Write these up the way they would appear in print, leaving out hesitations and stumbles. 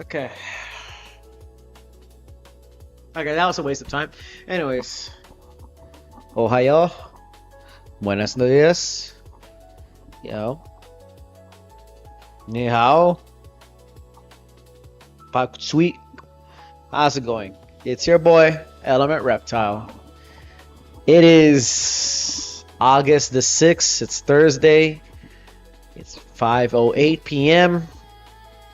Okay. Okay, that was a waste of time. Anyways, Ohio, buenas noches, yo, ni hao, pak sweet. How's it going? It's your boy, Element Reptile. It is August the 6th. It's Thursday. It's 5:08 p.m.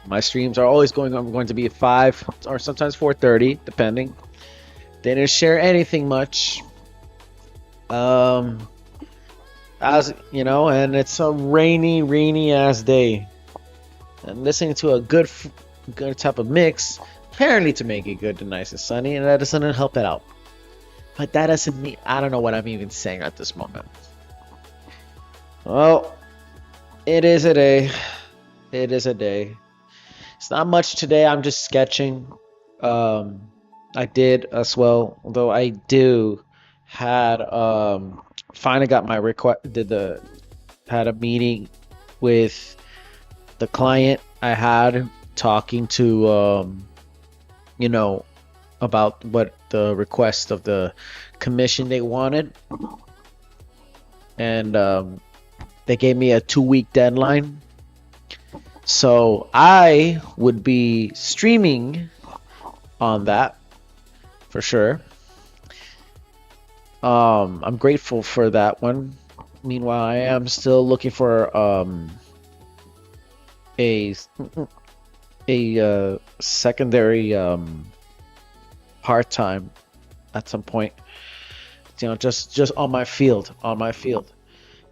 My streams are always going to be at 5 or sometimes 4:30, depending. They didn't share anything much. As you know, and it's a rainy ass day. I'm listening to a good type of mix, apparently to make it good and nice and sunny, and that doesn't help it out. But that doesn't mean I don't know what I'm even saying at this moment. Well, it is a day. It is a day. It's not much today. I'm just sketching. I did as well, although I do had finally got my request. Had a meeting with the client I had talking to you know, about what the request of the commission they wanted, and they gave me a 2-week deadline. So I would be streaming on that for sure. I'm grateful for that one. Meanwhile, I am still looking for a secondary part-time at some point. You know, just on my field,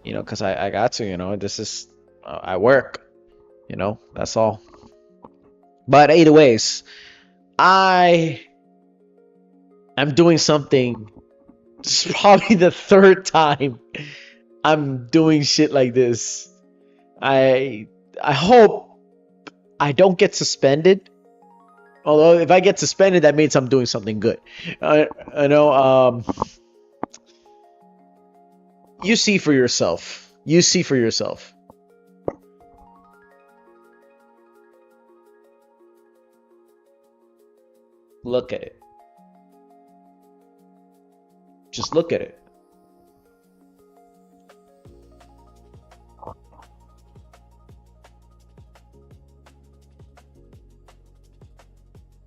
You know, because I got to. You know, this is I work. You know, that's all. But either ways, I am doing something. This is probably the third time I'm doing shit like this. I hope I don't get suspended. Although if I get suspended, that means I'm doing something good. I know. You see for yourself. You see for yourself. Look at it. Just look at it.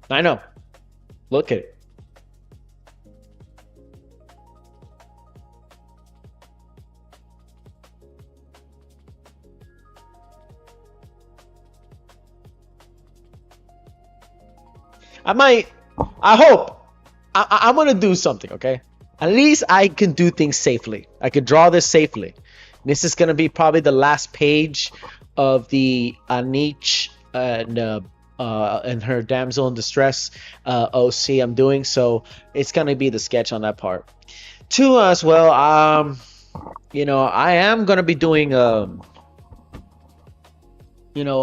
I know. Look at it. I hope. I'm gonna do something, okay? At least I can do things safely. I could draw this safely. This is gonna be probably the last page of the Anich and her damsel in distress OC I'm doing. So it's gonna be the sketch on that part. Two as well. You know, I am gonna be doing you know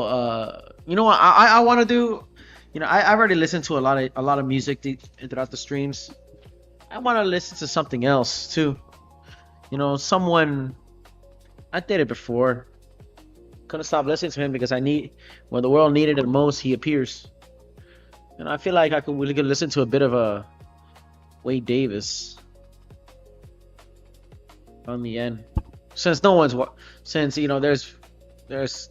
what I want to do. You know, I already listened to a lot of music throughout the streams. I want to listen to something else too. You know, someone I did it before. Couldn't stop listening to him because when the world needed it most, he appears. And I feel like I could really listen to a bit of a Wade Davis on the end. Since you know, there's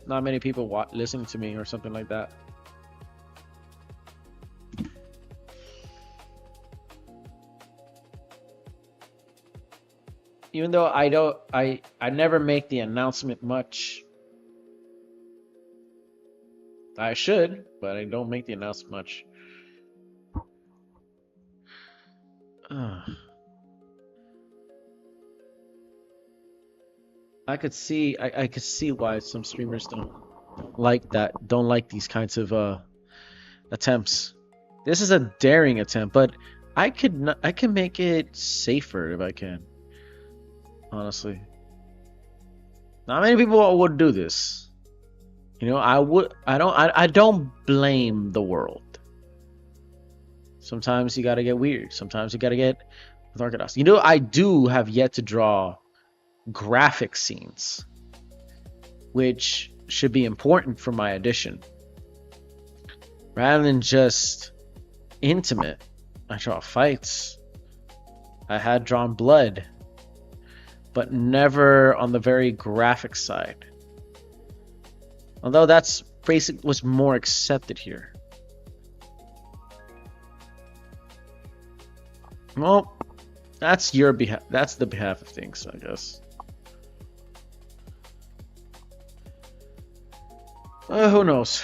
not many people listening to me or something like that. Even though I never make the announcement much. I should, but I don't make the announcement much. I could see why some streamers don't like these kinds of attempts. This is a daring attempt, but I can make it safer if I can. Honestly, not many people would do this. You know, I don't blame the world. Sometimes you gotta get weird. Sometimes you gotta get unorthodox. You know, I do have yet to draw graphic scenes, which should be important for my edition. rather than just intimate. I draw fights. I had drawn blood, but never on the very graphic side. Although that's basic was more accepted here. Well, that's your behalf. That's the behalf of things, I guess. Who knows?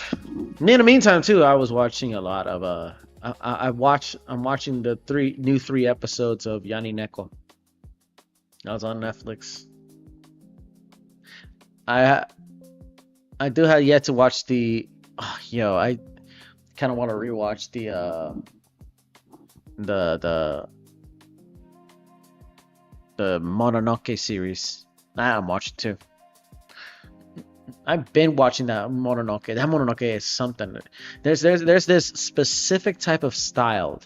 In the meantime, too, I was watching a lot of I'm watching the new three episodes of Yani Neko. That was on Netflix. I do have yet to watch the. I kind of want to rewatch the Mononoke series. I'm watching too. I've been watching that Mononoke. That Mononoke is something. There's this specific type of style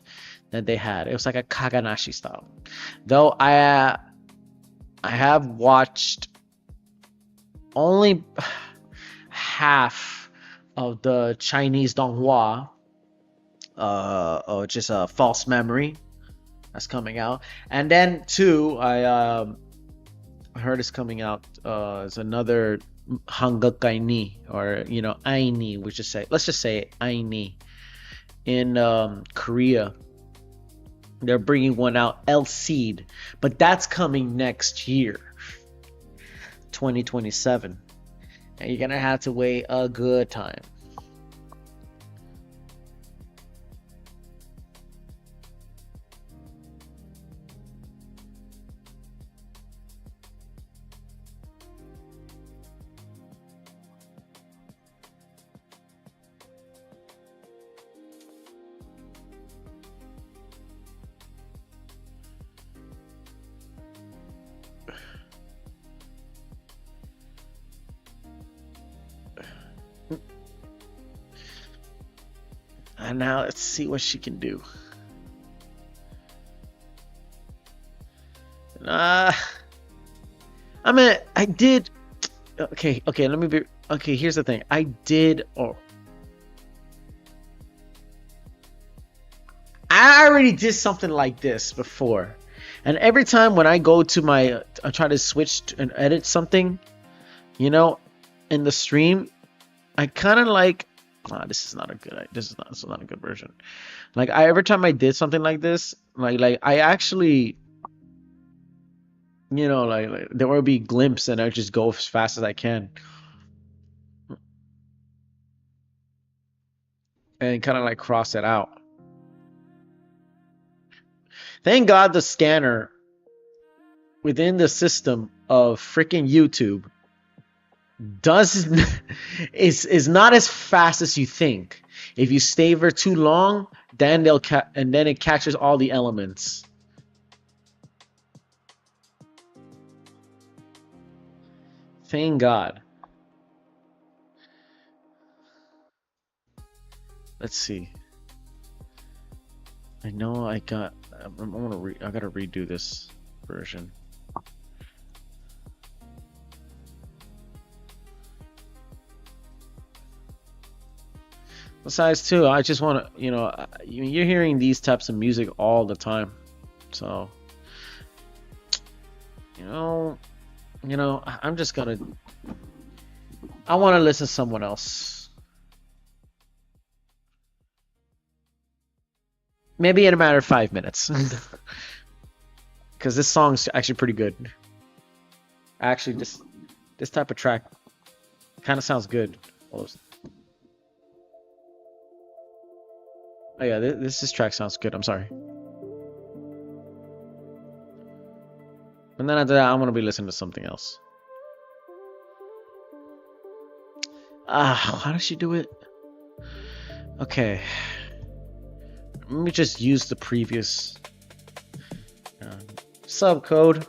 that they had. It was like a Kaganashi style. Though I have watched only half of the Chinese donghua, just a false memory that's coming out, and then two, I heard is coming out. Is another Hangakai ni, or Aini, which is let's just say Aini in Korea. They're bringing one out, El Cid, but that's coming next year, 2027, and you're gonna have to wait a good time. And now let's see what she can do. I mean, I did. Okay. Let me be. Okay, here's the thing. I did. I already did something like this before, and every time when I go to I try to switch and edit something, in the stream, I kind of like. This is not a good version. Like every time I did something like this, like I actually, like there will be glimpse, and I just go as fast as I can, and kind of like cross it out. Thank God the scanner within the system of freaking YouTube is not as fast as you think. If you stay for too long, then then it catches all the elements. Thank God. Let's see. I know I gotta redo this version. Besides, too, I just want to, you're hearing these types of music all the time, so I'm just gonna. I want to listen to someone else. Maybe in a matter of 5 minutes, because this song's actually pretty good. Actually, this type of track kind of sounds good. Oh yeah, this track sounds good. I'm sorry. And then after that, I'm gonna be listening to something else. How does she do it? Okay. Let me just use the previous subcode.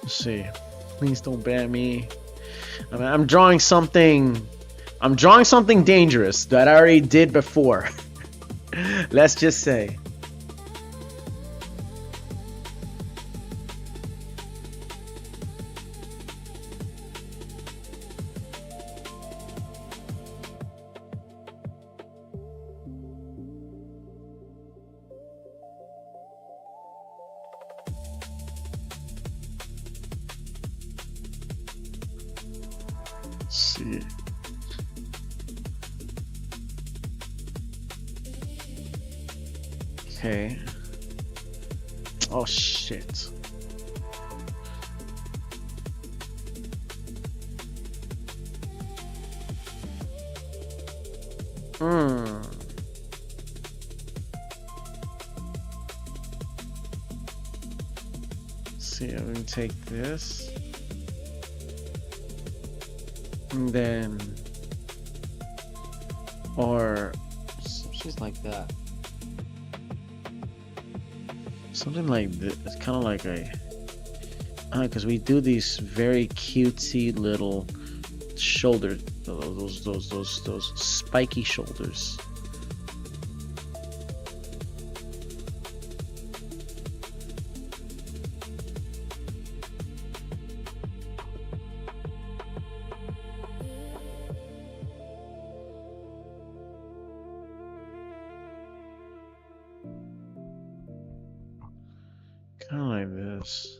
Let's see. Please don't ban me. I mean, I'm drawing something dangerous that I already did before. Let's just say. Let's see. Okay. Oh shit. Hmm. See, I'm gonna take this. And then, or something like that. Something like this. It's kind of like a, because we do these very cutesy little shoulders, those spiky shoulders. Kind of like this.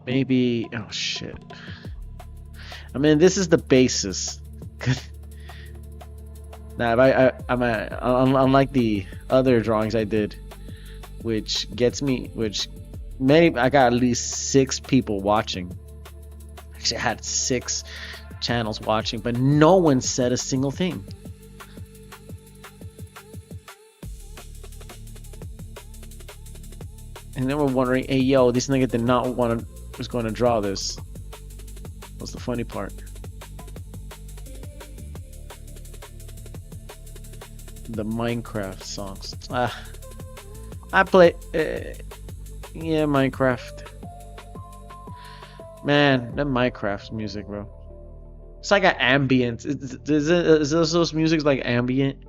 Maybe, oh shit. I mean, this is the basis. Now, unlike the other drawings I did, which I got at least 6 people watching. Actually, I had 6 channels watching, but no one said a single thing. And then we're wondering, hey, yo, this nigga did not was going to draw this. What's the funny part? The Minecraft songs. I play, yeah, Minecraft. Man, that Minecraft music, bro. It's like an ambient. Is those music like ambient?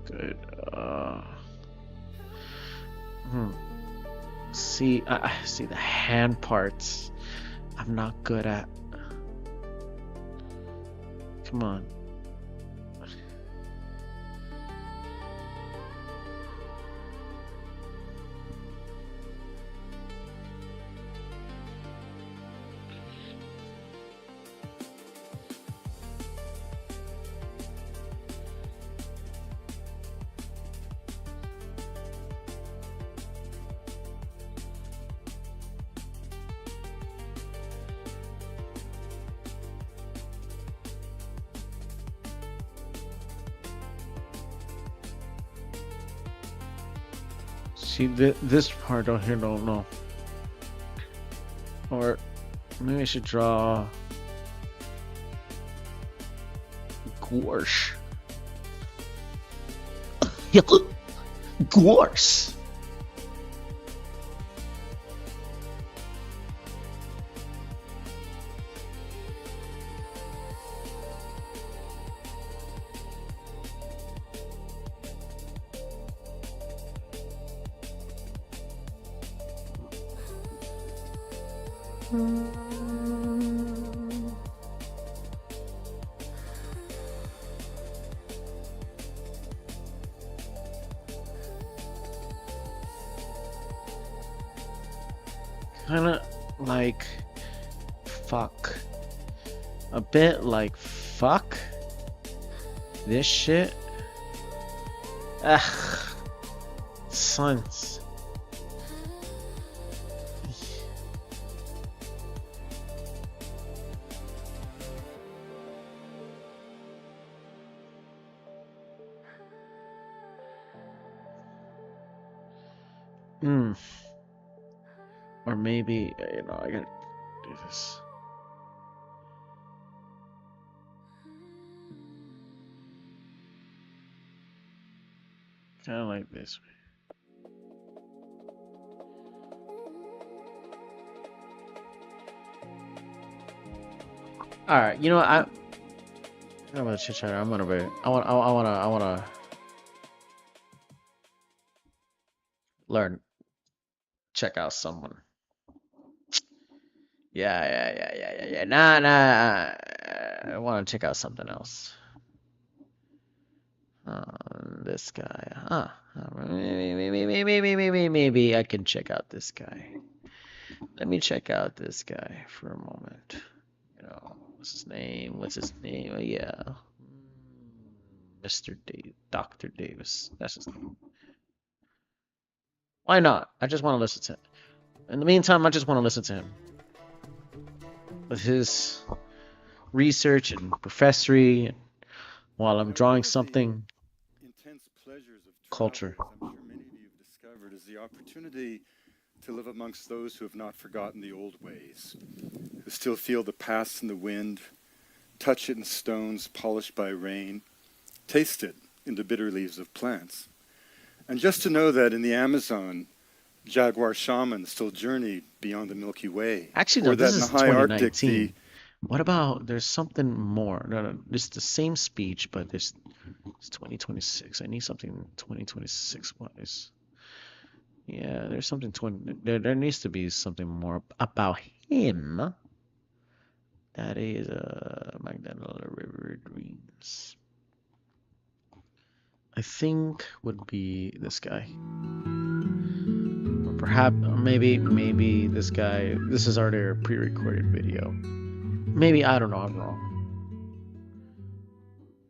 Good. See, I see the hand parts. I'm not good at. Come on. See, this part out here, don't know. Or maybe I should draw Gorsh. Gorse. Kinda like fuck. A bit like fuck this shit. Ugh. Sons. Or maybe, I gotta do this. Kind of like this. All right, you know what? I'm gonna chit chat. I'm gonna be. I wanna learn. Check out someone. Yeah. Nah. I want to check out something else. This guy. Maybe I can check out this guy. Let me check out this guy for a moment. You know, what's his name? Oh, yeah. Mr. Dr. Davis. That's his name. Why not? I just want to listen to him. In the meantime, I just want to listen to him. With his research and professory, and while I'm drawing something Intense pleasures of culture. travel, as I'm sure many of you have discovered, is the opportunity to live amongst those who have not forgotten the old ways, who still feel the past in the wind, touch it in stones polished by rain, taste it in the bitter leaves of plants. And just to know that in the Amazon, jaguar shamans still journey beyond the Milky Way. Actually, no, Or this that in the is high Arctic, 2019. What about there's something more? No, it's the same speech, but it's 2026. I need something 2026 wise. Yeah, there's something there needs to be something more about him. That is Magdalena River Dreams. I think would be this guy. Or perhaps maybe this guy. This is already a pre-recorded video. Maybe I don't know, I'm wrong.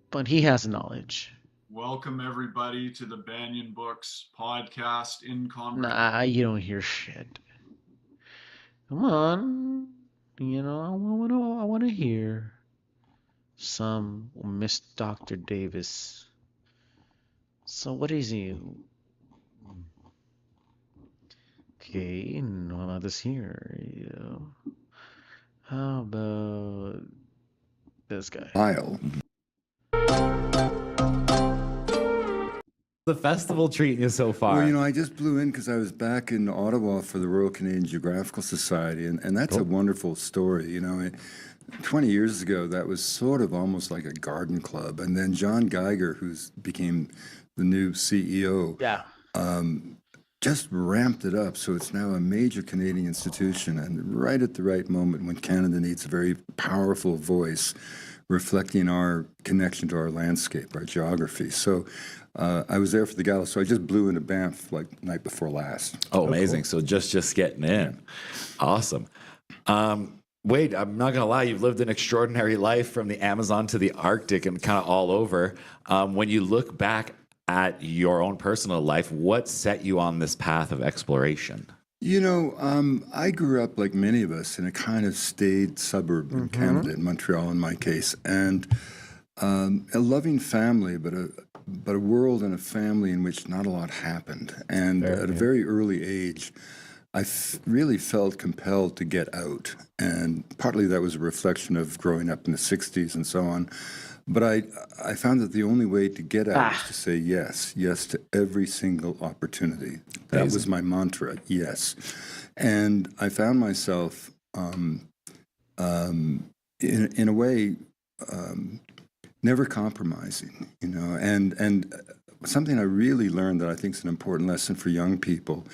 But he has knowledge. Welcome everybody to the Banyan Books podcast in conversation. Nah, you don't hear shit. Come on. You know, I wanna hear some Miss Dr. Davis. So what is he? Okay, no, about this here. Yeah. How about this guy? Isle. The festival treating you so far? Well, you know, I just blew in because I was back in Ottawa for the Royal Canadian Geographical Society, and that's a wonderful story. You know, 20 years ago, that was sort of almost like a garden club. And then John Geiger, who's became the new CEO, Yeah. just ramped it up. So it's now a major Canadian institution, and right at the right moment when Canada needs a very powerful voice reflecting our connection to our landscape, our geography. So I was there for the gala, so I just blew into Banff like night before last. Oh, amazing. Cool. So just getting in. Awesome. Wade, I'm not going to lie, you've lived an extraordinary life from the Amazon to the Arctic and kind of all over. When you look back at your own personal life, what set you on this path of exploration? You know, I grew up like many of us in a kind of staid suburb in Canada, in Montreal in my case, and a loving family, but a world and a family in which not a lot happened. And at a very early age, I really felt compelled to get out. And partly that was a reflection of growing up in the 60s and so on. But I found that the only way to get out was to say yes to every single opportunity. That was my mantra, yes. And I found myself, in a way, never compromising, you know. And something I really learned that I think is an important lesson for young people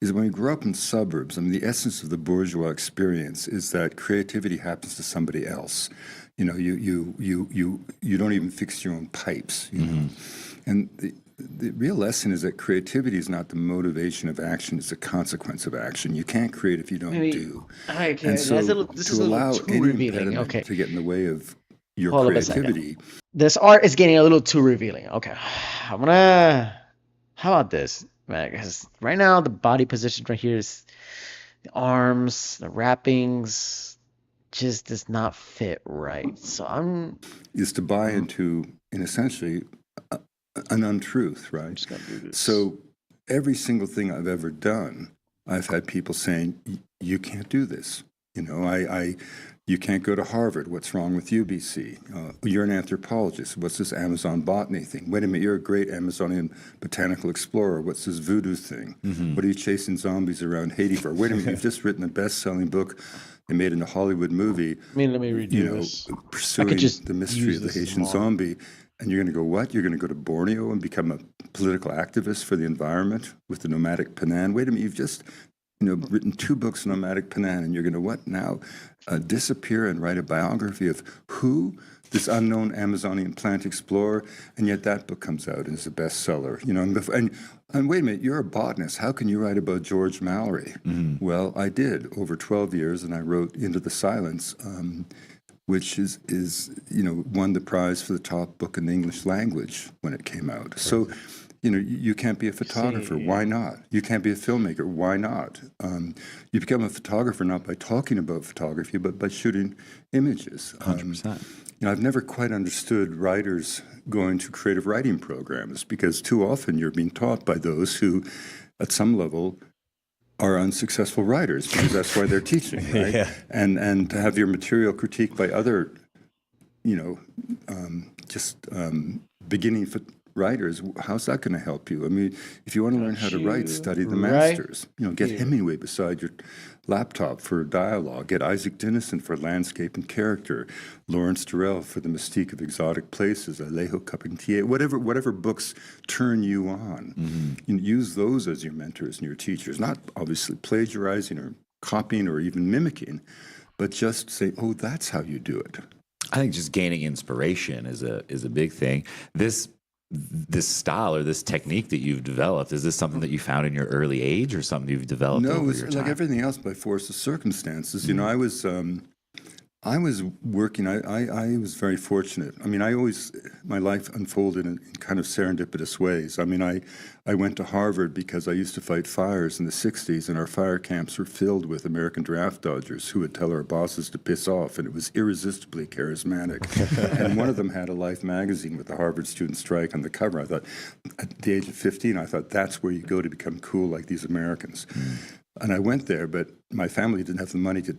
is when we grow up in suburbs, I mean, the essence of the bourgeois experience is that creativity happens to somebody else. You know, you don't even fix your own pipes, you know. And the real lesson is that creativity is not the motivation of action, it's a consequence of action. You can't create if you don't do. Okay, and so this to is allow too any revealing. impediment to get in the way of your Hold creativity. This art is getting a little too revealing. Okay, how about this, man? Because right now the body position right here is the arms, the wrappings just does not fit right. So is to buy into, in essentially, an untruth, right? I'm just gonna do this. So every single thing I've ever done, I've had people saying, you can't do this. You know, you can't go to Harvard. What's wrong with UBC? You're an anthropologist. What's this Amazon botany thing? Wait a minute, you're a great Amazonian botanical explorer. What's this voodoo thing? What are you chasing zombies around Haiti for? Wait a minute, you've just written a best-selling book and made into a Hollywood movie. I mean, let me read You know, this. pursuing just the mystery use of the this as Haitian model. zombie. And you're going to go, what? You're going to go to Borneo and become a political activist for the environment with the nomadic Penan? Wait a minute, you've just written 2 books on nomadic Penan, and you're going to what now? Disappear and write a biography of who? This unknown Amazonian plant explorer, and yet that book comes out and is a bestseller. And wait a minute, you're a botanist. How can you write about George Mallory? Well, I did over 12 years, and I wrote Into the Silence, which is won the prize for the top book in the English language when it came out. So, you can't be a photographer. Why not? You can't be a filmmaker. Why not? You become a photographer not by talking about photography, but by shooting images. 100%. I've never quite understood writers going to creative writing programs, because too often you're being taught by those who, at some level, are unsuccessful writers, because that's why they're teaching, right? Yeah. And to have your material critiqued by other, beginning writers, how's that going to help you? I mean, if you want to learn how to write, study the masters. Get Hemingway beside your laptop for dialogue. Get Isaac Dinesen for landscape and character. Lawrence Durrell for the mystique of exotic places. Alejo Carpentier. Whatever books turn you on. Use those as your mentors and your teachers. Not obviously plagiarizing or copying or even mimicking, but just say, oh, that's how you do it. I think just gaining inspiration is a big thing. This style or this technique that you've developed, is this something that you found in your early age or something you've developed No, over it was your like time? everything else by force of circumstances. I was working, I was very fortunate. I mean, my life unfolded in kind of serendipitous ways. I mean, I went to Harvard because I used to fight fires in the 60s, and our fire camps were filled with American draft dodgers who would tell our bosses to piss off, and it was irresistibly charismatic. And one of them had a Life magazine with the Harvard student strike on the cover. I thought, at the age of 15, I thought that's where you go to become cool like these Americans. And I went there, but my family didn't have the money to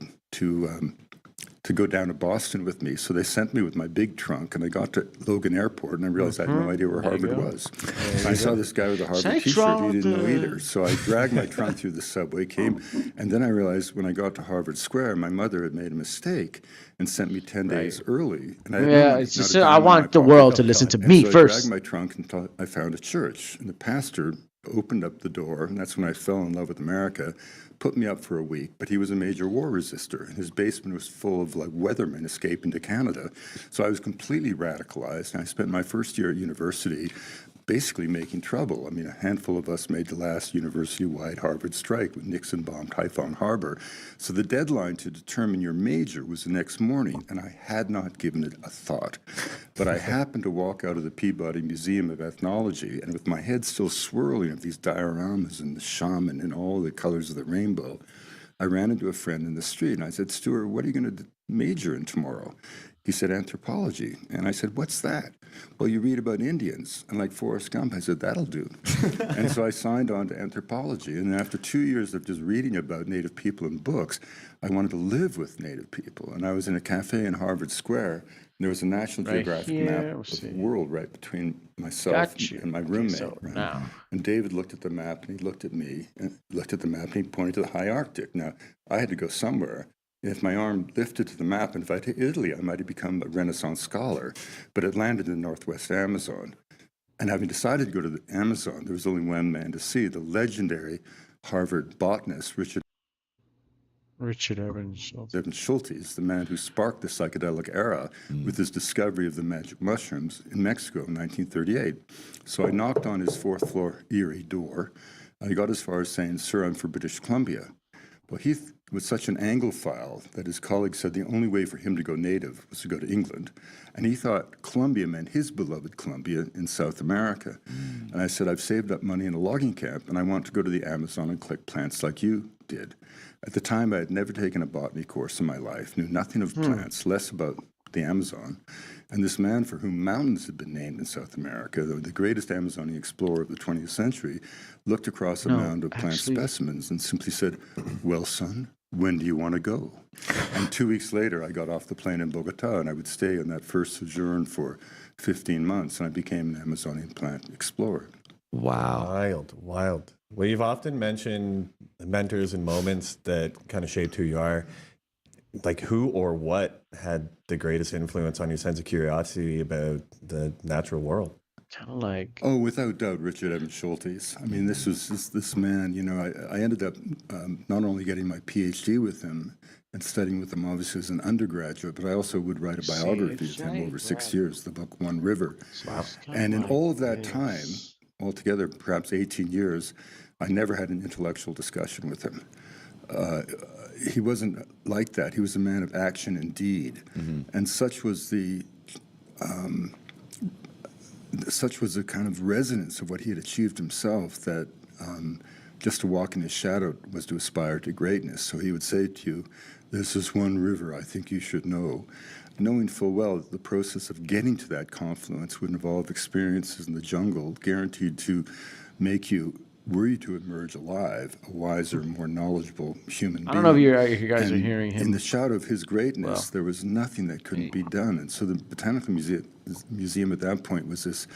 go down to Boston with me. So they sent me with my big trunk, and I got to Logan Airport, and I realized I had no idea where Harvard was. And I saw this guy with a Harvard t-shirt, he didn't know either. So I dragged my trunk through the subway, and then I realized when I got to Harvard Square, my mother had made a mistake and sent me 10 days early. And I had no money, It's not just a dime I in my want the pocket. world to listen to me So I first. dragged my trunk until I found a church, and the pastor opened up the door, and that's when I fell in love with America. Put me up for a week, but he was a major war resistor, and his basement was full of like weathermen escaping to Canada. So I was completely radicalized, and I spent my first year at university basically making trouble. I mean, a handful of us made the last university-wide Harvard strike when Nixon bombed Haiphong Harbor. So the deadline to determine your major was the next morning, and I had not given it a thought. But I happened to walk out of the Peabody Museum of Ethnology, and with my head still swirling of these dioramas and the shaman and all the colors of the rainbow, I ran into a friend in the street, and I said, Stuart, what are you going to major in tomorrow? He said, anthropology. And I said, what's that? Well, you read about Indians. And like Forrest Gump, I said, that'll do. And so I signed on to anthropology. And after 2 years of just reading about Native people in books, I wanted to live with Native people. And I was in a cafe in Harvard Square. And there was a National Geographic map of the world right between myself and my roommate. Right? And David looked at the map, and he looked at me, and looked at the map, and he pointed to the high Arctic. Now, I had to go somewhere. If my arm lifted to the map, and if I hit Italy, I might have become a Renaissance scholar. But it landed in the Northwest Amazon. And having decided to go to the Amazon, there was only one man to see, the legendary Harvard botanist, Richard Evans Schultes, the man who sparked the psychedelic era with his discovery of the magic mushrooms in Mexico in 1938. So I knocked on his fourth-floor Erie door. I got as far as saying, sir, I'm for British Columbia. Well, he was such an Anglophile that his colleagues said the only way for him to go native was to go to England. And he thought Columbia meant his beloved Columbia in South America. And I said, I've saved up money in a logging camp, and I want to go to the Amazon and collect plants like you did. At the time, I had never taken a botany course in my life, knew nothing of plants, less about the Amazon. And this man for whom mountains had been named in South America, the greatest Amazonian explorer of the 20th century, looked across a mound of plant specimens and simply said, well, son, when do you want to go? And 2 weeks later, I got off the plane in Bogota, and I would stay in that first sojourn for 15 months, and I became an Amazonian plant explorer. Wow. Wild, wild. Well, you've often mentioned mentors and moments that kind of shaped who you are. Like, who or what had the greatest influence on your sense of curiosity about the natural world? Kind of like, Oh, without doubt, Richard Evans Schultes. I mean, this man. You know, I ended up not only getting my PhD with him and studying with him, obviously as an undergraduate, but I also would write a biography of him over 6 years. The book One River. wow. And in all of that time, altogether, perhaps 18 years, I never had an intellectual discussion with him. He wasn't like that. He was a man of action and deed, and such was the kind of resonance of what he had achieved himself that just to walk in his shadow was to aspire to greatness. So he would say to you, "This is one river I think you should know," knowing full well that the process of getting to that confluence would involve experiences in the jungle guaranteed to make you, were you to emerge alive, a wiser, more knowledgeable human being. I don't know if you guys are And hearing him. in the shadow of his greatness, Well, there was nothing that couldn't be done. And so the Botanical Museum at that point was this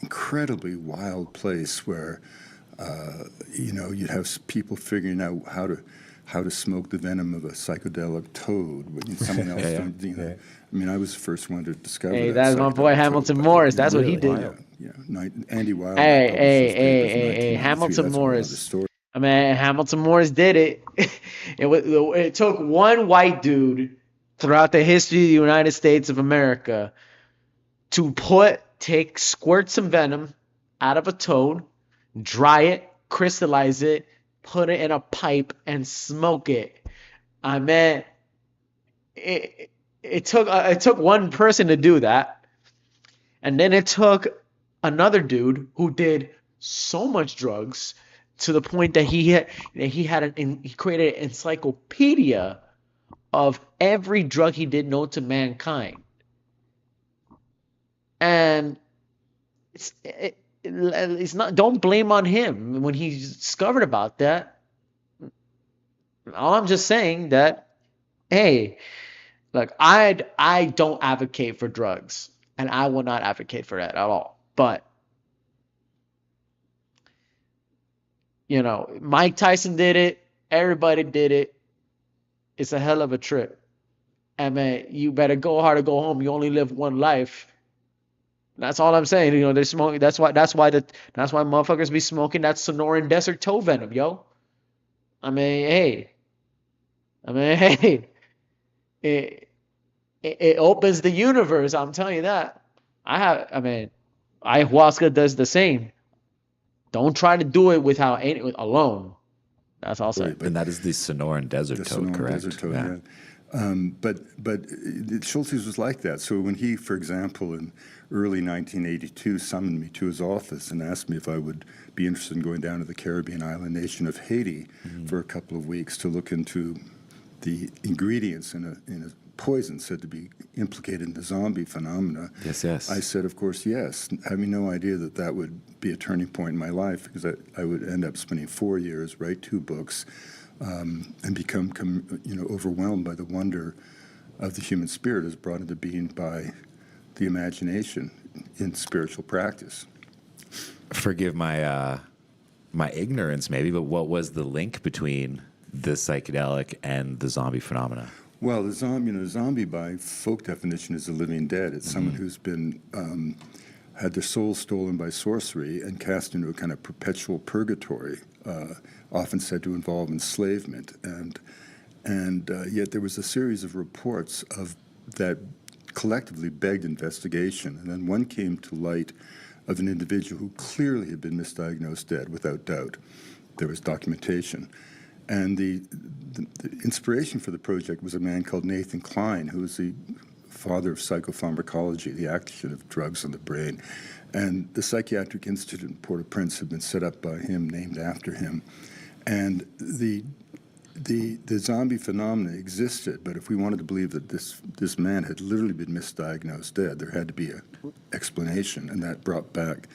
incredibly wild place where, you know, you'd have people figuring out how to smoke the venom of a psychedelic toad when someone else didn't, you know. I mean, I was the first one to discover Hey, that. that's my boy psychedelic Hamilton toad, Morris. but, That's what he yeah, did. yeah. Andy Wilder. Hey, Hamilton Morris. I mean, Hamilton Morris did it. It took one white dude throughout the history of the United States of America to squirt some venom out of a toad, dry it, crystallize it, put it in a pipe, and smoke it. I mean, it took one person to do that, and then it took another dude who did so much drugs to the point that he created an encyclopedia of every drug he did known to mankind. And it's not, don't blame on him when he discovered about that. All I'm just saying that, hey, look, I don't advocate for drugs, and I will not advocate for that at all. But you know, Mike Tyson did it. Everybody did it. It's a hell of a trip. I mean, you better go hard or go home. You only live one life. That's all I'm saying. You know, they're smoking. That's why motherfuckers be smoking that Sonoran Desert toe venom, yo. I mean, hey. It opens the universe. I'm telling you that. Ayahuasca does the same. Don't try to do it alone. That's all I'm saying. And that is the Sonoran Desert toad, correct? Desert toad, yeah. But Schultes was like that. So when he, for example, in early 1982, summoned me to his office and asked me if I would be interested in going down to the Caribbean island nation of Haiti for a couple of weeks to look into the ingredients in a poison said to be implicated in the zombie phenomena. Yes. I said, of course, yes, having no idea that would be a turning point in my life, because I would end up spending 4 years, write 2 books, and become overwhelmed by the wonder of the human spirit as brought into being by the imagination in spiritual practice. Forgive my my ignorance, maybe, but what was the link between the psychedelic and the zombie phenomena? Well, the zombie by folk definition is the living dead. It's someone who's been had their soul stolen by sorcery and cast into a kind of perpetual purgatory, often said to involve enslavement. And yet there was a series of reports of that collectively begged investigation. And then one came to light of an individual who clearly had been misdiagnosed dead, without doubt. There was documentation. And the inspiration for the project was a man called Nathan Klein, who was the father of psychopharmacology, the action of drugs on the brain. And the Psychiatric Institute in Port-au-Prince had been set up by him, named after him. And the the zombie phenomena existed, but if we wanted to believe that this man had literally been misdiagnosed dead, there had to be an explanation, and that brought back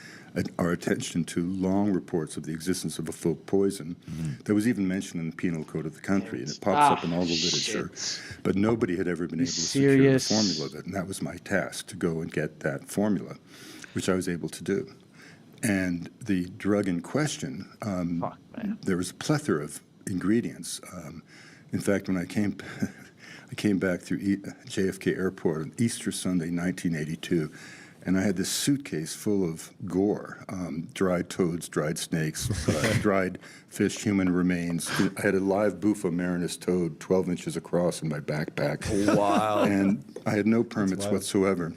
our attention to long reports of the existence of a folk poison that was even mentioned in the penal code of the country, and it pops up in all the literature. But nobody had ever been able to secure the formula of it, and that was my task, to go and get that formula, which I was able to do. And the drug in question, there was a plethora of ingredients. In fact, when I came back through JFK Airport on Easter Sunday, 1982, and I had this suitcase full of gore, dried toads, dried snakes, dried fish, human remains. I had a live Bufo marinus toad 12 inches across in my backpack. Wow. And I had no permits whatsoever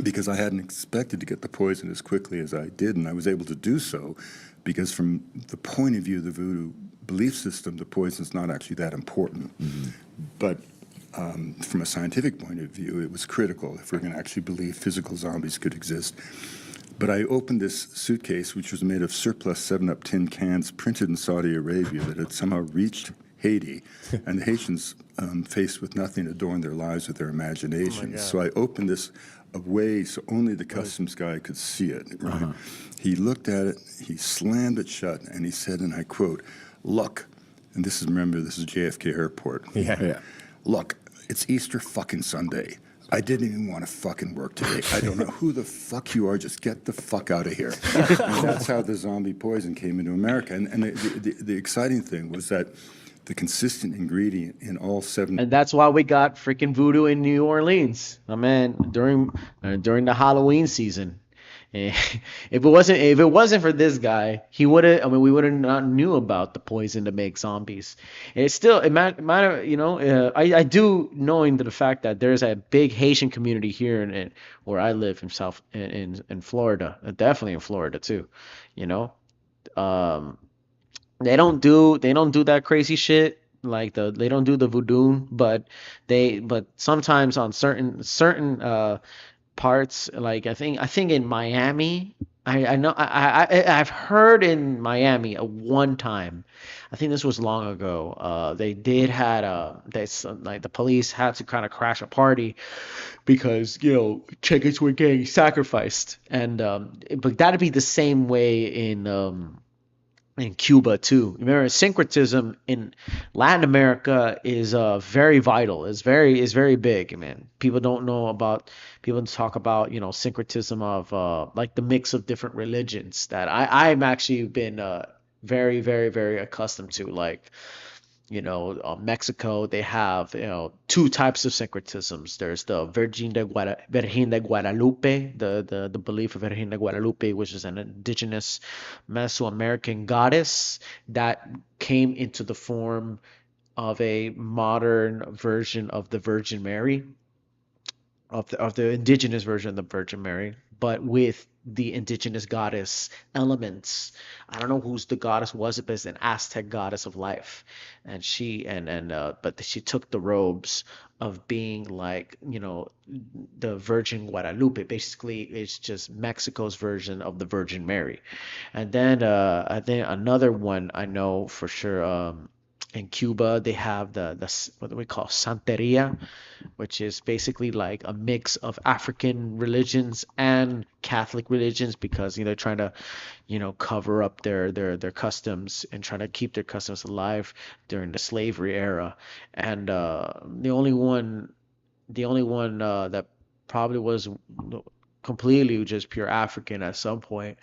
because I hadn't expected to get the poison as quickly as I did, and I was able to do so because from the point of view of the voodoo belief system, the poison's not actually that important. But from a scientific point of view, it was critical if we're going to actually believe physical zombies could exist. But I opened this suitcase, which was made of surplus 7-Up tin cans printed in Saudi Arabia that had somehow reached Haiti, and the Haitians, faced with nothing, adorned their lives with their imagination. So I opened this away so only the customs guy could see it. Right? He looked at it, he slammed it shut, and he said, and I quote, "Look," and remember, this is JFK Airport. "Look, it's Easter fucking Sunday. I didn't even want to fucking work today. I don't know who the fuck you are. Just get the fuck out of here." And that's how the zombie poison came into America. And the exciting thing was that the consistent ingredient in all 7. And that's why we got freaking voodoo in New Orleans. I mean, during the Halloween season. If it wasn't for this guy, we would have not knew about the poison to make zombies. And I do, knowing the fact that there's a big Haitian community here in where I live in Florida, definitely in Florida too. They don't do that crazy shit. They don't do the voodoo, but sometimes on certain parts, like I think in Miami, I've heard in Miami one time, I think this was long ago, the police had to kind of crash a party because chickens were getting sacrificed, and but that'd be the same way in Cuba too. Remember, syncretism in Latin America is very vital. It's very big, man. People talk about syncretism of like the mix of different religions that I've actually been very, very, very accustomed to. Like Mexico, they have two types of syncretisms. There's the Virgin de Guadalupe, the belief of Virgin de Guadalupe, which is an indigenous Mesoamerican goddess that came into the form of a modern version of the Virgin Mary, of the indigenous version of the Virgin Mary, but with the indigenous goddess elements. I don't know whose the goddess was, but it's an Aztec goddess of life, and but she took the robes of being like the Virgin Guadalupe. Basically, it's just Mexico's version of the Virgin Mary. And then I think another one I know for sure. In Cuba, they have the what do we call Santeria, which is basically like a mix of African religions and Catholic religions, because they're trying to cover up their customs and trying to keep their customs alive during the slavery era. And the only one that probably was completely just pure African at some point,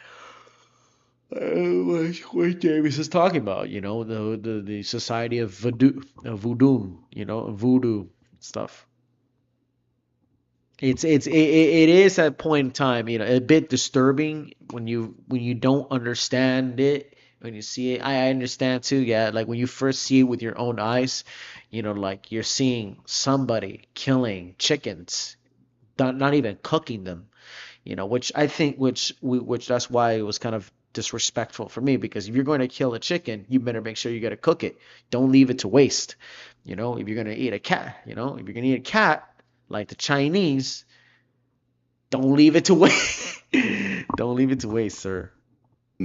what Davis is talking about, the Society of Voodoo, voodoo stuff. It is at point in time, a bit disturbing when you don't understand it. When you see it, I understand too. Yeah, like when you first see it with your own eyes, like you're seeing somebody killing chickens, not even cooking them, which I think, which that's why it was kind of disrespectful for me, because if you're going to kill a chicken, you better make sure you got to cook it. Don't leave it to waste. If you're going to eat a cat, if you're going to eat a cat like the Chinese, don't leave it to waste. Don't leave it to waste, sir.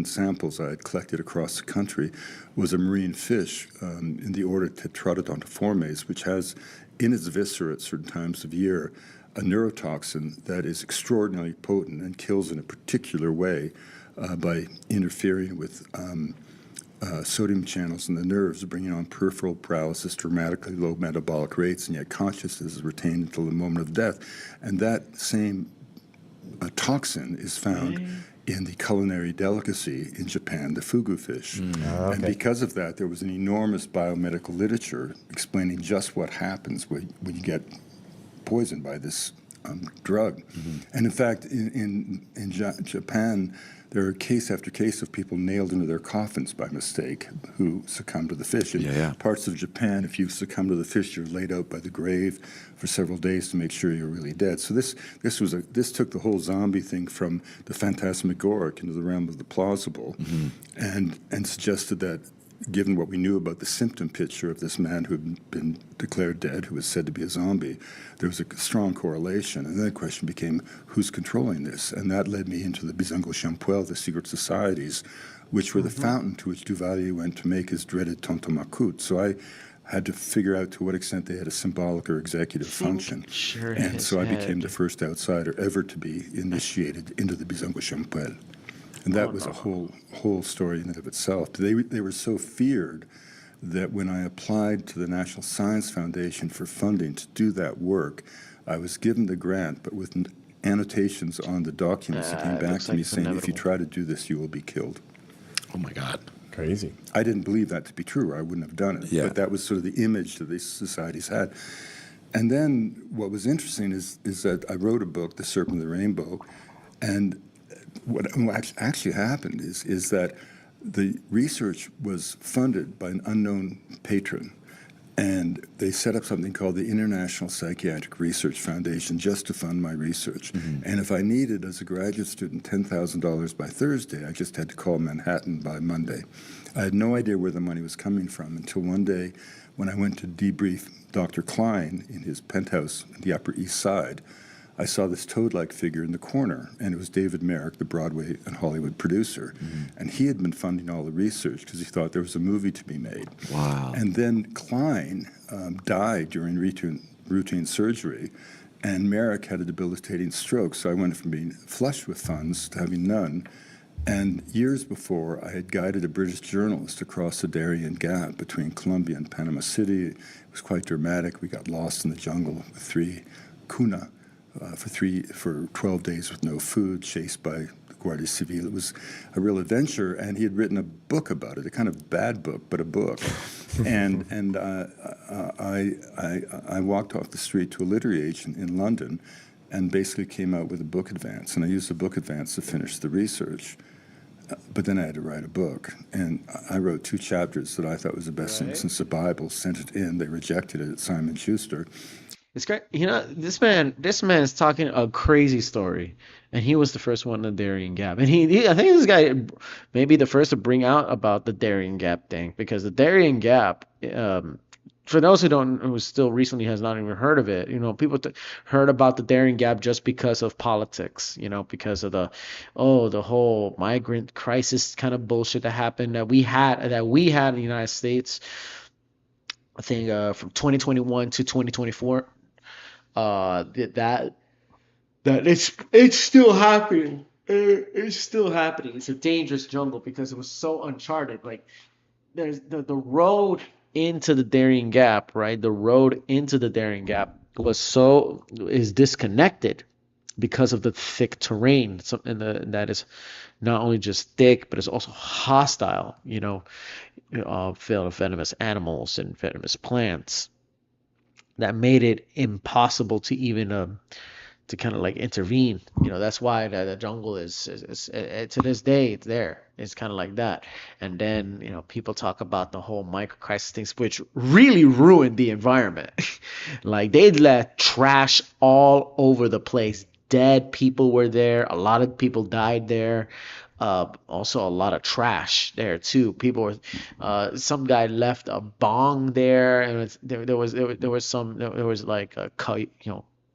samples I had collected across the country was a marine fish in the order Tetraodontiformes, which has in its viscera at certain times of year a neurotoxin that is extraordinarily potent and kills in a particular way by interfering with sodium channels in the nerves, bringing on peripheral paralysis, dramatically low metabolic rates, and yet consciousness is retained until the moment of death. And that same toxin is found in the culinary delicacy in Japan, the fugu fish. And because of that, there was an enormous biomedical literature explaining just what happens when you get poisoned by this drug. And in fact, in Japan, there are case after case of people nailed into their coffins by mistake who succumbed to the fish. In parts of Japan, if you succumb to the fish, you're laid out by the grave for several days to make sure you're really dead. So this took the whole zombie thing from the phantasmagoric into the realm of the plausible, and suggested that, given what we knew about the symptom picture of this man who had been declared dead, who was said to be a zombie, there was a strong correlation. And then the question became, who's controlling this? And that led me into the Bizango Champuel, the secret societies, which were the fountain to which Duvalier went to make his dreaded Tonton Macoute. So I had to figure out to what extent they had a symbolic or executive function. And so I became the first outsider ever to be initiated into the Bizango Champuel. And that was a whole story in and of itself. They were so feared that when I applied to the National Science Foundation for funding to do that work, I was given the grant, but with annotations on the documents that came back to me saying, if you try to do this, you will be killed. Oh my God. Crazy. I didn't believe that to be true, or I wouldn't have done it. Yeah. But that was sort of the image that these societies had. And then what was interesting is that I wrote a book, The Serpent and the Rainbow, and what actually happened is that the research was funded by an unknown patron, and they set up something called the International Psychiatric Research Foundation just to fund my research. And if I needed, as a graduate student, $10,000 by Thursday, I just had to call Manhattan by Monday. I had no idea where the money was coming from until one day when I went to debrief Dr. Klein in his penthouse in the Upper East Side. I saw this toad-like figure in the corner, and it was David Merrick, the Broadway and Hollywood producer. And he had been funding all the research because he thought there was a movie to be made. Wow. And then Klein died during routine surgery, and Merrick had a debilitating stroke. So I went from being flush with funds to having none. And years before, I had guided a British journalist across the Darien Gap between Colombia and Panama City. It was quite dramatic. We got lost in the jungle with 3 kuna. For 12 days with no food, chased by the Guardia Civil. It was a real adventure, and he had written a book about it, a kind of bad book, but a book. and I walked off the street to a literary agent in London and basically came out with a book advance, and I used the book advance to finish the research. But then I had to write a book, and I wrote 2 chapters that I thought was the best thing since the Bible, sent it in, they rejected it at Simon Schuster. It's great. This man is talking a crazy story, and he was the first one in the Darien Gap. And I think this guy may be the first to bring out about the Darien Gap thing, because the Darien Gap, for those who still recently has not even heard of it, people heard about the Darien Gap just because of politics, because of the whole migrant crisis kind of bullshit that happened that we had in the United States. I think from 2021 to 2024. That it's still happening. It's still happening. It's a dangerous jungle because it was so uncharted. Like there's the road into the Darien Gap, right? The road into the Darien Gap is disconnected because of the thick terrain. That is not only just thick, but it's also hostile. Filled with venomous animals and venomous plants. That made it impossible to even to kind of like intervene. That's why the jungle is to this day it's there. It's kind of like that. And then people talk about the whole microcrisis things, which really ruined the environment. Like they let trash all over the place. Dead people were there. A lot of people died there. Also a lot of trash there too. People were some guy left a bong there, and there was like a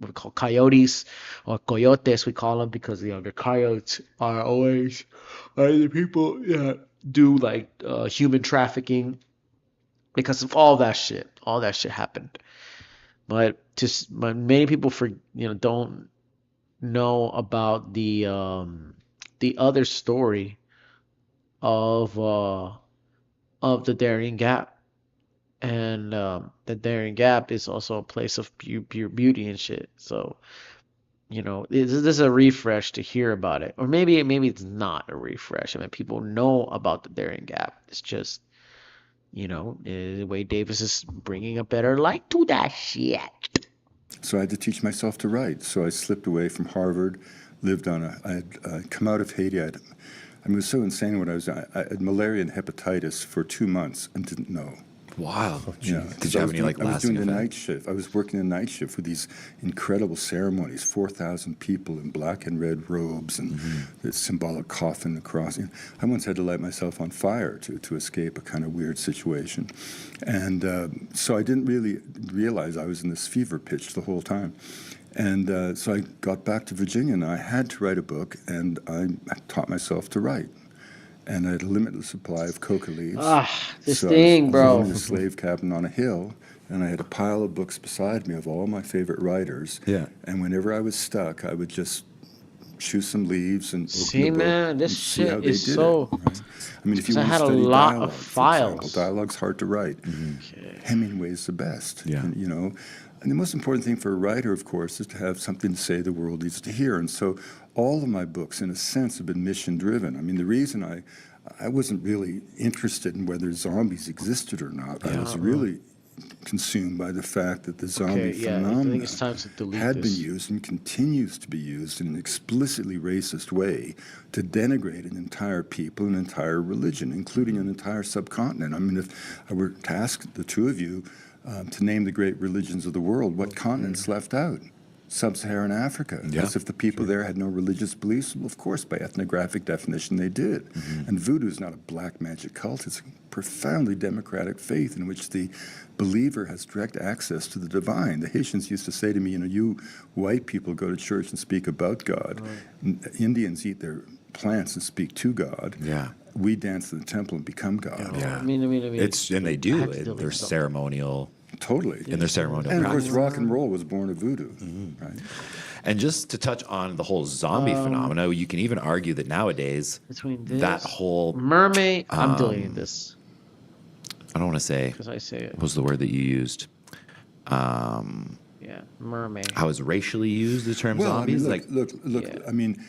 what we call coyotes or coyotes. We call them because the coyotes are always the people that do like human trafficking because of all that shit. All that shit happened. But many people don't know about the other story of the Darien Gap, and the Darien Gap is also a place of pure beauty and shit. So this is a refresh to hear about it, or maybe it's not a refresh. I mean, people know about the Darien Gap. It's just the way Davis is bringing a better light to that shit. So I had to teach myself to write. So I slipped away from Harvard, lived on I had come out of Haiti. I mean, it was so insane when I had malaria and hepatitis for 2 months and didn't know. Wow. Yeah, Did you have any I was lasting doing the effect? night shift. I was working the night shift with these incredible ceremonies, 4,000 people in black and red robes and the symbolic coffin, the cross. I once had to light myself on fire to escape a kind of weird situation. And so I didn't really realize I was in this fever pitch the whole time. And so I got back to Virginia, and I had to write a book, and I taught myself to write. And I had a limitless supply of coca leaves. This So thing, I was bro. living in a slave cabin on a hill, and I had a pile of books beside me of all my favorite writers. Yeah. And whenever I was stuck, I would just chew some leaves and open See, the book man, this and see how shit they is did so- it. Right? I mean, if you I want to had a study lot of dialogue, for files. example, dialogue's hard to write. Hemingway's the best. Yeah. And, and the most important thing for a writer, of course, is to have something to say the world needs to hear. And so all of my books, in a sense, have been mission-driven. I mean, the reason I wasn't really interested in whether zombies existed or not. I was really consumed by the fact that the zombie I phenomenon think it's time to delete had this. been used and continues to be used in an explicitly racist way to denigrate an entire people, an entire religion, including an entire subcontinent. I mean, if I were to ask the two of you to name the great religions of the world, what continent's left out? Sub-Saharan Africa, Yeah. as if the people there had no religious beliefs. Well, of course, by ethnographic definition, they did. And voodoo is not a black magic cult. It's a profoundly democratic faith in which the believer has direct access to the divine. The Haitians used to say to me, you white people go to church and speak about God. Indians eat their plants and speak to God. Yeah. We dance in the temple and become God. Yeah. I mean, And they I do have to it. delete They're something. Totally. in their ceremonial And of course, practice. rock and roll was born of voodoo, right? And just to touch on the whole zombie phenomena, you can even argue that nowadays Between this, that whole mermaid, I'm deleting this I don't want to say because I say it. what was the word that you used? Yeah, mermaid. How is racially used the term Well, zombies? I mean, look. Yeah. I mean,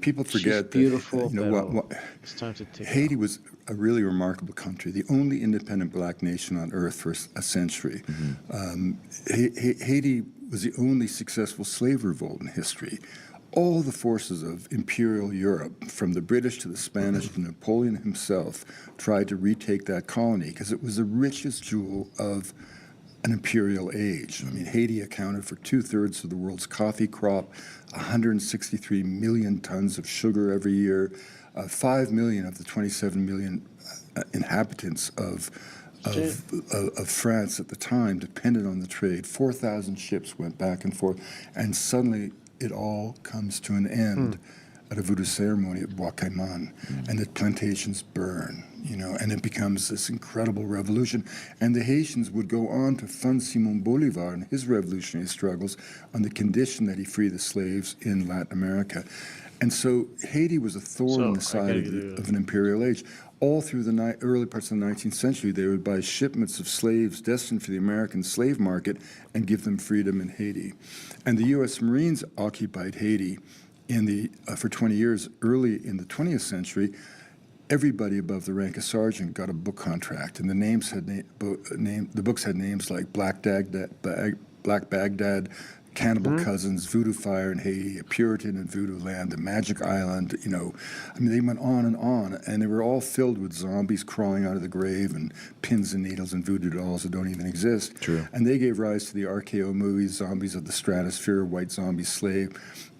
people forget beautiful, that what It's time to take it Haiti was a really remarkable country, the only independent black nation on earth for a century. Haiti was the only successful slave revolt in history. All the forces of imperial Europe, from the British to the Spanish to Napoleon himself, tried to retake that colony because it was the richest jewel of an imperial age. I mean, Haiti accounted for 2/3 of the world's coffee crop, 163 million tons of sugar every year, 5 million of the 27 million inhabitants of France at the time depended on the trade. 4,000 ships went back and forth, and suddenly it all comes to an end at a voodoo ceremony at Bois Caiman, and the plantations burn, and it becomes this incredible revolution. And the Haitians would go on to fund Simon Bolivar and his revolutionary struggles on the condition that he free the slaves in Latin America. And so Haiti was a thorn in the side of an imperial age. All through the early parts of the 19th century, they would buy shipments of slaves destined for the American slave market and give them freedom in Haiti. And the U.S. Marines occupied Haiti for 20 years. Early in the 20th century, everybody above the rank of sergeant got a book contract, and the books had names like Black Baghdad, Cannibal Cousins, Voodoo Fire in Haiti, A Puritan in Voodoo Land, The Magic Island, I mean, they went on, and they were all filled with zombies crawling out of the grave and pins and needles and voodoo dolls that don't even exist. True. And they gave rise to the RKO movies, Zombies of the Stratosphere, White Zombie Slave,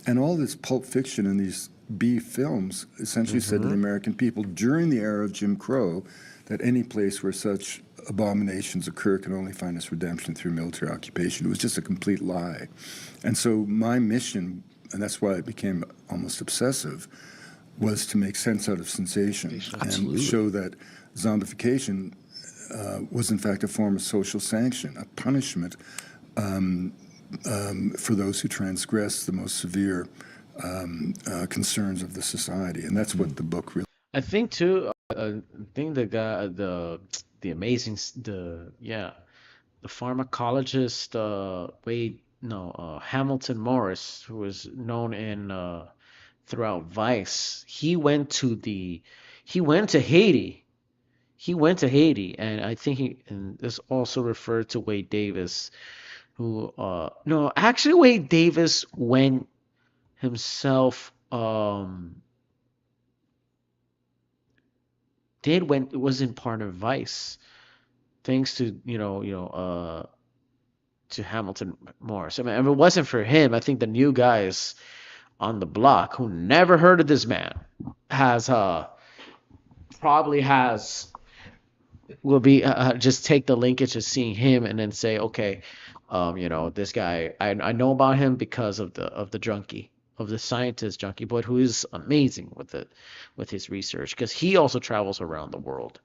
and all this pulp fiction and these B films essentially said to the American people during the era of Jim Crow that any place where such abominations occur can only find its redemption through military occupation. It was just a complete lie. And so my mission, and that's why it became almost obsessive, was to make sense out of sensation and show that zombification was in fact a form of social sanction, a punishment for those who transgress the most severe concerns of the society. And that's what the book really. I think too. I think the guy, the amazing, the pharmacologist, Hamilton Morris, who was known in throughout Vice. He went to Haiti. He went to Haiti, and I think and this also referred to Wade Davis, who no, actually Wade Davis went himself. Wasn't part of Vice, thanks to to Hamilton Morris. I mean, if it wasn't for him, I think the new guys on the block who never heard of this man will be just take the linkage of seeing him and then say, okay, this guy, I know about him because of the junkie, of the scientist junkie, but who is amazing with his research, because he also travels around the world,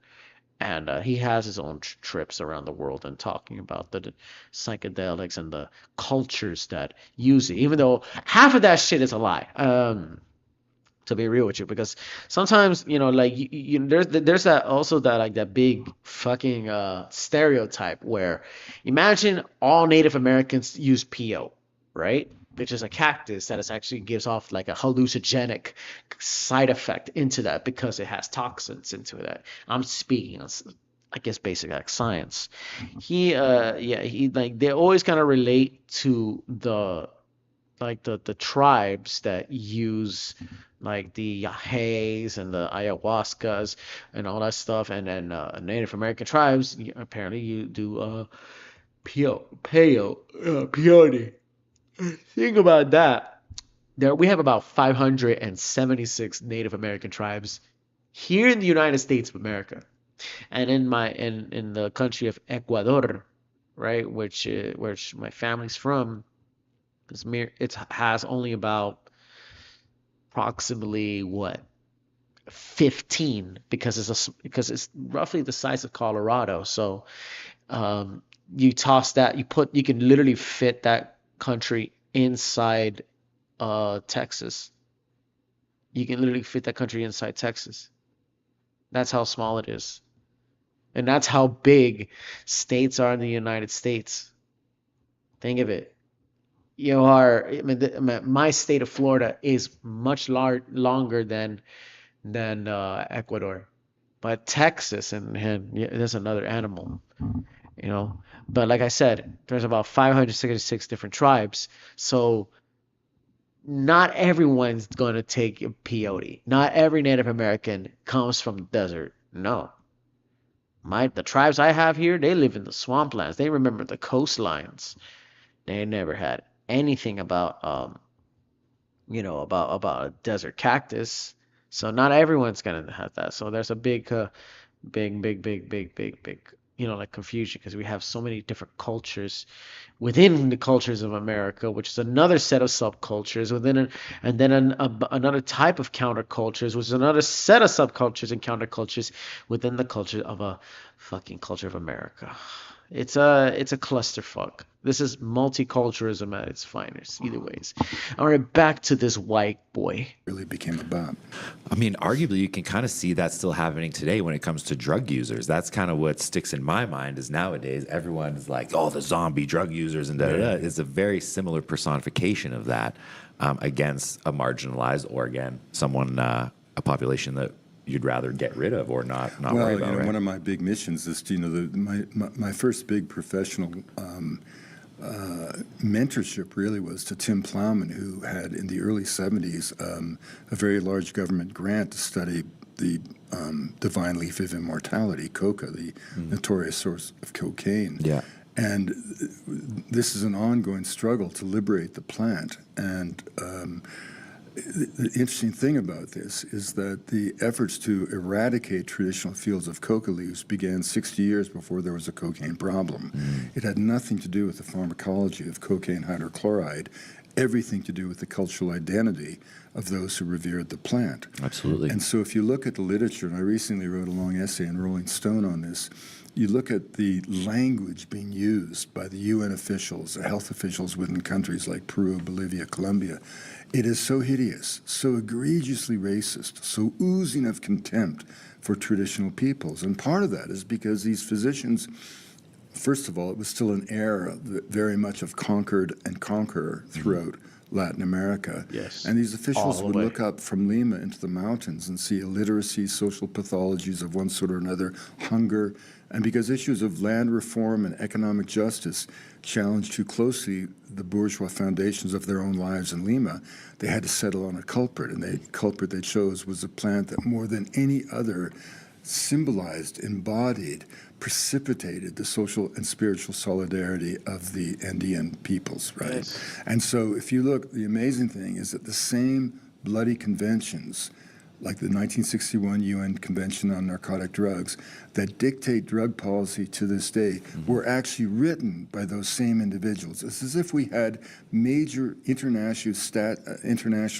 and he has his own trips around the world and talking about the psychedelics and the cultures that use it, even though half of that shit is a lie. To be real with you, because sometimes like there's that also that like that big fucking stereotype where imagine all Native Americans use PO, right? Which is a cactus that actually gives off like a hallucinogenic side effect into that because it has toxins into that. I'm speaking of, I guess, basic like science. He like they always kind of relate to the tribes that use like the yahes and the ayahuascas and all that stuff, and then Native American tribes apparently you do peyote. Think about that. There we have about 576 Native American tribes here in the United States of America, and in the country of Ecuador, right, which my family's from. It has only about approximately 15, because it's roughly the size of Colorado. So you toss that, you can literally fit that country inside Texas. You can literally fit that country inside Texas. That's how small it is, and that's how big states are in the United States. Think of it. My state of Florida is much longer than Ecuador, but Texas and there's another animal, But like I said, there's about 566 different tribes, so not everyone's going to take peyote. Not every Native American comes from the desert. No, the tribes I have here, they live in the swamplands. They remember the coastlines. They never had anything about about a desert cactus. So not everyone's gonna have that. So there's a big like confusion, because we have so many different cultures within the cultures of America, which is another set of subcultures and then another type of countercultures, which is another set of subcultures and countercultures within the culture of a fucking culture of America. It's a clusterfuck. This is multiculturalism at its finest. Either ways, all right, back to this white boy. Really became about. I mean, arguably, you can kind of see that still happening today when it comes to drug users. That's kind of what sticks in my mind. Is nowadays everyone's like, "Oh, the zombie drug users," and da da da. It's a very similar personification of that against a marginalized, or again, someone, a population that you'd rather get rid of or not worry about. Right? One of my big missions is, my first big professional mentorship really was to Tim Plowman, who had in the early 70s a very large government grant to study the divine leaf of immortality, coca, the notorious source of cocaine. Yeah. And this is an ongoing struggle to liberate the plant. And the interesting thing about this is that the efforts to eradicate traditional fields of coca leaves began 60 years before there was a cocaine problem. It had nothing to do with the pharmacology of cocaine hydrochloride, everything to do with the cultural identity of those who revered the plant. Absolutely. And so if you look at the literature, and I recently wrote a long essay in Rolling Stone on this, you look at the language being used by the UN officials, the health officials within countries like Peru, Bolivia, Colombia. It is so hideous, so egregiously racist, so oozing of contempt for traditional peoples. And part of that is because these physicians, first of all, it was still an era very much of conquered and conqueror throughout Latin America. Yes. And these officials All the would way. look up from Lima into the mountains and see illiteracy, social pathologies of one sort or another, hunger. And because issues of land reform and economic justice challenged too closely the bourgeois foundations of their own lives in Lima, they had to settle on a culprit. And the culprit they chose was a plant that more than any other symbolized, embodied, precipitated the social and spiritual solidarity of the Andean peoples, right? Yes. And so if you look, the amazing thing is that the same bloody conventions, like the 1961 UN Convention on Narcotic Drugs, that dictate drug policy to this day, were actually written by those same individuals. It's as if we had major international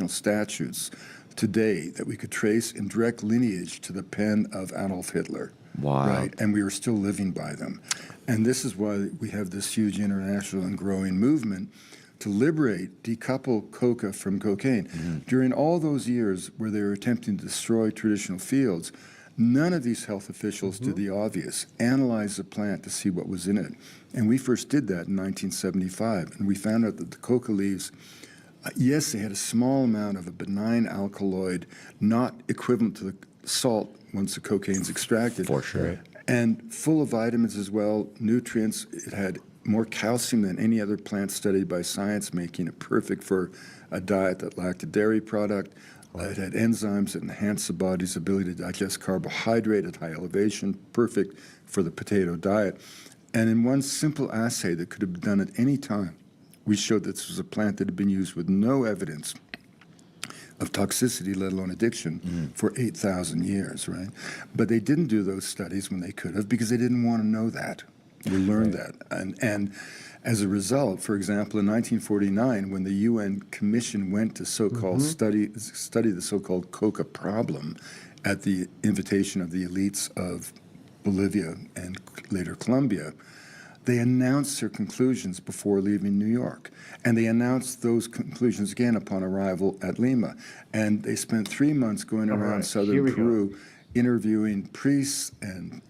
statutes today that we could trace in direct lineage to the pen of Adolf Hitler. Wow. Right, and we are still living by them. And this is why we have this huge international and growing movement to liberate, decouple coca from cocaine. During all those years where they were attempting to destroy traditional fields, none of these health officials did the obvious, analyze the plant to see what was in it. And we first did that in 1975, and we found out that the coca leaves, yes, they had a small amount of a benign alkaloid, not equivalent to the salt once the cocaine's extracted. For sure. And full of vitamins as well, nutrients. It had more calcium than any other plant studied by science, making it perfect for a diet that lacked a dairy product. It had enzymes that enhanced the body's ability to digest carbohydrate at high elevation, perfect for the potato diet. And in one simple assay that could have been done at any time, we showed that this was a plant that had been used with no evidence of toxicity, let alone addiction, for 8,000 years, right? But they didn't do those studies when they could have because they didn't want to know that. We learned that. And as a result, for example, in 1949, when the UN Commission went to so-called study the so-called coca problem at the invitation of the elites of Bolivia and later Colombia, they announced their conclusions before leaving New York. And they announced those conclusions again upon arrival at Lima. And they spent 3 months going around southern Peru interviewing priests and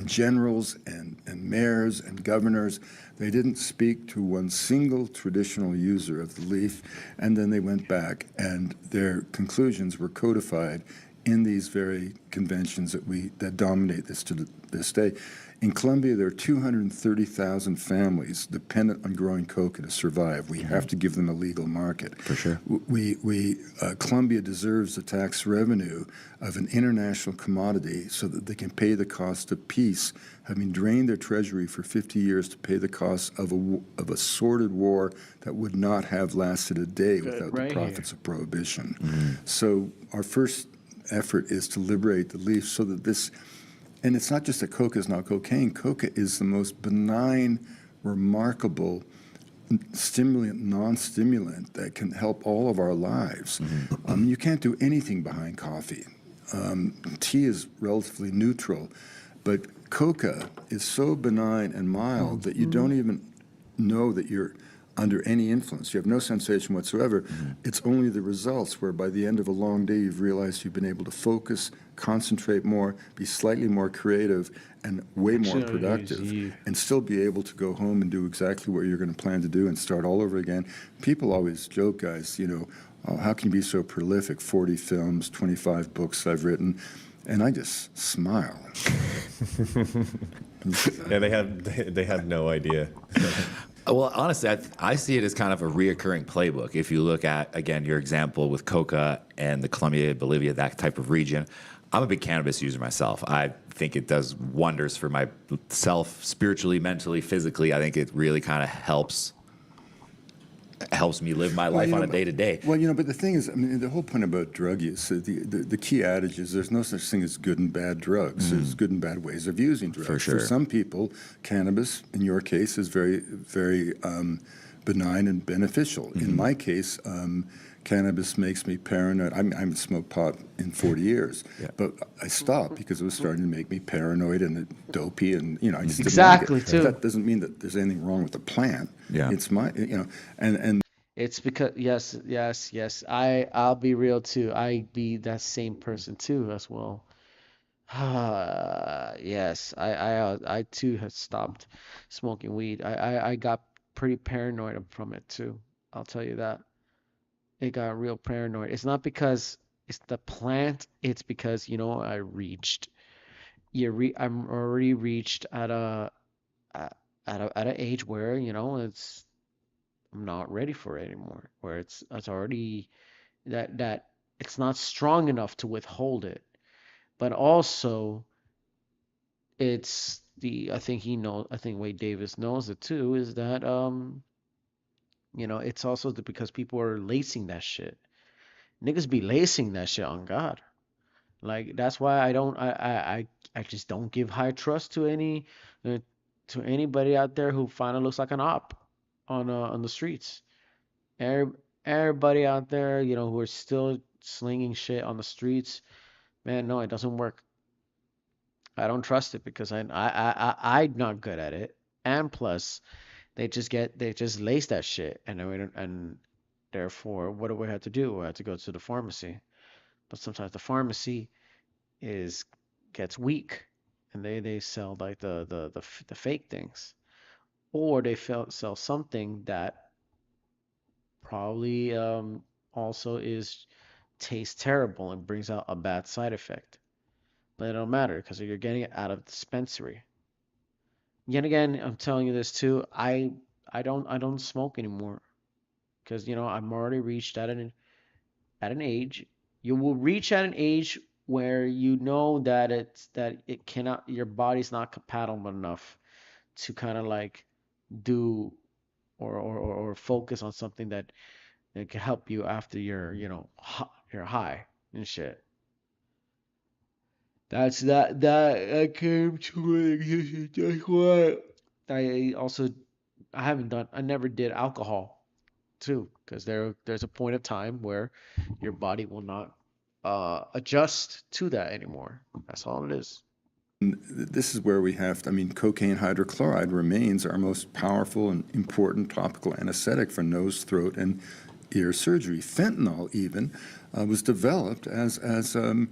generals and mayors and governors. They didn't speak to one single traditional user of the leaf. And then they went back, and their conclusions were codified in these very conventions that dominate this to this day. In Colombia, there are 230,000 families dependent on growing coca to survive. We have to give them a legal market. For sure. Colombia deserves the tax revenue of an international commodity so that they can pay the cost of peace, having drained their treasury for 50 years to pay the cost of a sordid war that would not have lasted a day without the profits of prohibition. So our first effort is to liberate the leaf so that this. And it's not just that coca is not cocaine. Coca is the most benign, remarkable stimulant, non-stimulant that can help all of our lives. You can't do anything behind coffee. Tea is relatively neutral, but coca is so benign and mild that you don't even know that you're under any influence. You have no sensation whatsoever. It's only the results where by the end of a long day you've realized you've been able to focus, concentrate more, be slightly more creative, and way more productive, and still be able to go home and do exactly what you're going to plan to do and start all over again. People always joke, guys, oh, how can you be so prolific? 40 films, 25 books I've written. And I just smile. Yeah, they have no idea. Well, honestly, I see it as kind of a reoccurring playbook. If you look at, again, your example with coca and the Colombia, Bolivia, that type of region, I'm a big cannabis user myself. I think it does wonders for myself, spiritually, mentally, physically. I think it really kind of helps helps me live my life on a day to day. Well, but the thing is, I mean, the whole point about drug use, the key adage is there's no such thing as good and bad drugs. There's good and bad ways of using drugs. For sure. For some people, cannabis, in your case, is very, very benign and beneficial. In my case, cannabis makes me paranoid. I haven't smoked pot in 40 years, but I stopped because it was starting to make me paranoid and dopey, and I just didn't Exactly, like it. too. That doesn't mean that there's anything wrong with the plant. Yeah. It's my, and It's because yes. I'll be real too. I be that same person too as well. Yes, I too have stopped smoking weed. I got pretty paranoid from it too. I'll tell you that. It got real paranoid. It's not because it's the plant. It's because I reached. I'm already reached at an age where I'm not ready for it anymore. Where it's already that it's not strong enough to withhold it. But also it's I think I think Wade Davis knows it too, is that it's also because people are lacing that shit. Niggas be lacing that shit on God. Like that's why I just don't give high trust to anybody out there who finally looks like an op on the streets. Everybody out there, who are still slinging shit on the streets, man, no, it doesn't work. I don't trust it because I'm not good at it, and plus they just lace that shit, and then and therefore, what do we have to do? We have to go to the pharmacy, but sometimes the pharmacy is gets weak, and they sell like the fake things, or they sell something that probably also tastes terrible and brings out a bad side effect. But it don't matter because you're getting it out of the dispensary. Yet again, I'm telling you this too. I don't smoke anymore because I'm already reached at an age. You will reach at an age where you know that it cannot your body's not compatible enough to kind of like do or focus on something that can help you after you're high and shit. That I came to an existence. That's why I never did alcohol too, because there's a point of time where your body will not adjust to that anymore. That's all it is. this is where we have to, I mean, cocaine hydrochloride remains our most powerful and important topical anesthetic for nose, throat, and ear surgery. Fentanyl even was developed as an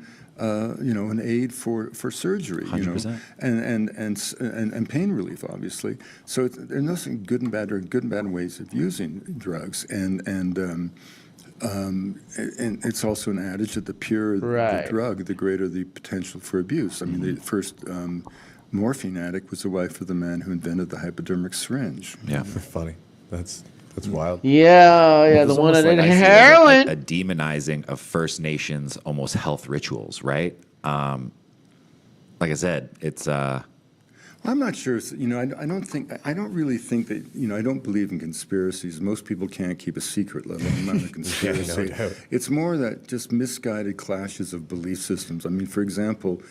aid for surgery, 100%. And pain relief, obviously. So there's nothing good and bad or good and bad ways of using drugs, and it's also an adage that the purer Right. the drug, the greater the potential for abuse. I mean, the first morphine addict was the wife of the man who invented the hypodermic syringe. Yeah. Funny. That's wild. Yeah, the There's one that almost did like I see it as heroin. a demonizing of First Nations almost health rituals, right? Like I said, it's I'm not sure. I don't really think that. I don't believe in conspiracies. Most people can't keep a secret, let alone not a conspiracy. no doubt. It's more that just misguided clashes of belief systems. I mean, for example,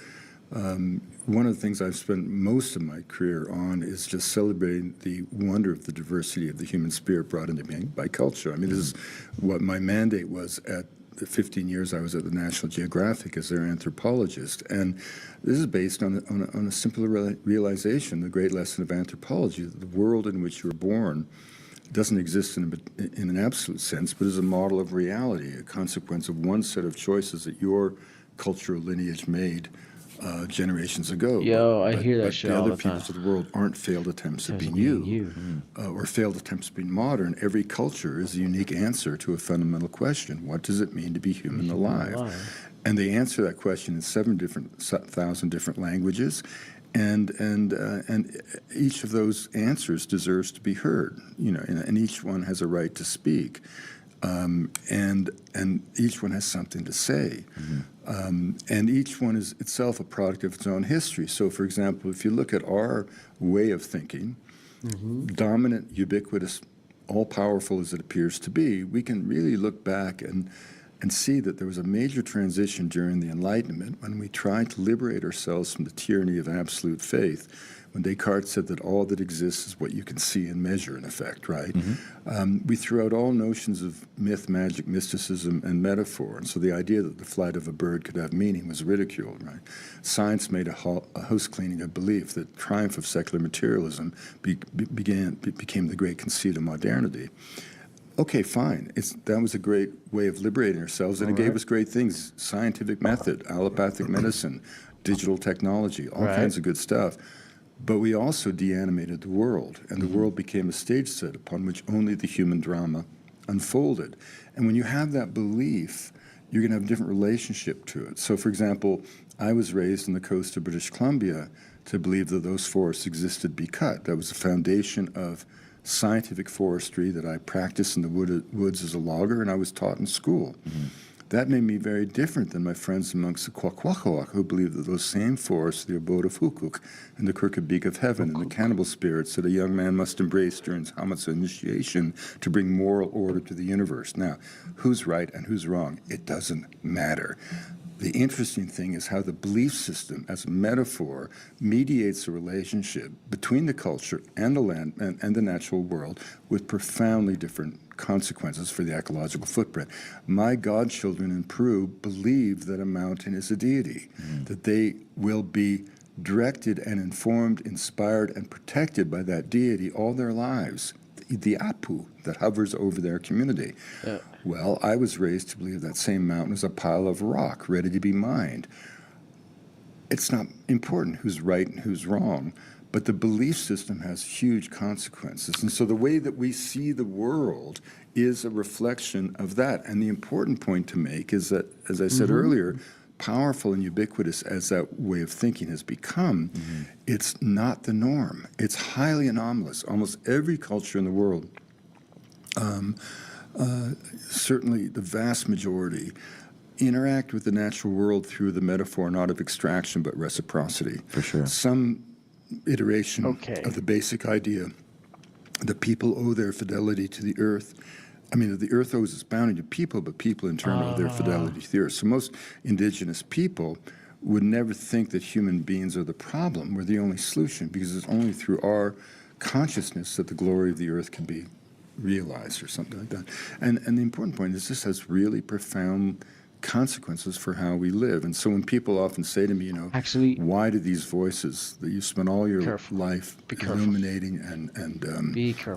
one of the things I've spent most of my career on is just celebrating the wonder of the diversity of the human spirit brought into being by culture. I mean, this is what my mandate was at the 15 years I was at the National Geographic as their anthropologist. And this is based on a simple realization, the great lesson of anthropology, that the world in which you're born doesn't exist in an absolute sense, but is a model of reality, a consequence of one set of choices that your cultural lineage made generations ago. Yo, I hear that shit the all other the time. peoples of the world aren't failed attempts at being Being you, or failed attempts at being modern. Every culture is a unique answer to a fundamental question: what does it mean to be human alive? And they answer that question in 7,000 different languages, and each of those answers deserves to be heard. And each one has a right to speak. And each one has something to say. And each one is itself a product of its own history. So, for example, if you look at our way of thinking, dominant, ubiquitous all-powerful as it appears to be, we can really look back and see that there was a major transition during the Enlightenment when we tried to liberate ourselves from the tyranny of absolute faith, when Descartes said that all that exists is what you can see and measure, in effect, right? We threw out all notions of myth, magic, mysticism, and metaphor, and so the idea that the flight of a bird could have meaning was ridiculed, right? Science made a house cleaning of belief. The triumph of secular materialism became the great conceit of modernity. Okay, fine. That was a great way of liberating ourselves, and it gave us great things: scientific method, allopathic medicine, digital technology, all kinds of good stuff. But we also de-animated the world, and the world became a stage set upon which only the human drama unfolded. And when you have that belief, you're going to have a different relationship to it. So, for example, I was raised on the coast of British Columbia to believe that those forests existed to be cut. That was the foundation of scientific forestry that I practiced in the woods as a logger, and I was taught in school. That made me very different than my friends amongst the Kwakwaka'wakw, who believed that those same forests, the abode of Hukuk, and the crooked beak of heaven, and the cannibal spirits that a young man must embrace during his Hamatsa initiation to bring moral order to the universe. Now, who's right and who's wrong? It doesn't matter. The interesting thing is how the belief system, as a metaphor, mediates a relationship between the culture and the land and the natural world with profoundly different consequences for the ecological footprint. My godchildren in Peru believe that a mountain is a deity, that they will be directed and informed, inspired, and protected by that deity all their lives. The Apu that hovers over their community. Well, I was raised to believe that same mountain is a pile of rock ready to be mined. It's not important who's right and who's wrong, but the belief system has huge consequences. And so the way that we see the world is a reflection of that. And the important point to make is that, as I said earlier, powerful and ubiquitous as that way of thinking has become, it's not the norm. It's highly anomalous. Almost every culture in the world, certainly the vast majority, interact with the natural world through the metaphor not of extraction but reciprocity. For sure. Some iteration of the basic idea that people owe their fidelity to the earth. I mean, the earth owes its bounty to people, but people in turn owe their fidelity to the earth. So most indigenous people would never think that human beings are the problem. We're the only solution, because it's only through our consciousness that the glory of the earth can be realized, or something like that. And the important point is this has really profound consequences for how we live. And so when people often say to me, you know, Actually, why do these voices that you spent all your life illuminating and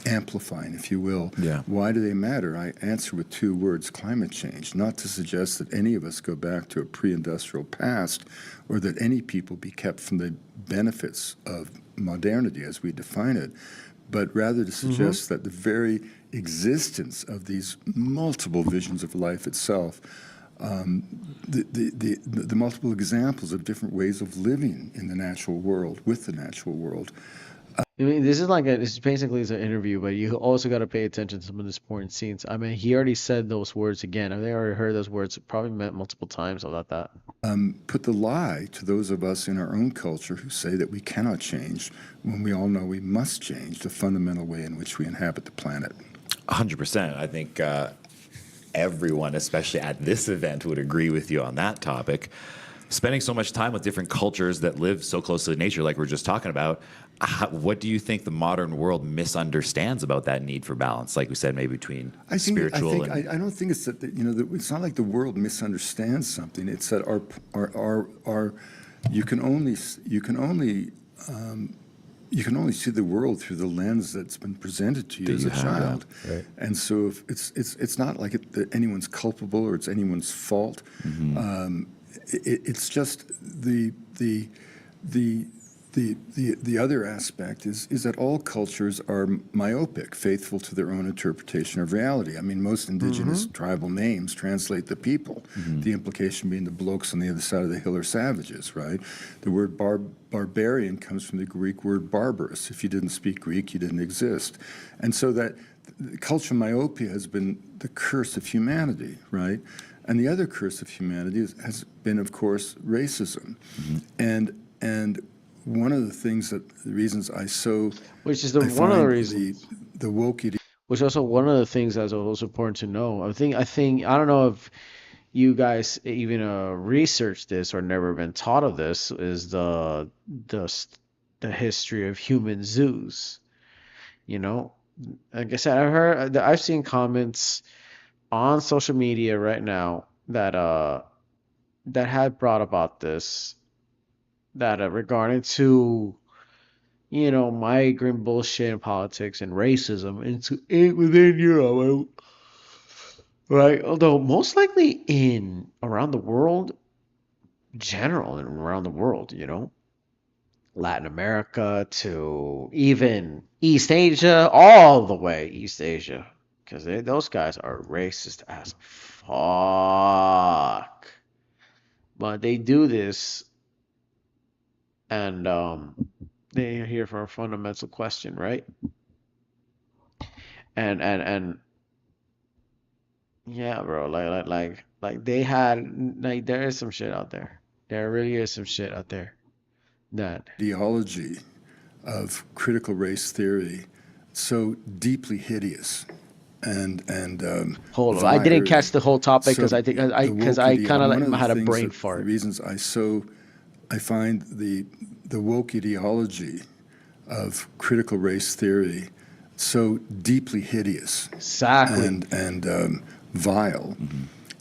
amplifying, if you will, why do they matter? I answer with two words: climate change. Not to suggest that any of us go back to a pre-industrial past, or that any people be kept from the benefits of modernity as we define it, but rather to suggest that the very existence of these multiple visions of life itself, the multiple examples of different ways of living in the natural world, with the natural world. I mean, this is like this basically is an interview, but you also got to pay attention to some of the important scenes. I mean, he already said those words again. I mean, they already heard those words, probably meant multiple times about that. Put the lie to those of us in our own culture who say that we cannot change, when we all know we must change the fundamental way in which we inhabit the planet. 100%. I think everyone, especially at this event, would agree with you on that topic. Spending so much time with different cultures that live so close to nature, like we're just talking about, what do you think the modern world misunderstands about that need for balance? Like we said, maybe between spiritual and... I don't think it's that, it's not like the world misunderstands something. It's that you can only see the world through the lens that's been presented to you as a child. Right. And so if it's not like anyone's culpable or it's anyone's fault. It's just the other aspect is that all cultures are myopic, faithful to their own interpretation of reality. I mean, most indigenous tribal names translate the people, the implication being the blokes on the other side of the hill are savages, right? The word barbarian comes from the Greek word barbarous. If you didn't speak Greek, you didn't exist. And so that cultural myopia has been the curse of humanity, right? And the other curse of humanity has been, of course, racism. And one of the reasons I so... Which is one of the reasons... The woke... which also one of the things that's also important to know. I think I don't know if you guys even researched this or never been taught of this, is the history of human zoos. You know, like I said, I've seen comments on social media right now that had brought about this, that regarding to migrant bullshit and politics and racism into it within Europe, right? Although most likely in around the world, general and around the world, Latin America to even East Asia, all the way East Asia, because those guys are racist as fuck. But they do this, and they're here for a fundamental question, right? And yeah, bro, like they had, like, there is some shit out there. There really is some shit out there that. Ideology of critical race theory so deeply hideous and Hold on, I didn't vile. catch the whole topic because So I think the because woke I kind of one of like the had a things brain that the fart. reasons I find the woke ideology of critical race theory so deeply hideous Exactly. and vile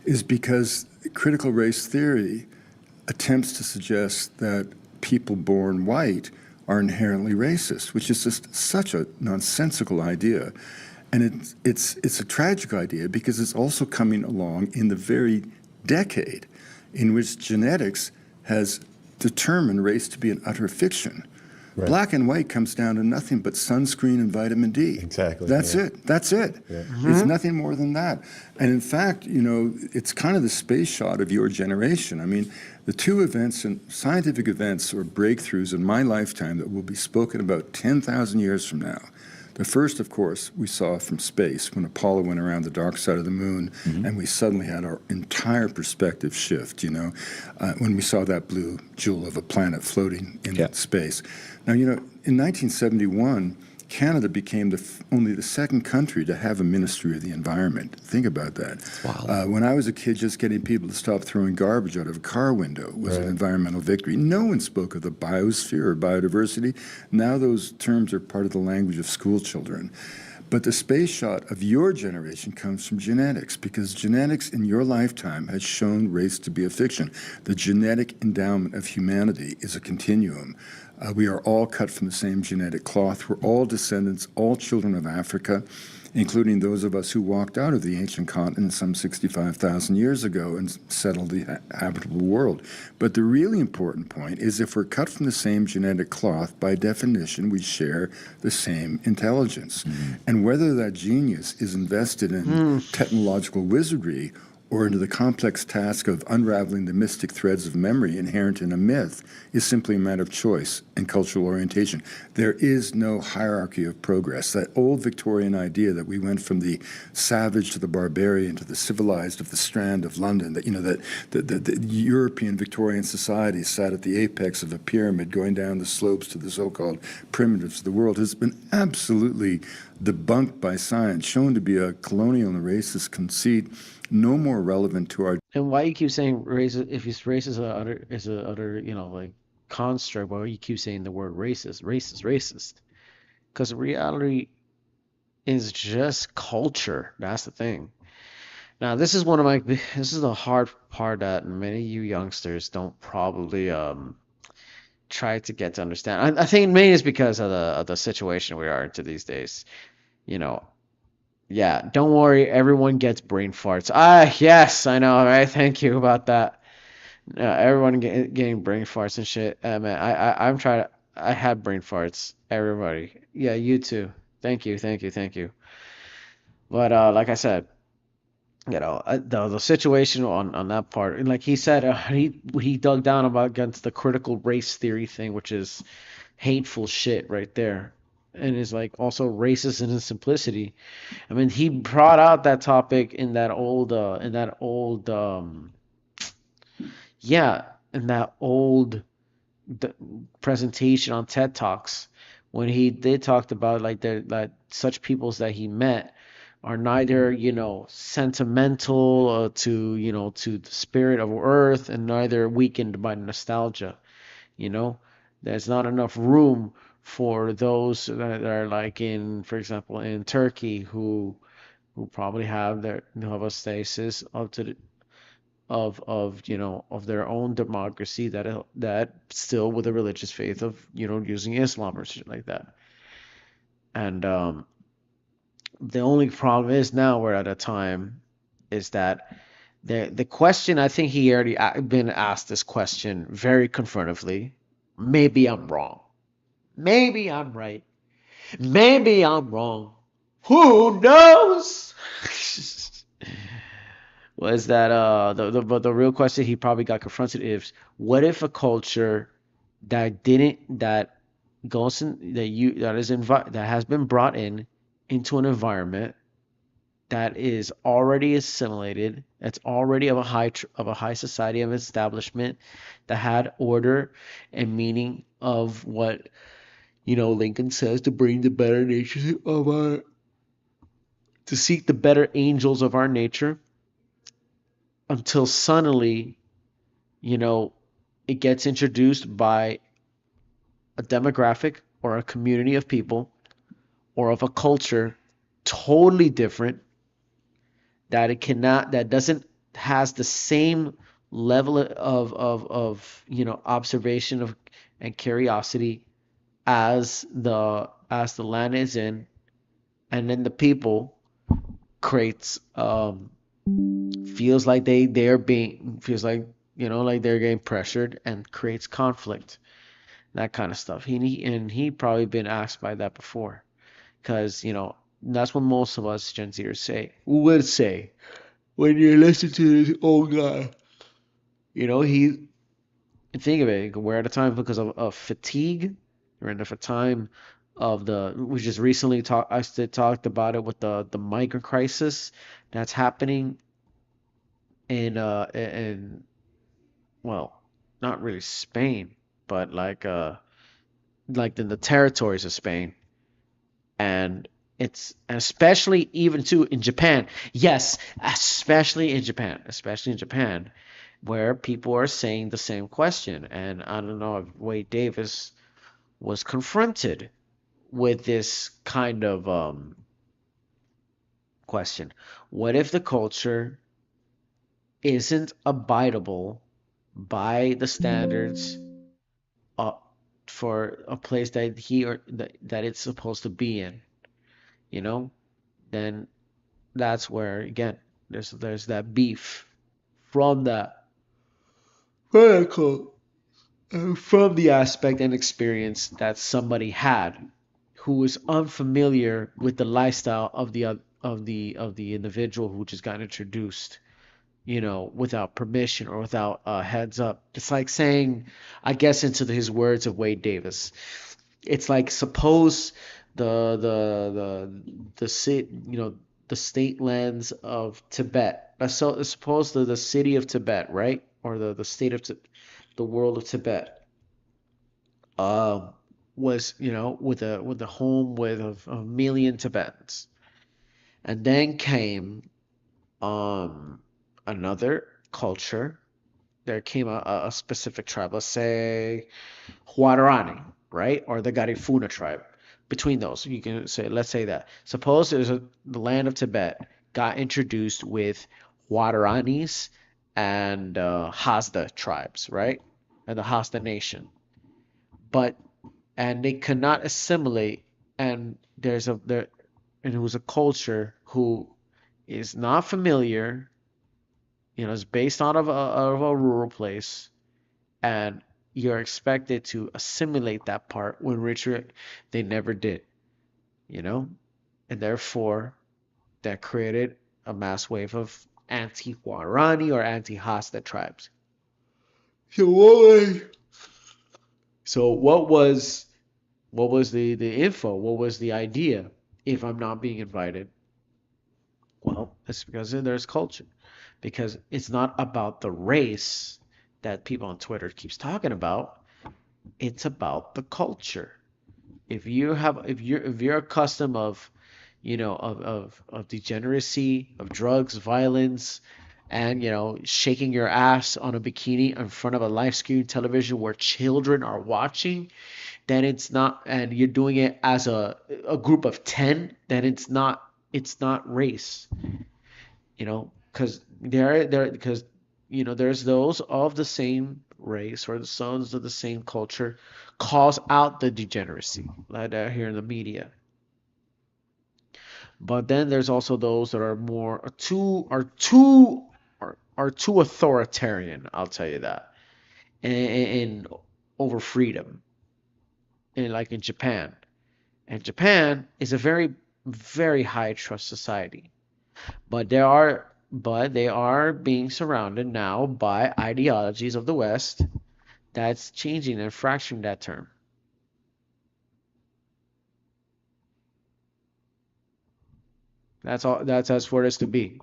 is because critical race theory attempts to suggest that people born white are inherently racist, which is just such a nonsensical idea. And it's a tragic idea because it's also coming along in the very decade in which genetics has determined race to be an utter fiction. Right. Black and white comes down to nothing but sunscreen and vitamin D. Exactly, That's yeah. it. That's it. Yeah. It's nothing more than that. And in fact, it's kind of the space shot of your generation. I mean, the two events and scientific events or breakthroughs in my lifetime that will be spoken about 10,000 years from now. The first, of course, we saw from space when Apollo went around the dark side of the moon, and we suddenly had our entire perspective shift, when we saw that blue jewel of a planet floating in space. Now, in 1971, Canada became only the second country to have a Ministry of the Environment. Think about that. Wow. When I was a kid, just getting people to stop throwing garbage out of a car window was an environmental victory. No one spoke of the biosphere or biodiversity. Now those terms are part of the language of school children. But the space shot of your generation comes from genetics, because genetics in your lifetime has shown race to be a fiction. The genetic endowment of humanity is a continuum. We are all cut from the same genetic cloth. We're all descendants, all children of Africa, including those of us who walked out of the ancient continent some 65,000 years ago and settled the habitable world. But the really important point is, if we're cut from the same genetic cloth, by definition, we share the same intelligence. And whether that genius is invested in technological wizardry or into the complex task of unraveling the mystic threads of memory inherent in a myth is simply a matter of choice and cultural orientation. There is no hierarchy of progress. That old Victorian idea that we went from the savage to the barbarian to the civilized of the Strand of London, that the European Victorian society sat at the apex of a pyramid going down the slopes to the so-called primitives of the world, has been absolutely debunked by science, shown to be a colonial and racist conceit, no more relevant to our. And why you keep saying race? If race is a utter like construct, why you keep saying the word racist? Because reality is just culture. That's the thing. Now, this is this is the hard part that many of you youngsters don't probably try to get to understand. I think mainly it's because of the situation we are into these days. Yeah, don't worry, everyone gets brain farts. Ah, yes, I know, right? Thank you about that. Everyone getting brain farts and shit. Man, I'm trying to. I have brain farts. Everybody. Yeah, you too. Thank you, thank you, thank you. But like I said, the situation on that part, and like he said, he dug down about against the critical race theory thing, which is hateful shit right there, and is like also racist in its simplicity. I mean, he brought out that topic yeah, in that old presentation on TED Talks, when he did talked about like that such peoples that he met are neither, sentimental to the spirit of earth, and neither weakened by nostalgia. You know, there's not enough room for those that are like in, for example, in Turkey, who probably have their homeostasis up to the of their own democracy, that still with a religious faith of using Islam or shit like that. And the only problem is now we're at a time is that the question, I think he already been asked this question very confrontively. Maybe I'm wrong. Maybe I'm right. Maybe I'm wrong. Who knows? Was that but the real question he probably got confronted is, what if a culture that goes in, that has been brought in into an environment that is already assimilated, that's already of a high society of establishment, that had order and meaning of what Lincoln says, to bring the better nature of our to seek the better angels of our nature, until suddenly, you know, it gets introduced by a demographic or a community of people or of a culture totally different, that doesn't has the same level of observation of and curiosity as the land is in, and then the people creates feels like like they're getting pressured, and creates conflict, that kind of stuff. He probably been asked by that before, because that's what most of us Gen Zers would say when you listen to this old guy. He think of it. We're at a time because of fatigue. We're in a time of we just recently talked about it with the migrant crisis that's happening in well, not really Spain, but like in the territories of Spain, and it's especially even too in Japan. Yes, especially in Japan, where people are saying the same question. And I don't know if Wade Davis was confronted with this kind of question. What if the culture isn't abidable by the standards uh, for a place that that it's supposed to be in? You know, then that's where again there's that beef from that vertical, from the aspect and experience that somebody had who was unfamiliar with the lifestyle of the individual who just got introduced, without permission or without a heads up. It's like saying, I guess, his words of Wade Davis. It's like, suppose the state lands of Tibet. So suppose the city of Tibet, right, or the state of the world of Tibet, um, was with a home with a million Tibetans, and then came um another culture. There came a specific tribe, let's say Huaorani, right? Or the Garifuna tribe. Between those, you can say, let's say that. Suppose the land of Tibet got introduced with Huaoranis and Hasda tribes, right? And the Hasda nation. But and they could not assimilate, and and it was a culture who is not familiar, is based out of a rural place, and you're expected to assimilate that part when Richard they never did, you know, and therefore that created a mass wave of anti-Guarani or anti-Hasta tribes. So what was the info? What was the idea? If I'm not being invited, well, it's because there's culture. Because it's not about the race that people on Twitter keeps talking about. It's about the culture. if you're accustomed of, of degeneracy, of drugs, violence, and shaking your ass on a bikini in front of a live screen television where children are watching, then it's not, and you're doing it as a group of 10, then it's not race, because there's those of the same race or the sons of the same culture calls out the degeneracy like that here in the media. But then there's also those that are more are too authoritarian. I'll tell you that. And over freedom, and like in Japan, and Japan is a very very high trust society. But they are being surrounded now by ideologies of the West that's changing and fracturing that term. That's all. That's as for it is to be.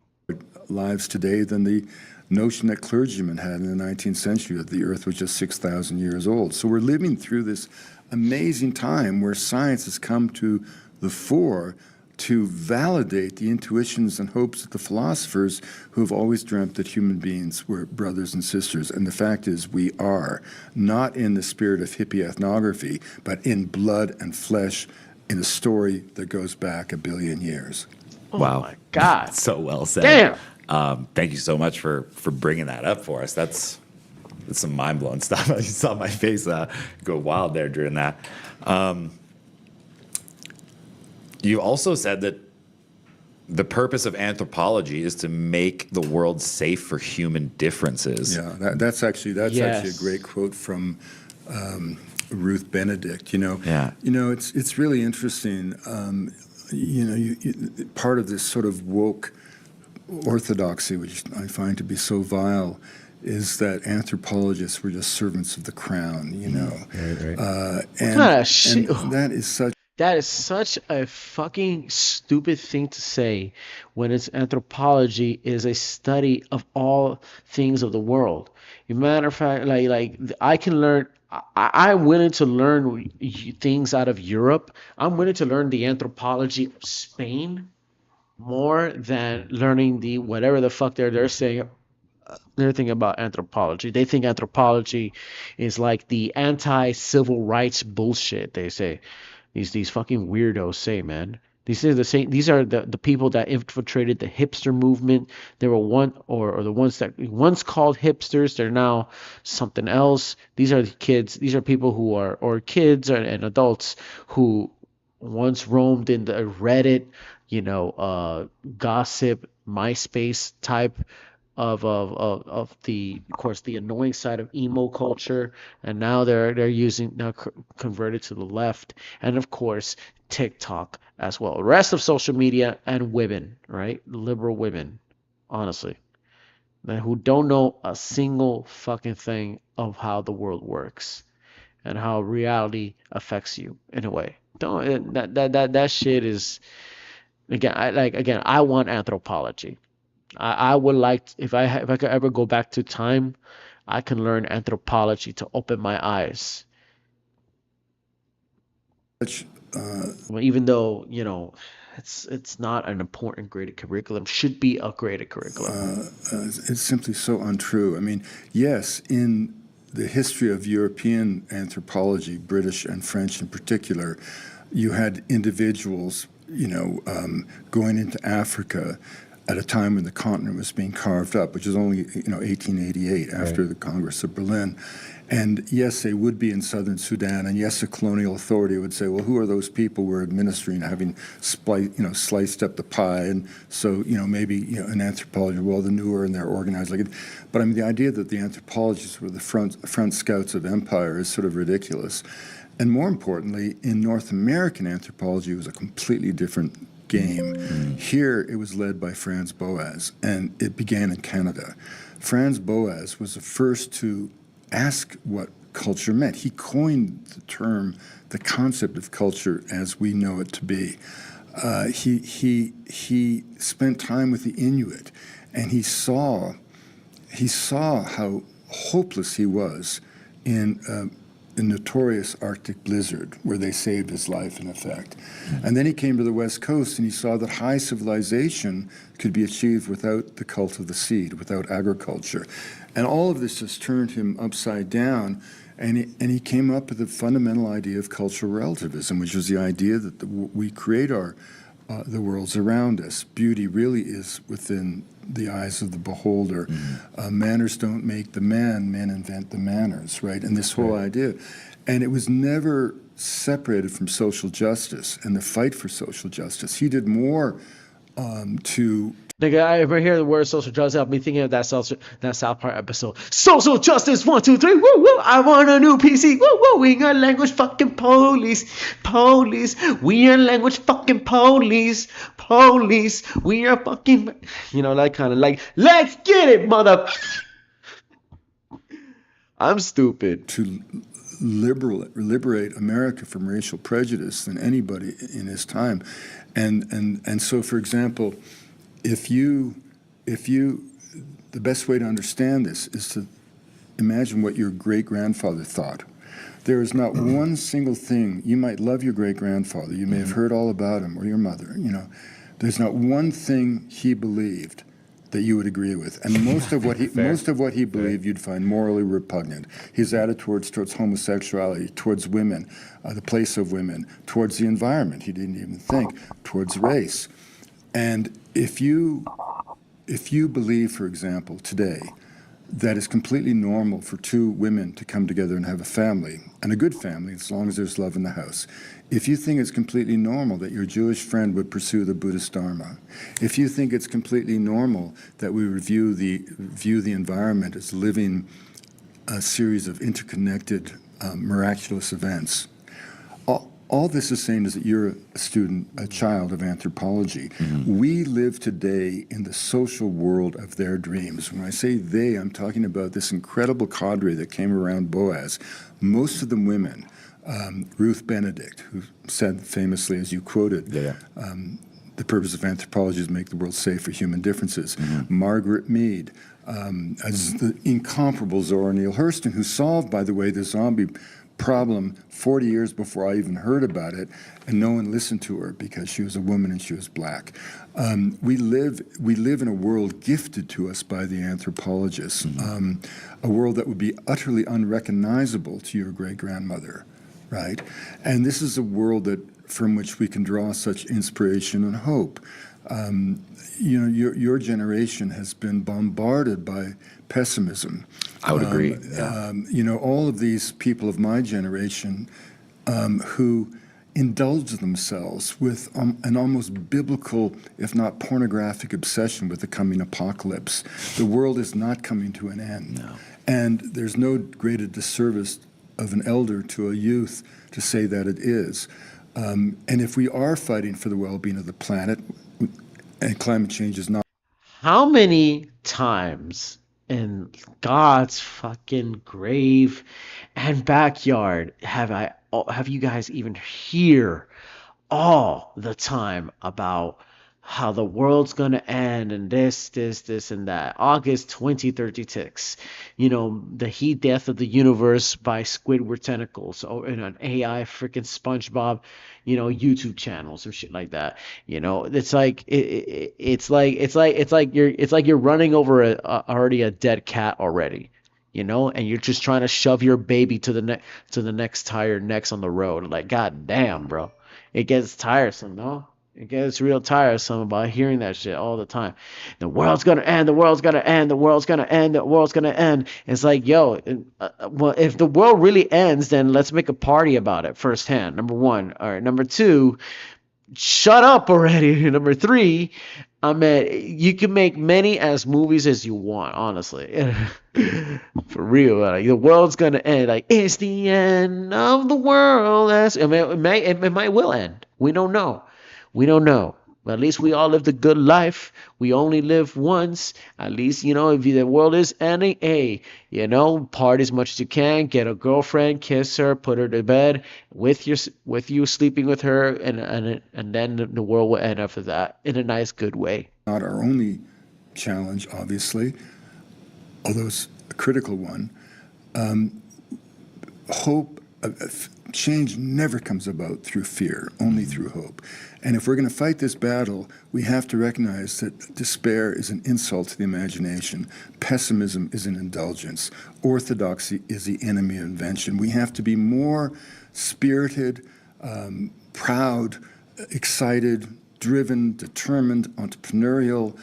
Lives today than the notion that clergymen had in the 19th century that the earth was just 6,000 years old. So we're living through this amazing time where science has come to the fore to validate the intuitions and hopes of the philosophers who have always dreamt that human beings were brothers and sisters. And the fact is, we are, not in the spirit of hippie ethnography, but in blood and flesh, in a story that goes back 1 billion years. Oh Wow. my God. So well said. Damn. Thank you so much for bringing that up for us. That's some mind blowing stuff. You saw my face go wild there during that. You also said that the purpose of anthropology is to make the world safe for human differences. Yeah, that's actually Yes. a great quote from Ruth Benedict. Yeah. It's really interesting. Part of this sort of woke orthodoxy, which I find to be so vile, is that anthropologists were just servants of the crown. Right. And, kind of shit? and that is such. That is such a fucking stupid thing to say when it's anthropology is a study of all things of the world. As a matter of fact, like I can learn. I'm willing to learn things out of Europe. I'm willing to learn the anthropology of Spain more than learning the whatever the fuck they're saying. They're thinking about anthropology. They think anthropology is like the anti-civil rights bullshit. They say these fucking weirdos say, man. These are the same. These are the people that infiltrated the hipster movement. They were or the ones that once called hipsters. They're now something else. These are the kids. These are people who are or kids and adults who once roamed in the Reddit, gossip, MySpace type of the of course the annoying side of emo culture, and now they're using now converted to the left, and of course TikTok as well. The rest of social media and women, right? Liberal women, honestly, who don't know a single fucking thing of how the world works and how reality affects you in a way. Don't that shit is again. I want anthropology. I would like if I could ever go back to time, I can learn anthropology to open my eyes. Well, even though it's not an important graded curriculum, should be a graded curriculum. It's simply so untrue. I mean, yes, in the history of European anthropology, British and French in particular, you had individuals, going into Africa at a time when the continent was being carved up, which is only 1888 after the Congress of Berlin. And yes, they would be in southern Sudan, and yes, a colonial authority would say, well, who are those people we're administering, having sliced up the pie, and so maybe an anthropology, well, the newer and they're organized like it. But I mean, the idea that the anthropologists were the front scouts of empire is sort of ridiculous. And more importantly, in North American anthropology, it was a completely different game. Here, it was led by Franz Boas, and it began in Canada. Franz Boas was the first to ask what culture meant. He coined the term, the concept of culture as we know it to be. He spent time with the Inuit, and he saw how hopeless he was in the notorious Arctic blizzard, where they saved his life, in effect. And then he came to the West Coast and he saw that high civilization could be achieved without the cult of the seed, without agriculture. And all of this just turned him upside down. And he came up with the fundamental idea of cultural relativism, which was the idea that we create the worlds around us. Beauty really is within the eyes of the beholder. Manners don't make the man, men invent the manners, right? And this whole idea. And it was never separated from social justice and the fight for social justice. He did more to... Nigga, I ever hear the word social justice, I'll be thinking of that South Park episode. Social justice, 1, 2, 3, woo, woo. I want a new PC, woo, woo. We are language fucking police. We are language fucking police. We are fucking, you know, that kind of like, let's get it, mother. I'm stupid. To liberate America from racial prejudice than anybody in his time. And so, for example, if you, the best way to understand this is to imagine what your great-grandfather thought. There is not one single thing. You might love your great-grandfather. You may have heard all about him, or your mother, you know. There's not one thing he believed that you would agree with. And most of what he believed you'd find morally repugnant. His attitudes towards homosexuality, towards women, the place of women, towards the environment, he didn't even think, towards race. And if you believe, for example, today, that it's completely normal for two women to come together and have a family, and a good family, as long as there's love in the house. If you think it's completely normal that your Jewish friend would pursue the Buddhist Dharma, if you think it's completely normal that we would view the environment as living a series of interconnected, miraculous events, all this is saying is that you're a student, a child of anthropology. We live today in the social world of their dreams. When I say they, I'm talking about this incredible cadre that came around Boaz, most of them women. Ruth Benedict, who said famously, as you quoted, the purpose of anthropology is to make the world safe for human differences. Margaret Mead, as the incomparable Zora Neale Hurston, who solved, by the way, the zombie problem 40 years before I even heard about it, and no one listened to her because she was a woman and she was black. We live in a world gifted to us by the anthropologists, a world that would be utterly unrecognizable to your great-grandmother, right? And this is a world from which we can draw such inspiration and hope. You know, your generation has been bombarded by pessimism. I would agree. You know, all of these people of my generation who indulge themselves with an almost biblical, if not pornographic, obsession with the coming apocalypse. The world is not coming to an end. No. And there's no greater disservice of an elder to a youth to say that it is. And if we are fighting for the well-being of the planet, and climate change is not... How many times in God's fucking grave and backyard have you guys even hear all the time about how the world's gonna end and this and that? August 2036, you know, the heat death of the universe by Squidward tentacles, or in an AI freaking SpongeBob, you know, YouTube channels or shit like that. You know, it's like it's like you're running over already a dead cat already. You know, and you're just trying to shove your baby to the next tire next on the road. Like, god damn, bro, it gets tiresome, no? It gets real tiresome about hearing that shit all the time. The world's gonna end. The world's gonna end. The world's gonna end. The world's gonna end. It's like, yo, well, if the world really ends, then let's make a party about it firsthand. Number one. All right. Number two, shut up already. Number three, I mean, you can make many as movies as you want, honestly. For real, like, the world's gonna end. Like, it's the end of the world. I mean, it might will end. We don't know. But at least we all lived a good life. We only live once. At least, you know, if the world is ending, hey, you know, party as much as you can. Get a girlfriend, kiss her, put her to bed with you sleeping with her, and then the world will end after that in a nice, good way. Not our only challenge, obviously, although it's a critical one. Hope change never comes about through fear, only through hope. And if we're going to fight this battle, we have to recognize that despair is an insult to the imagination. Pessimism is an indulgence. Orthodoxy is the enemy of invention. We have to be more spirited, proud, excited, driven, determined, entrepreneurial,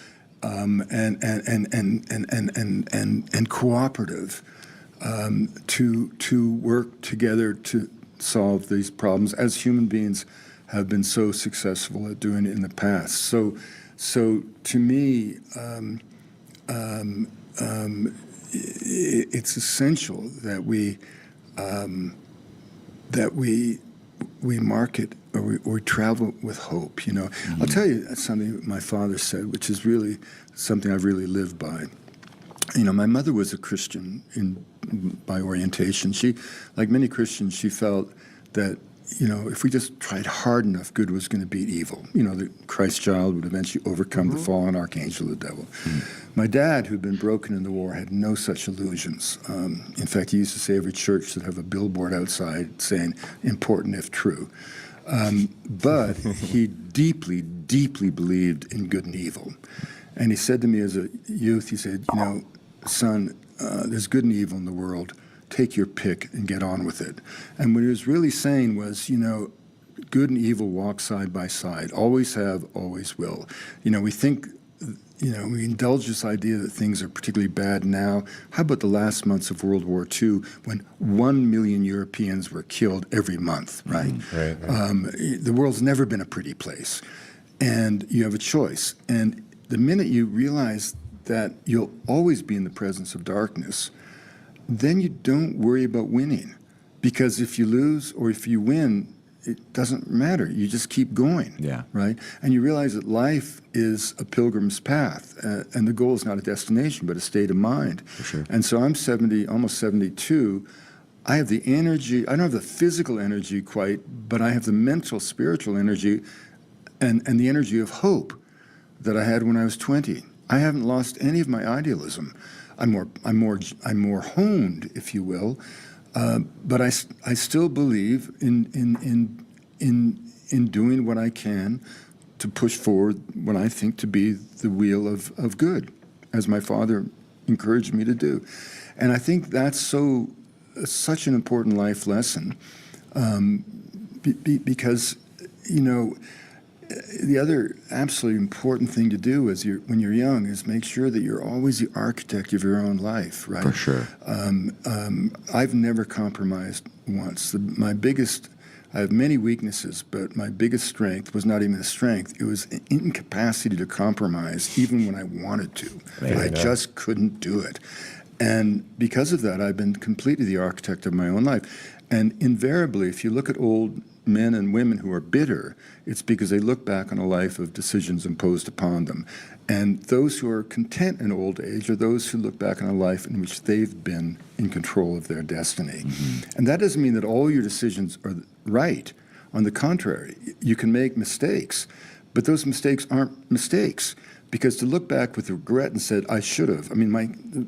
and cooperative, to work together to solve these problems, as human beings have been so successful at doing it in the past. So to me, it's essential that we market or we travel with hope. You know, I'll tell you something my father said, which is really something I've really lived by. You know, my mother was a Christian by orientation. She, like many Christians, she felt that, you know, if we just tried hard enough, good was going to beat evil. You know, the Christ child would eventually overcome the fallen archangel, the devil. My dad, who'd been broken in the war, had no such illusions. In fact, he used to say every church should have a billboard outside saying, important if true. But he deeply, deeply believed in good and evil. And he said to me as a youth, he said, you know, son, there's good and evil in the world. Take your pick and get on with it. And what he was really saying was, you know, good and evil walk side by side, always have, always will. You know, we think, you know, we indulge this idea that things are particularly bad now. How about the last months of World War II when 1 million Europeans were killed every month, right? Right. The world's never been a pretty place. And you have a choice. And the minute you realize that you'll always be in the presence of darkness, then you don't worry about winning. Because if you lose or if you win, it doesn't matter. You just keep going, right? And you realize that life is a pilgrim's path, and the goal is not a destination, but a state of mind. For sure. And so I'm 70, almost 72. I have the energy. I don't have the physical energy quite, but I have the mental, spiritual energy and the energy of hope that I had when I was 20. I haven't lost any of my idealism. I'm more honed, if you will, but I still believe in doing what I can to push forward what I think to be the wheel of good, as my father encouraged me to do. And I think that's such an important life lesson, because, you know, the other absolutely important thing to do when you're young is make sure that you're always the architect of your own life, right? For sure. I've never compromised once. I have many weaknesses, but my biggest strength was not even a strength. It was an incapacity to compromise, even when I wanted to. I just couldn't do it. And because of that, I've been completely the architect of my own life. And invariably, if you look at old men and women who are bitter, it's because they look back on a life of decisions imposed upon them. And those who are content in old age are those who look back on a life in which they've been in control of their destiny. And that doesn't mean that all your decisions are right. On the contrary, you can make mistakes, but those mistakes aren't mistakes. Because to look back with regret and said, I should have, I mean,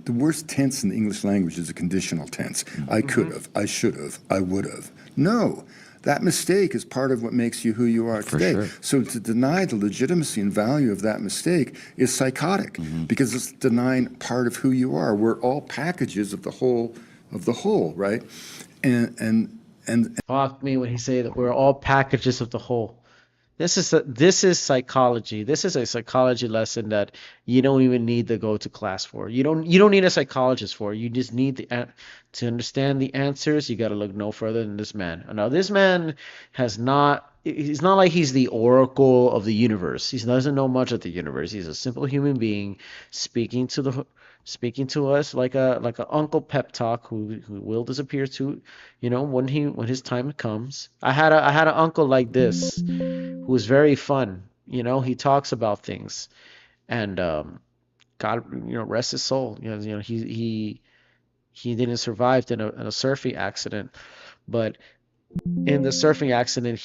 the worst tense in the English language is a conditional tense. I could have, I should have, I would have. No, that mistake is part of what makes you who you are today. Sure. So to deny the legitimacy and value of that mistake is psychotic, because it's denying part of who you are. We're all packages of the whole, right? And Fuck me when he say that we're all packages of the whole. This is psychology. This is a psychology lesson that you don't even need to go to class for. You don't need a psychologist for. You just need to understand the answers. You got to look no further than this man. Now, this man he's not like he's the oracle of the universe. He doesn't know much of the universe. He's a simple human being speaking to us like a Uncle Pep Talk who will disappear to, you know, when his time comes. I had an uncle like this who was very fun. You know, he talks about things, and God, you know, rest his soul. You know, he didn't survive in a surfing accident, but in the surfing accident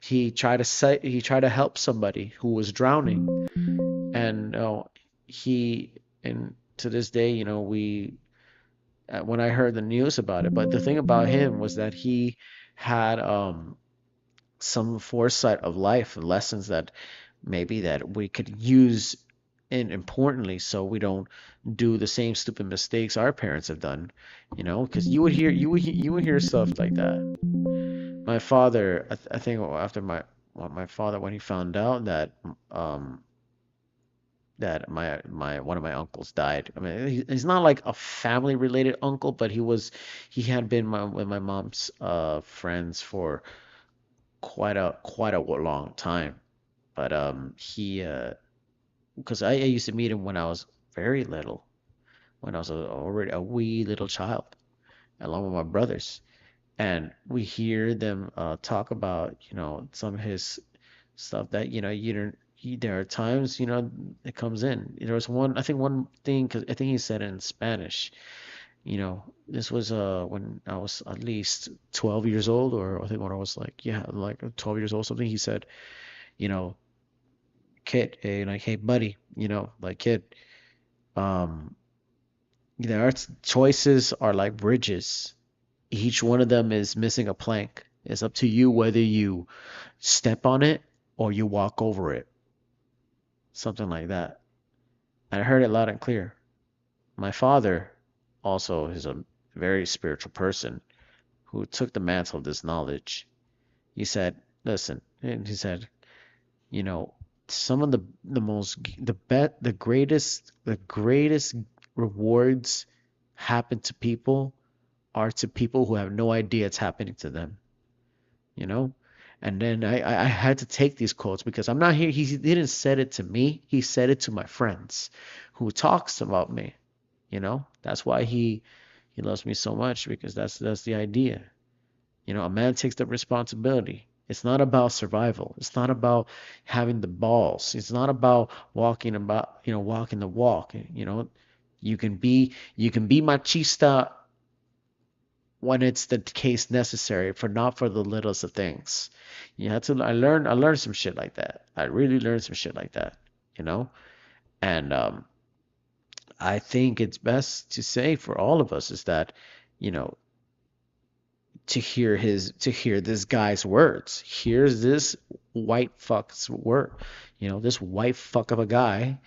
he tried to help somebody who was drowning, and and to this day, you know, when I heard the news about it. But the thing about him was that he had some foresight of life and lessons that maybe that we could use in importantly so we don't do the same stupid mistakes our parents have done, because you would hear stuff like that. My father, I think after my father, when he found out that um my one of my uncles died. I mean, he's not like a family related uncle, but he had been with my mom's friends for quite a long time. But he because I used to meet him when I was very little, when I was already a wee little child, along with my brothers, and we hear them talk about some of his stuff that you don't. There are times it comes in. There was one, I think one thing, because I think he said it in Spanish. This was when I was at least 12 years old, or I think when I was like, yeah, like 12 years old, something. He said, you know, kid, hey, like, hey, buddy, like, kid, um, our choices are like bridges. Each one of them is missing a plank. It's up to you whether you step on it or you walk over it. Something like that. I heard it loud and clear. My father also is a very spiritual person who took the mantle of this knowledge. He said, listen, and he said, you know, some of the most the greatest rewards happen to people are to people who have no idea it's happening to them, you know? And then I had to take these quotes because I'm not here. He didn't said it to me. He said it to my friends who talks about me. That's why he loves me so much because that's the idea. A man takes the responsibility. It's not about survival. It's not about having the balls. It's not about walking the walk. You can be machista when it's the case necessary, for not for the littlest of things. You have to. I learned some shit like that. I really learned some shit like that. You know, and I think it's best to say for all of us is that, you know, to hear this guy's words. Here's this white fuck's word. This white fuck of a guy,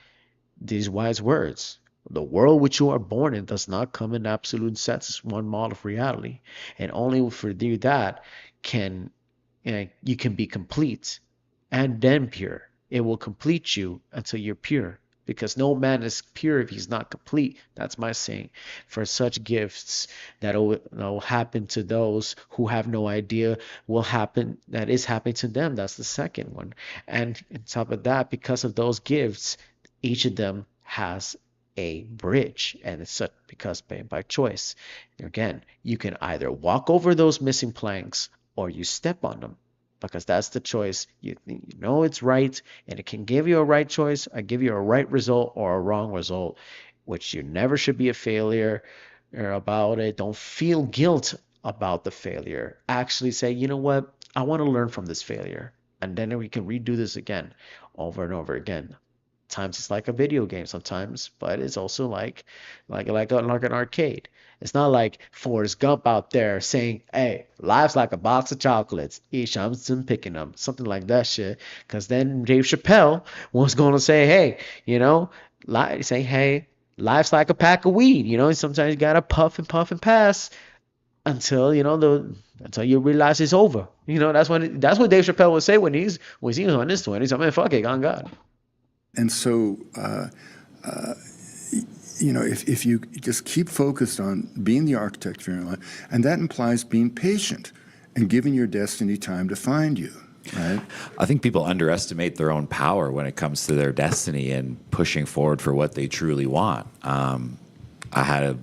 these wise words. The world which you are born in does not come in absolute sense as one model of reality. And only for you that can you can be complete and then pure. It will complete you until you're pure. Because no man is pure if he's not complete. That's my saying. For such gifts that will happen to those who have no idea that is happening to them. That's the second one. And on top of that, because of those gifts, each of them has a bridge, and it's such because by choice. Again, you can either walk over those missing planks or you step on them, because that's the choice. You know it's right, and it can give you a right choice, or give you a right result or a wrong result, which you never should be a failure about it. Don't feel guilt about the failure. Actually say, you know what? I want to learn from this failure, and then we can redo this again, over and over again. Times it's like a video game sometimes, but it's also like an arcade. It's not like Forrest Gump out there saying, "Hey, life's like a box of chocolates. Each I'm still picking them," something like that shit. Because then Dave Chappelle was going to say, "Hey, hey, life's like a pack of weed. Sometimes you gotta puff and pass until until you realize it's over. That's what Dave Chappelle would say when he was on his 20s. I mean, fuck it, on God." And so, if you just keep focused on being the architect of your life, and that implies being patient and giving your destiny time to find you, right? I think people underestimate their own power when it comes to their destiny and pushing forward for what they truly want. I had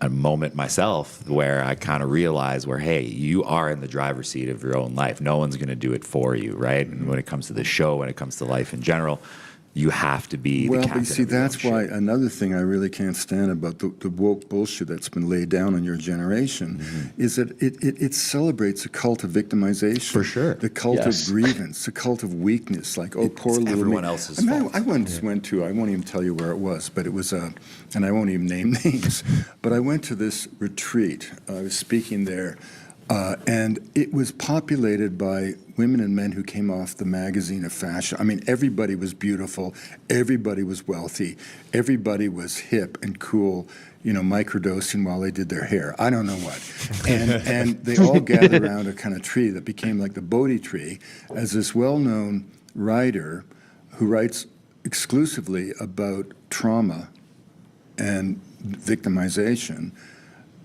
a moment myself where I kind of realized hey, you are in the driver's seat of your own life. No one's going to do it for you, right? And when it comes to the show, when it comes to life in general, you have to be the Well, but captain you see, of your own that's why ship. another thing I really can't stand about the woke bullshit that's been laid down on your generation is that it celebrates a cult of victimization. For sure. The cult Yes. of grievance, the cult of weakness, like, oh, poor little everyone me. else's I mean, fault. I once went to, I won't even tell you where it was, but it was and I won't even name names, but I went to this retreat. I was speaking there. And it was populated by women and men who came off the magazine of fashion. I mean, everybody was beautiful. Everybody was wealthy. Everybody was hip and cool, microdosing while they did their hair. I don't know what. And they all gathered around a kind of tree that became like the Bodhi tree as this well-known writer who writes exclusively about trauma and victimization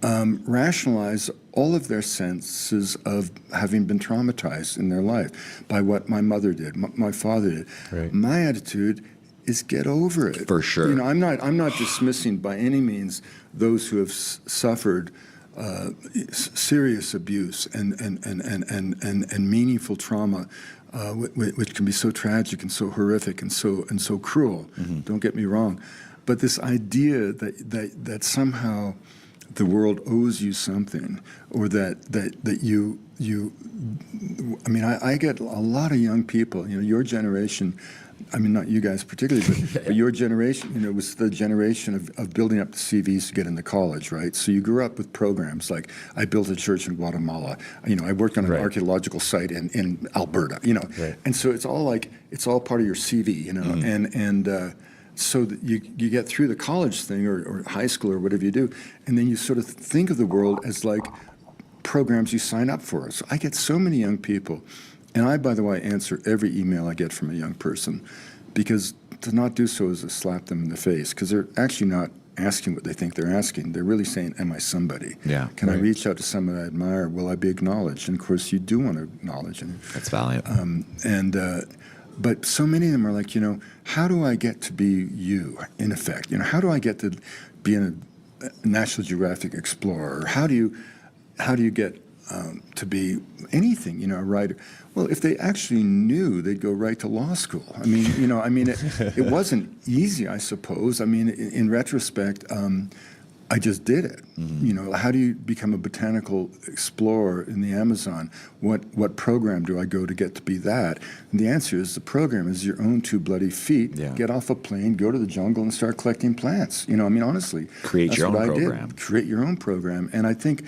rationalize all of their senses of having been traumatized in their life by what my mother did, my father did. Right. My attitude is get over it. For sure. I'm not dismissing by any means those who have suffered serious abuse and meaningful trauma, which can be so tragic and so horrific and so cruel. Don't get me wrong, but this idea that somehow the world owes you something, or that you I mean, I get a lot of young people, your generation, I mean, not you guys particularly, but your generation, was the generation of building up the CVs to get into college, right? So you grew up with programs like, I built a church in Guatemala, I worked on an archaeological site in Alberta, Right. and so it's all part of your CV, and so that you get through the college thing or high school or whatever you do, and then you sort of think of the world as like programs you sign up for. So I get so many young people, and I, by the way, answer every email I get from a young person, because to not do so is to slap them in the face, because they're actually not asking what they think they're asking. They're really saying, am I somebody? Yeah, Can I right. reach out to someone I admire? Will I be acknowledged? And of course, you do want to acknowledge. And That's valuable. but so many of them are like, how do I get to be you, in effect? How do I get to be in a National Geographic explorer? How do you get to be anything, a writer? Well, if they actually knew, they'd go right to law school. I mean, it wasn't easy, I suppose. I mean, in retrospect, I just did it. How do you become a botanical explorer in the Amazon? What program do I go to get to be that? And the answer is the program is your own two bloody feet. Yeah. Get off a plane, go to the jungle, and start collecting plants. Honestly, Create that's your what own I did. program. Create your own program, and I think.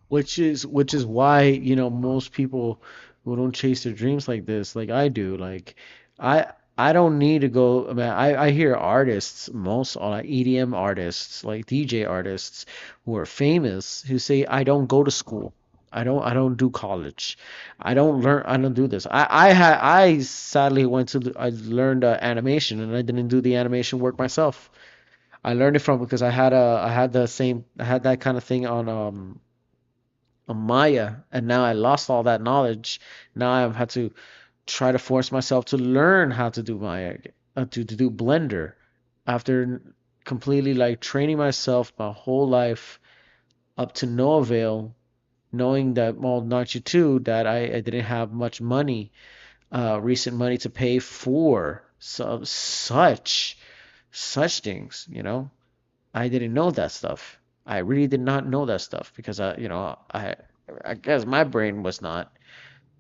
Which is why, most people who don't chase their dreams like this, like I do, like I don't need to go. I mean, I hear artists, most like EDM artists, like DJ artists who are famous, who say, I don't go to school. I don't do college. I don't learn. I don't do this. I sadly I learned animation, and I didn't do the animation work myself. I learned it from, because I had that kind of thing on Maya, and now I lost all that knowledge. Now I've had to try to force myself to learn how to do Maya, to do Blender, after completely like training myself my whole life up to no avail, knowing that, well, not you too, that I didn't have much money, recent money to pay for such things. I didn't know that stuff. I really did not know that stuff, because I guess my brain was not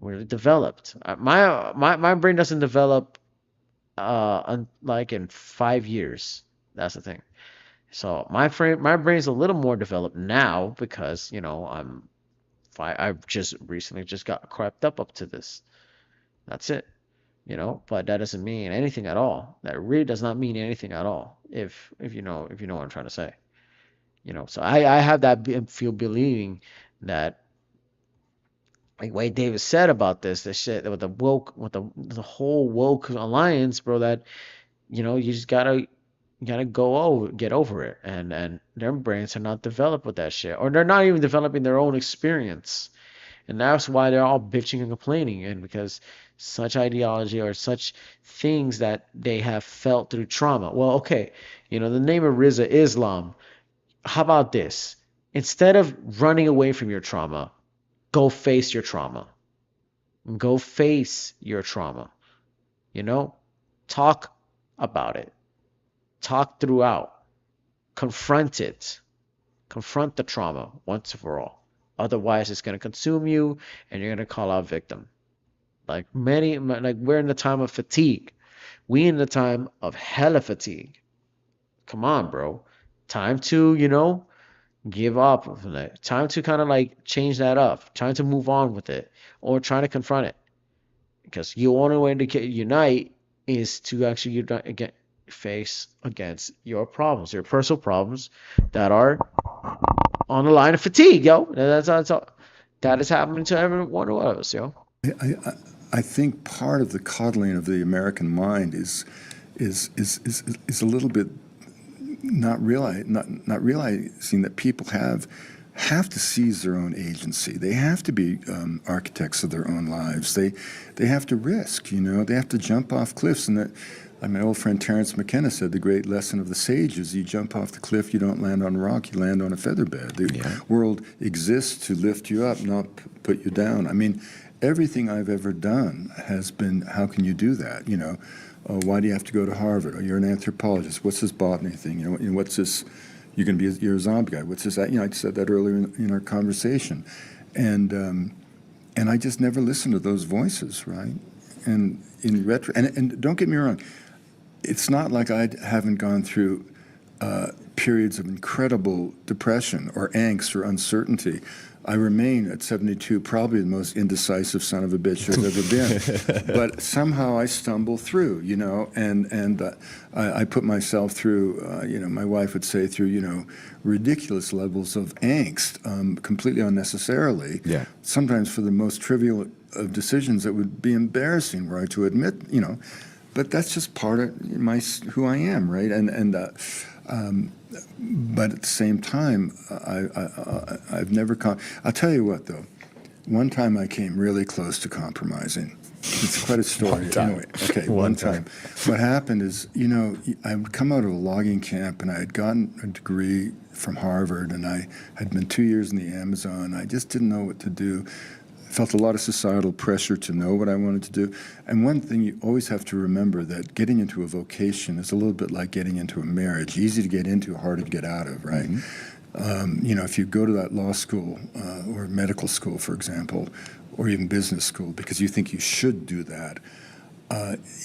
really developed. My brain doesn't develop like in 5 years. That's the thing. So my brain's a little more developed now, because I've just recently just got crept up to this. That's it. But that doesn't mean anything at all. That really does not mean anything at all. If you know what I'm trying to say. So I have that feel believing that, like Wade Davis said about this shit with the whole woke alliance, bro, that you just gotta get over it, and their brains are not developed with that shit, or they're not even developing their own experience, and that's why they're all bitching and complaining, and because such ideology or such things that they have felt through trauma. Well, okay, the name of Riza, Islam. How about this? Instead of running away from your trauma, go face your trauma. Go face your trauma. You know, talk about it. Talk throughout. Confront it. Confront the trauma once and for all. Otherwise, it's going to consume you and you're going to call out victim. Like we're in the time of fatigue. We in the time of hella fatigue. Come on, bro. Time to, give up. Time to kind of like change that up. Time to move on with it or try to confront it. Because your only way to unite is to actually unite face against your problems, your personal problems that are on the line of fatigue, yo. That's all. That is happening to every one of us, yo. I think part of the coddling of the American mind is a little bit not realizing that people have to seize their own agency. They have to be architects of their own lives. They have to risk. They have to jump off cliffs. And that, my old friend Terence McKenna said the great lesson of the sage is you jump off the cliff, you don't land on a rock, you land on a feather bed. The world exists to lift you up, not put you down. Everything I've ever done has been, how can you do that? Why do you have to go to Harvard? Oh, you're an anthropologist. What's this botany thing? What's this? You're a zombie guy. What's this? I said that earlier in our conversation, and I just never listened to those voices, right? And in retro, and don't get me wrong, it's not like I haven't gone through periods of incredible depression or angst or uncertainty. I remain at 72 probably the most indecisive son of a bitch I've ever been. But somehow I stumble through, and I put myself through, my wife would say through, ridiculous levels of angst, completely unnecessarily. Yeah. Sometimes for the most trivial of decisions that would be embarrassing, right, to admit, but that's just part of who I am, right? But at the same time, I've never. I'll tell you what, though. One time I came really close to compromising. It's quite a story. Anyway, okay, one time. What happened is, I would come out of a logging camp, and I had gotten a degree from Harvard, and I had been 2 years in the Amazon. I just didn't know what to do. I felt a lot of societal pressure to know what I wanted to do. And one thing you always have to remember, that getting into a vocation is a little bit like getting into a marriage. Easy to get into, hard to get out of, right? Mm-hmm. If you go to that law school or medical school, for example, or even business school, because you think you should do that,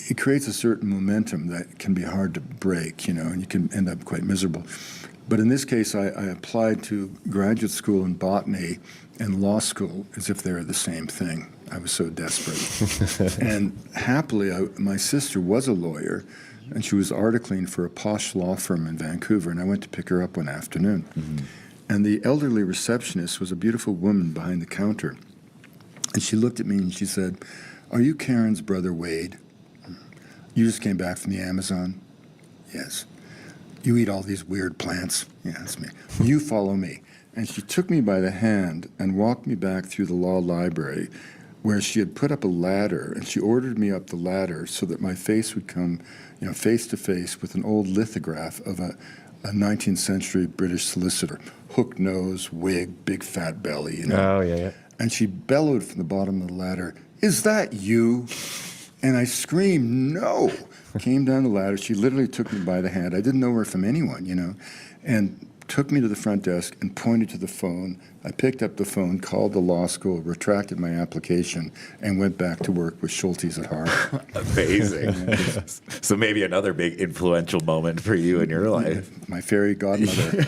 it creates a certain momentum that can be hard to break, and you can end up quite miserable. But in this case, I applied to graduate school in botany and law school as if they were the same thing. I was so desperate. And happily, my sister was a lawyer, and she was articling for a posh law firm in Vancouver, and I went to pick her up one afternoon. Mm-hmm. And the elderly receptionist was a beautiful woman behind the counter. And she looked at me and she said, "Are you Karen's brother Wade? You just came back from the Amazon?" "Yes." "You eat all these weird plants?" "Yeah, that's me." "You follow me." And she took me by the hand and walked me back through the law library, where she had put up a ladder, and she ordered me up the ladder so that my face would come, face to face with an old lithograph of a 19th century British solicitor. Hooked nose, wig, big fat belly, Oh, yeah. And she bellowed from the bottom of the ladder, "Is that you?" And I screamed, "No!" Came down the ladder. She literally took me by the hand. I didn't know her from anyone, and took me to the front desk and pointed to the phone. I picked up the phone, called the law school, retracted my application, and went back to work with Schultes at Harvard. Amazing. So maybe another big influential moment for you in your life. My fairy godmother.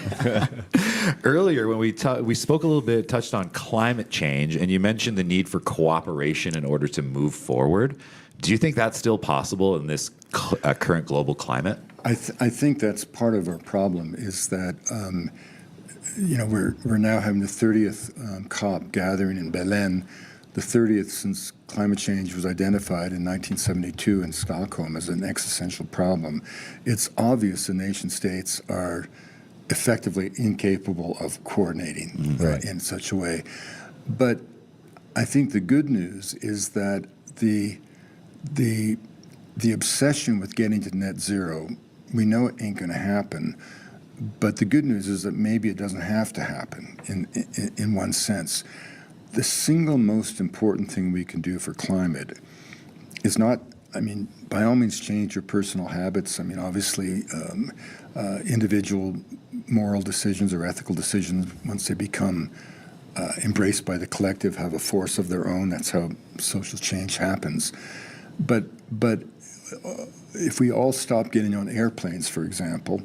Earlier, when we spoke a little bit, touched on climate change, and you mentioned the need for cooperation in order to move forward. Do you think that's still possible in this current global climate? I think that's part of our problem is that, we're now having the 30th COP gathering in Belen, the 30th since climate change was identified in 1972 in Stockholm as an existential problem. It's obvious the nation states are effectively incapable of coordinating in such a way. But I think the good news is that the obsession with getting to net zero, we know it ain't going to happen, but the good news is that maybe it doesn't have to happen in one sense. The single most important thing we can do for climate is not I mean, by all means, change your personal habits. I mean, obviously, individual moral decisions or ethical decisions, once they become embraced by the collective, have a force of their own. That's how social change happens. But if we all stop getting on airplanes, for example,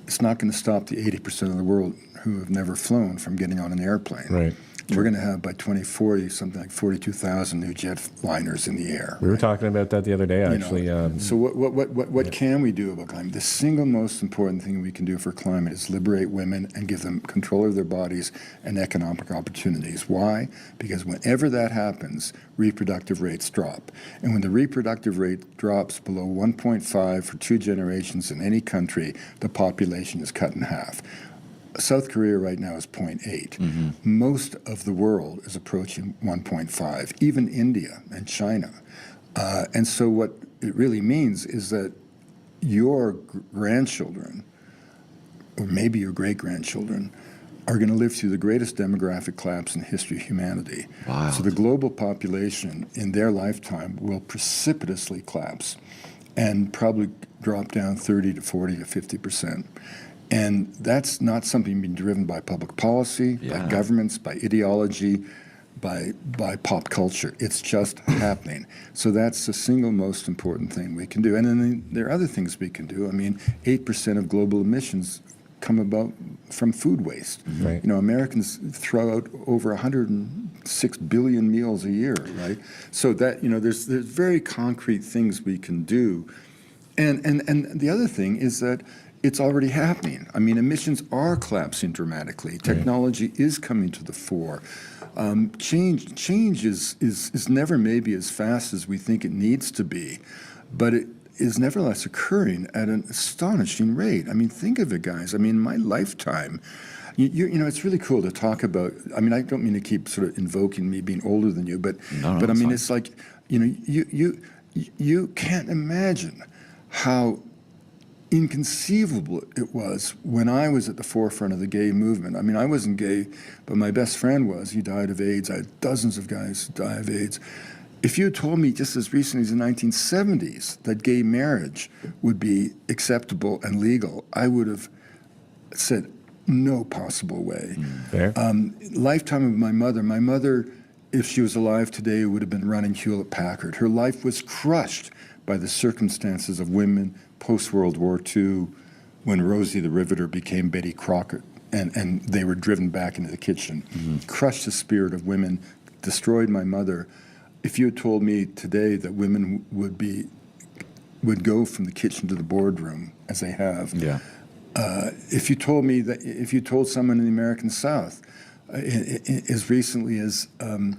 it's not going to stop the 80% of the world who have never flown from getting on an airplane. Right. We're going to have by 2040 something like 42,000 new jetliners in the air. We were talking about that the other day, actually. So what can we do about climate? The single most important thing we can do for climate is liberate women and give them control of their bodies and economic opportunities. Why? Because whenever that happens, reproductive rates drop. And when the reproductive rate drops below 1.5 for 2 generations in any country, the population is cut in half. South Korea right now is 0.8. Most of the world is approaching 1.5, even India and China. And so what it really means is that your grandchildren, or maybe your great-grandchildren, are going to live through the greatest demographic collapse in the history of humanity. Wow. So the global population in their lifetime will precipitously collapse and probably drop down 30 to 40 to 50%. And that's not something being driven by public policy, by governments, by ideology, by pop culture. It's just happening. So that's the single most important thing we can do. And then there are other things we can do. I mean, 8% of global emissions come about from food waste. Right. You know, Americans throw out over 106 billion meals a year, right? So that, you know, there's very concrete things we can do. And the other thing is that it's already happening. I mean, emissions are collapsing dramatically. Technology is coming to the fore. Change is never maybe as fast as we think it needs to be, but it is nevertheless occurring at an astonishing rate. I mean, think of it, guys. I mean, my lifetime, you know, it's really cool to talk about. I mean, I don't mean to keep sort of invoking me being older than you, but I mean, it's like, you know, you can't imagine how inconceivable it was when I was at the forefront of the gay movement. I mean, I wasn't gay, but my best friend was. He died of AIDS. I had dozens of guys die of AIDS. If you had told me just as recently as the 1970s that gay marriage would be acceptable and legal, I would have said, no possible way. Fair. Lifetime of my mother, if she was alive today, would have been running Hewlett Packard. Her life was crushed by the circumstances of women post-World War II, when Rosie the Riveter became Betty Crocker, and they were driven back into the kitchen. Crushed the spirit of women, destroyed my mother. If you had told me today that women would go from the kitchen to the boardroom, as they have, if you told someone in the American South, as recently as the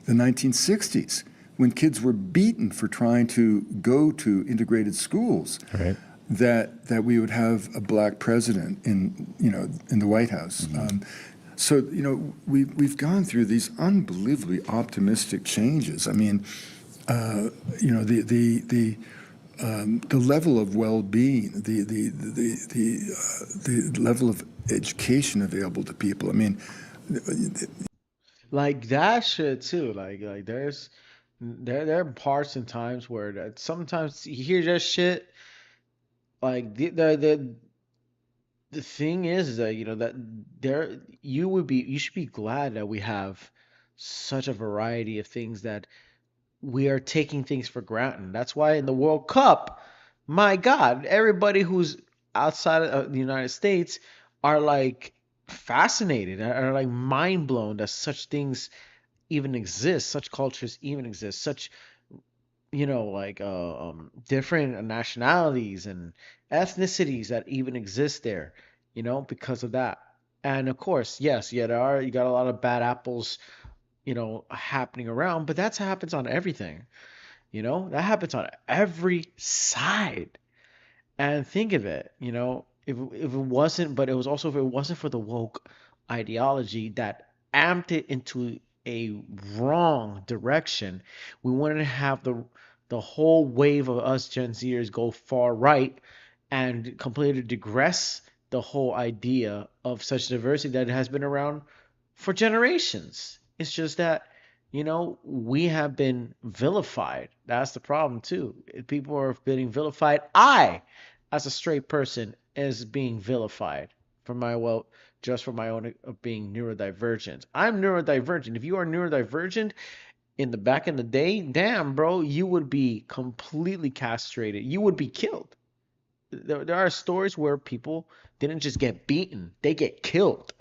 1960s, when kids were beaten for trying to go to integrated schools, that we would have a black president in the White House. So you know, we've gone through these unbelievably optimistic changes. I mean, you know, the level of well-being, the level of education available to people. I mean, Like that shit too. Like there are parts and times where that sometimes you hear that shit. Like the thing is that you know that you should be glad that we have such a variety of things that we are taking things for granted. That's why in the World Cup, my God, everybody who's outside of the United States are like fascinated, are like mind blown that such things even exist, such cultures even exist, such like different nationalities and ethnicities that even exist there, because of that. And of course, yes, yeah, you got a lot of bad apples, happening around, but that happens on everything, that happens on every side. And think of it, if it wasn't, but it was also if it wasn't for the woke ideology that amped it into a wrong direction, we wouldn't have the whole wave of us Gen Zers go far right and completely digress the whole idea of such diversity that has been around for generations. It's just that, we have been vilified. That's the problem too. People are being vilified. I, as a straight person, is being vilified for just for my own of being neurodivergent. I'm neurodivergent. If you are neurodivergent in the back in the day, damn, bro, you would be completely castrated. You would be killed. There are stories where people didn't just get beaten; they get killed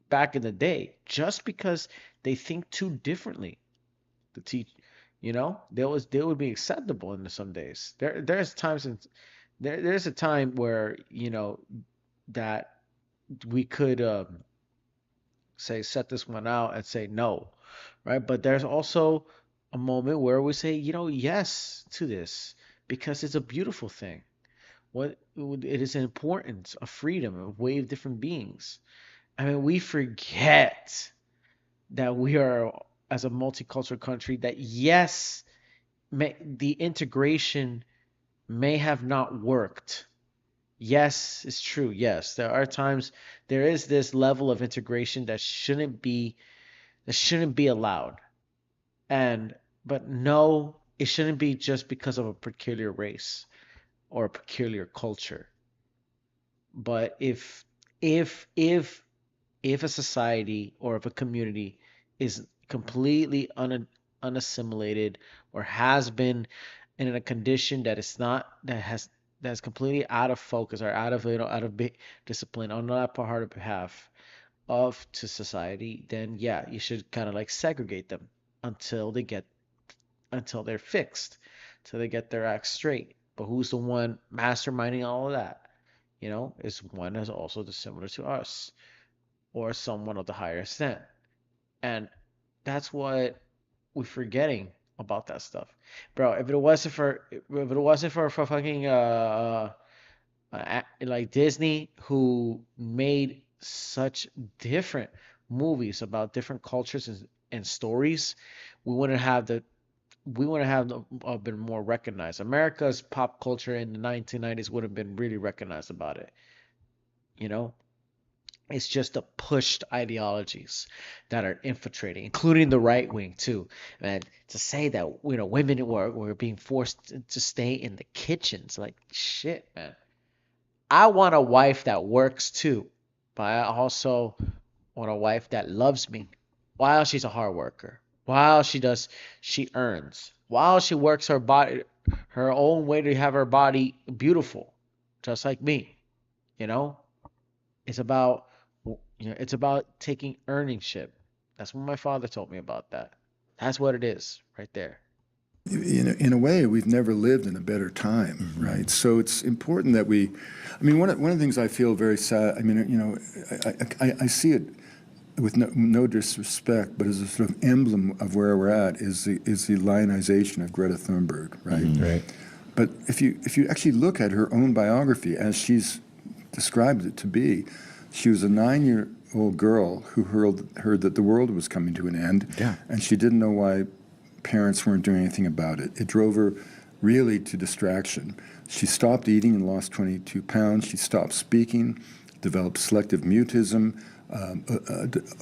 back in the day just because they think too differently. The teach, they would be acceptable in some days. There's times there's a time where that we could say set this one out and say no, right? But there's also a moment where we say yes to this because it's a beautiful thing. What it is an importance, a freedom, a way of different beings. I mean, we forget that we are as a multicultural country that yes, the integration may have not worked. Yes, it's true. Yes, there are times there is this level of integration that shouldn't be allowed. And but no, it shouldn't be just because of a peculiar race or a peculiar culture. But if if a society or if a community is completely unassimilated or has been in a condition that is not that's completely out of focus or out of discipline on that part of behalf of to society, then yeah, you should kind of like segregate them until they get until they're fixed, until they get their act straight. But who's the one masterminding all of that? Is one that's also dissimilar to us or someone of the higher extent. And that's what we're forgetting about that stuff. Bro, if it wasn't for fucking like Disney who made such different movies about different cultures and stories, we wouldn't have been more recognized. America's pop culture in the 1990s would have been really recognized about it. You know, it's just the pushed ideologies that are infiltrating, including the right wing too. And to say that women were being forced to stay in the kitchens, like shit, man. I want a wife that works too, but I also want a wife that loves me while she's a hard worker, while she earns, while she works her body, her own way to have her body beautiful, just like me. You know, it's about it's about taking earningship. That's what my father told me about that. That's what it is, right there. In a way, we've never lived in a better time, right? So it's important that I mean, one of the things I feel very sad, I mean, I see it with no disrespect, but as a sort of emblem of where we're at is the lionization of Greta Thunberg, right? Right. But if you actually look at her own biography as she's described it to be, she was a 9-year-old girl who heard that the world was coming to an end, and she didn't know why parents weren't doing anything about it. It drove her really to distraction. She stopped eating and lost 22 pounds. She stopped speaking, developed selective mutism,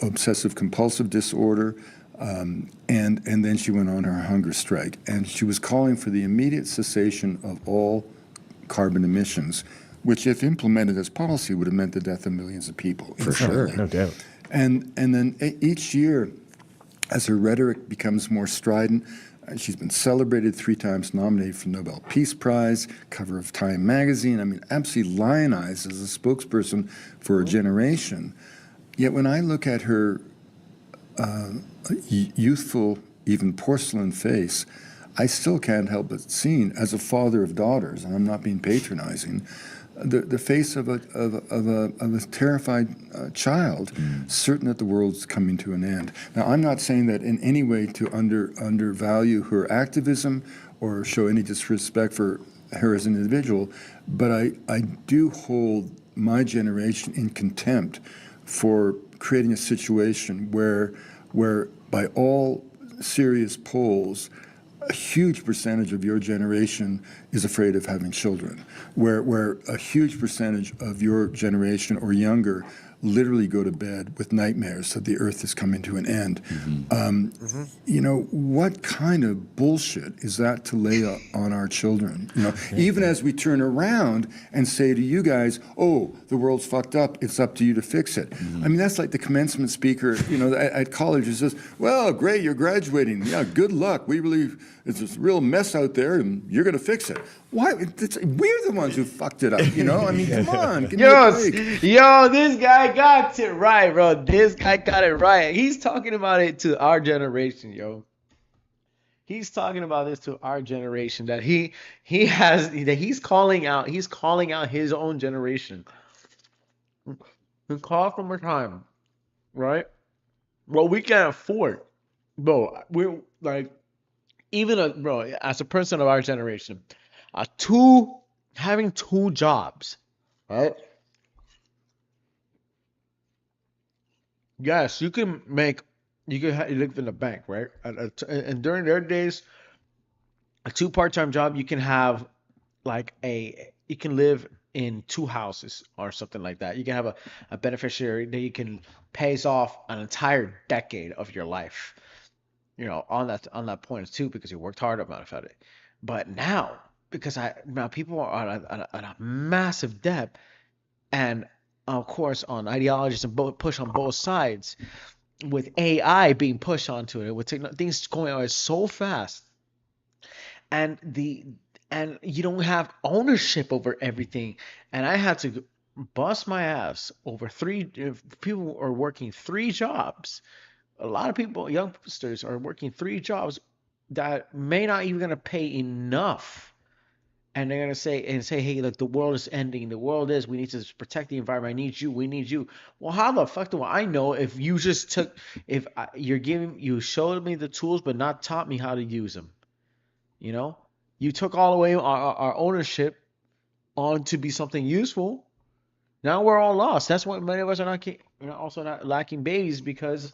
obsessive compulsive disorder, and then she went on her hunger strike. And she was calling for the immediate cessation of all carbon emissions, which, if implemented as policy, would have meant the death of millions of people. For sure, no doubt. And then each year, as her rhetoric becomes more strident, she's been celebrated 3 times, nominated for the Nobel Peace Prize, cover of Time magazine. I mean, absolutely lionized as a spokesperson for a generation. Yet when I look at her youthful, even porcelain face, I still can't help but see, as a father of daughters, and I'm not being patronizing, the face of a terrified child, certain that the world's coming to an end. Now, I'm not saying that in any way to undervalue her activism or show any disrespect for her as an individual, but I do hold my generation in contempt for creating a situation where by all serious polls, a huge percentage of your generation is afraid of having children, where a huge percentage of your generation or younger literally go to bed with nightmares that the earth is coming to an end. You know, what kind of bullshit is that to lay on our children? You know, even as we turn around and say to you guys, oh, the world's fucked up, it's up to you to fix it. I mean, that's like the commencement speaker, you know, at college who says, well, great, you're graduating. Yeah, good luck. It's a real mess out there and you're going to fix it. Why? We're the ones who fucked it up, you know? I mean, come on, give me a break. Yo, this guy got it right, bro. This guy got it right. He's talking about it to our generation, yo. He's talking about this to our generation that he's calling out his own generation. We call from a time, right? Well, we can't afford, bro. We're like, bro, as a person of our generation, having two jobs, right? Yes, you can live in the bank, right? And during their days, a two part-time job, you can have you can live in two houses or something like that. You can have a beneficiary that you can pays off an entire decade of your life, you know, on that point too, because you worked hard about it. But now, because now people are on a massive debt, and of course on ideologies and push on both sides, with AI being pushed onto it, with things going on so fast, and you don't have ownership over everything. And I had to bust my ass over if people are working three jobs. A lot of people, youngsters, are working three jobs that may not even gonna pay enough. And they're gonna say, hey, look, the world is ending. We need to protect the environment. I need you. We need you. Well, how the fuck do I know if you just you showed me the tools, but not taught me how to use them? You know, you took all away our ownership on to be something useful. Now we're all lost. That's why many of us are also not lacking babies, because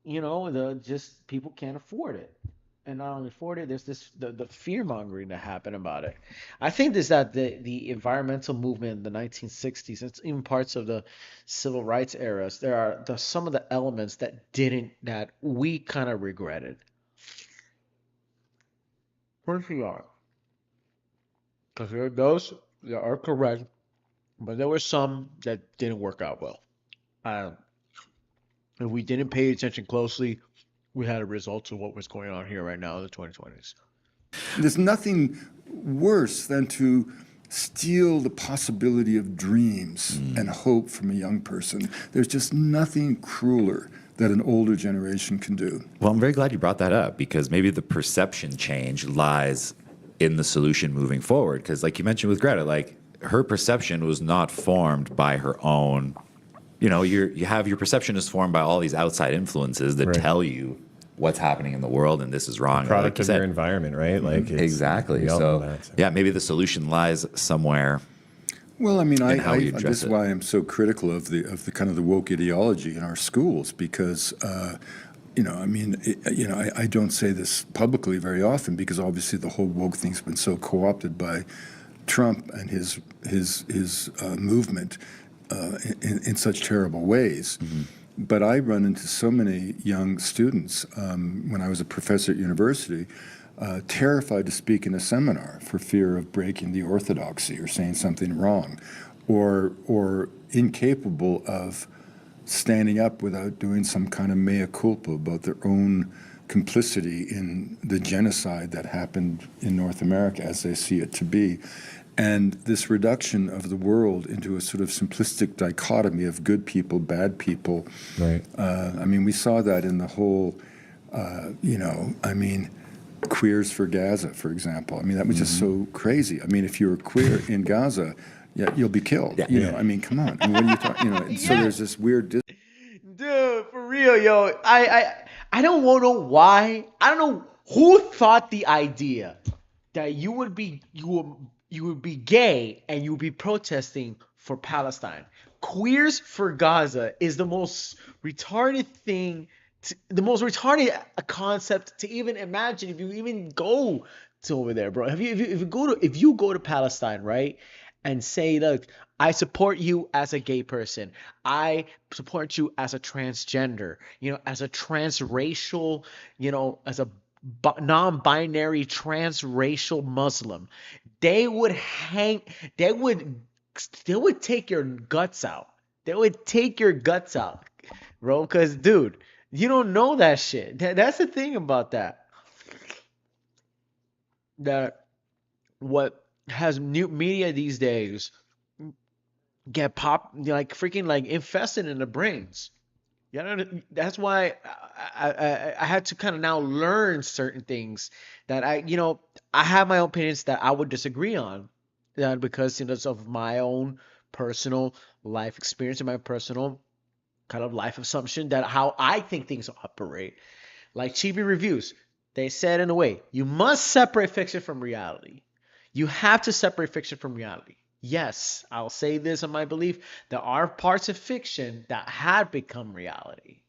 you know people can't afford it. And not only afford it, there's the fear mongering that happened about it. I think that the environmental movement in the 1960s, and even parts of the civil rights eras, there are some of the elements that we kind of regretted. First we are, because there are those that are correct, but there were some that didn't work out well. If we didn't pay attention closely, we had a result of what was going on here right now in the 2020s. There's nothing worse than to steal the possibility of dreams and hope from a young person. There's just nothing crueler that an older generation can do. Well, I'm very glad you brought that up, because maybe the perception change lies in the solution moving forward. Because like you mentioned with Greta, like her perception was not formed by her own. You know, you have your perception is formed by all these outside influences that tell you what's happening in the world, and this is wrong. The product of your environment, right? Like exactly. So yeah, maybe the solution lies somewhere. Well, I mean, this is why I'm so critical of the kind of the woke ideology in our schools, because you know, I mean, I don't say this publicly very often, because obviously the whole woke thing's been so co-opted by Trump and his movement in such terrible ways. But I run into so many young students when I was a professor at university, terrified to speak in a seminar for fear of breaking the orthodoxy or saying something wrong, or incapable of standing up without doing some kind of mea culpa about their own complicity in the genocide that happened in North America as they see it to be. And this reduction of the world into a sort of simplistic dichotomy of good people, bad people. Right. I mean, we saw that in the whole, Queers for Gaza, for example. I mean, that was just so crazy. I mean, if you're queer in Gaza, you'll be killed. You know, I mean, come on. I mean, what are you talking? You know, and so there's this weird. Dude, for real, yo. I don't know why. I don't know who thought the idea that you would be gay and you would be protesting for Palestine. Queers for Gaza is the most retarded thing, the most retarded concept to even imagine. If you even go to over there, bro, if you go to Palestine, right, and say, look, I support you as a gay person. I support you as a transgender, as a transracial, as a non-binary transracial Muslim. They would hang, they would, they would take your guts out. They would take your guts out, bro. Because, dude, you don't know that shit. That's the thing about that. That what has new media these days get freaking like infested in the brains. That's why I had to kind of now learn certain things that I have my own opinions that I would disagree on, because of my own personal life experience and my personal kind of life assumption that how I think things operate. Like Chibi Reviews, they said in a way, you must separate fiction from reality. You have to separate fiction from reality. Yes, I'll say this in my belief. There are parts of fiction that had become reality.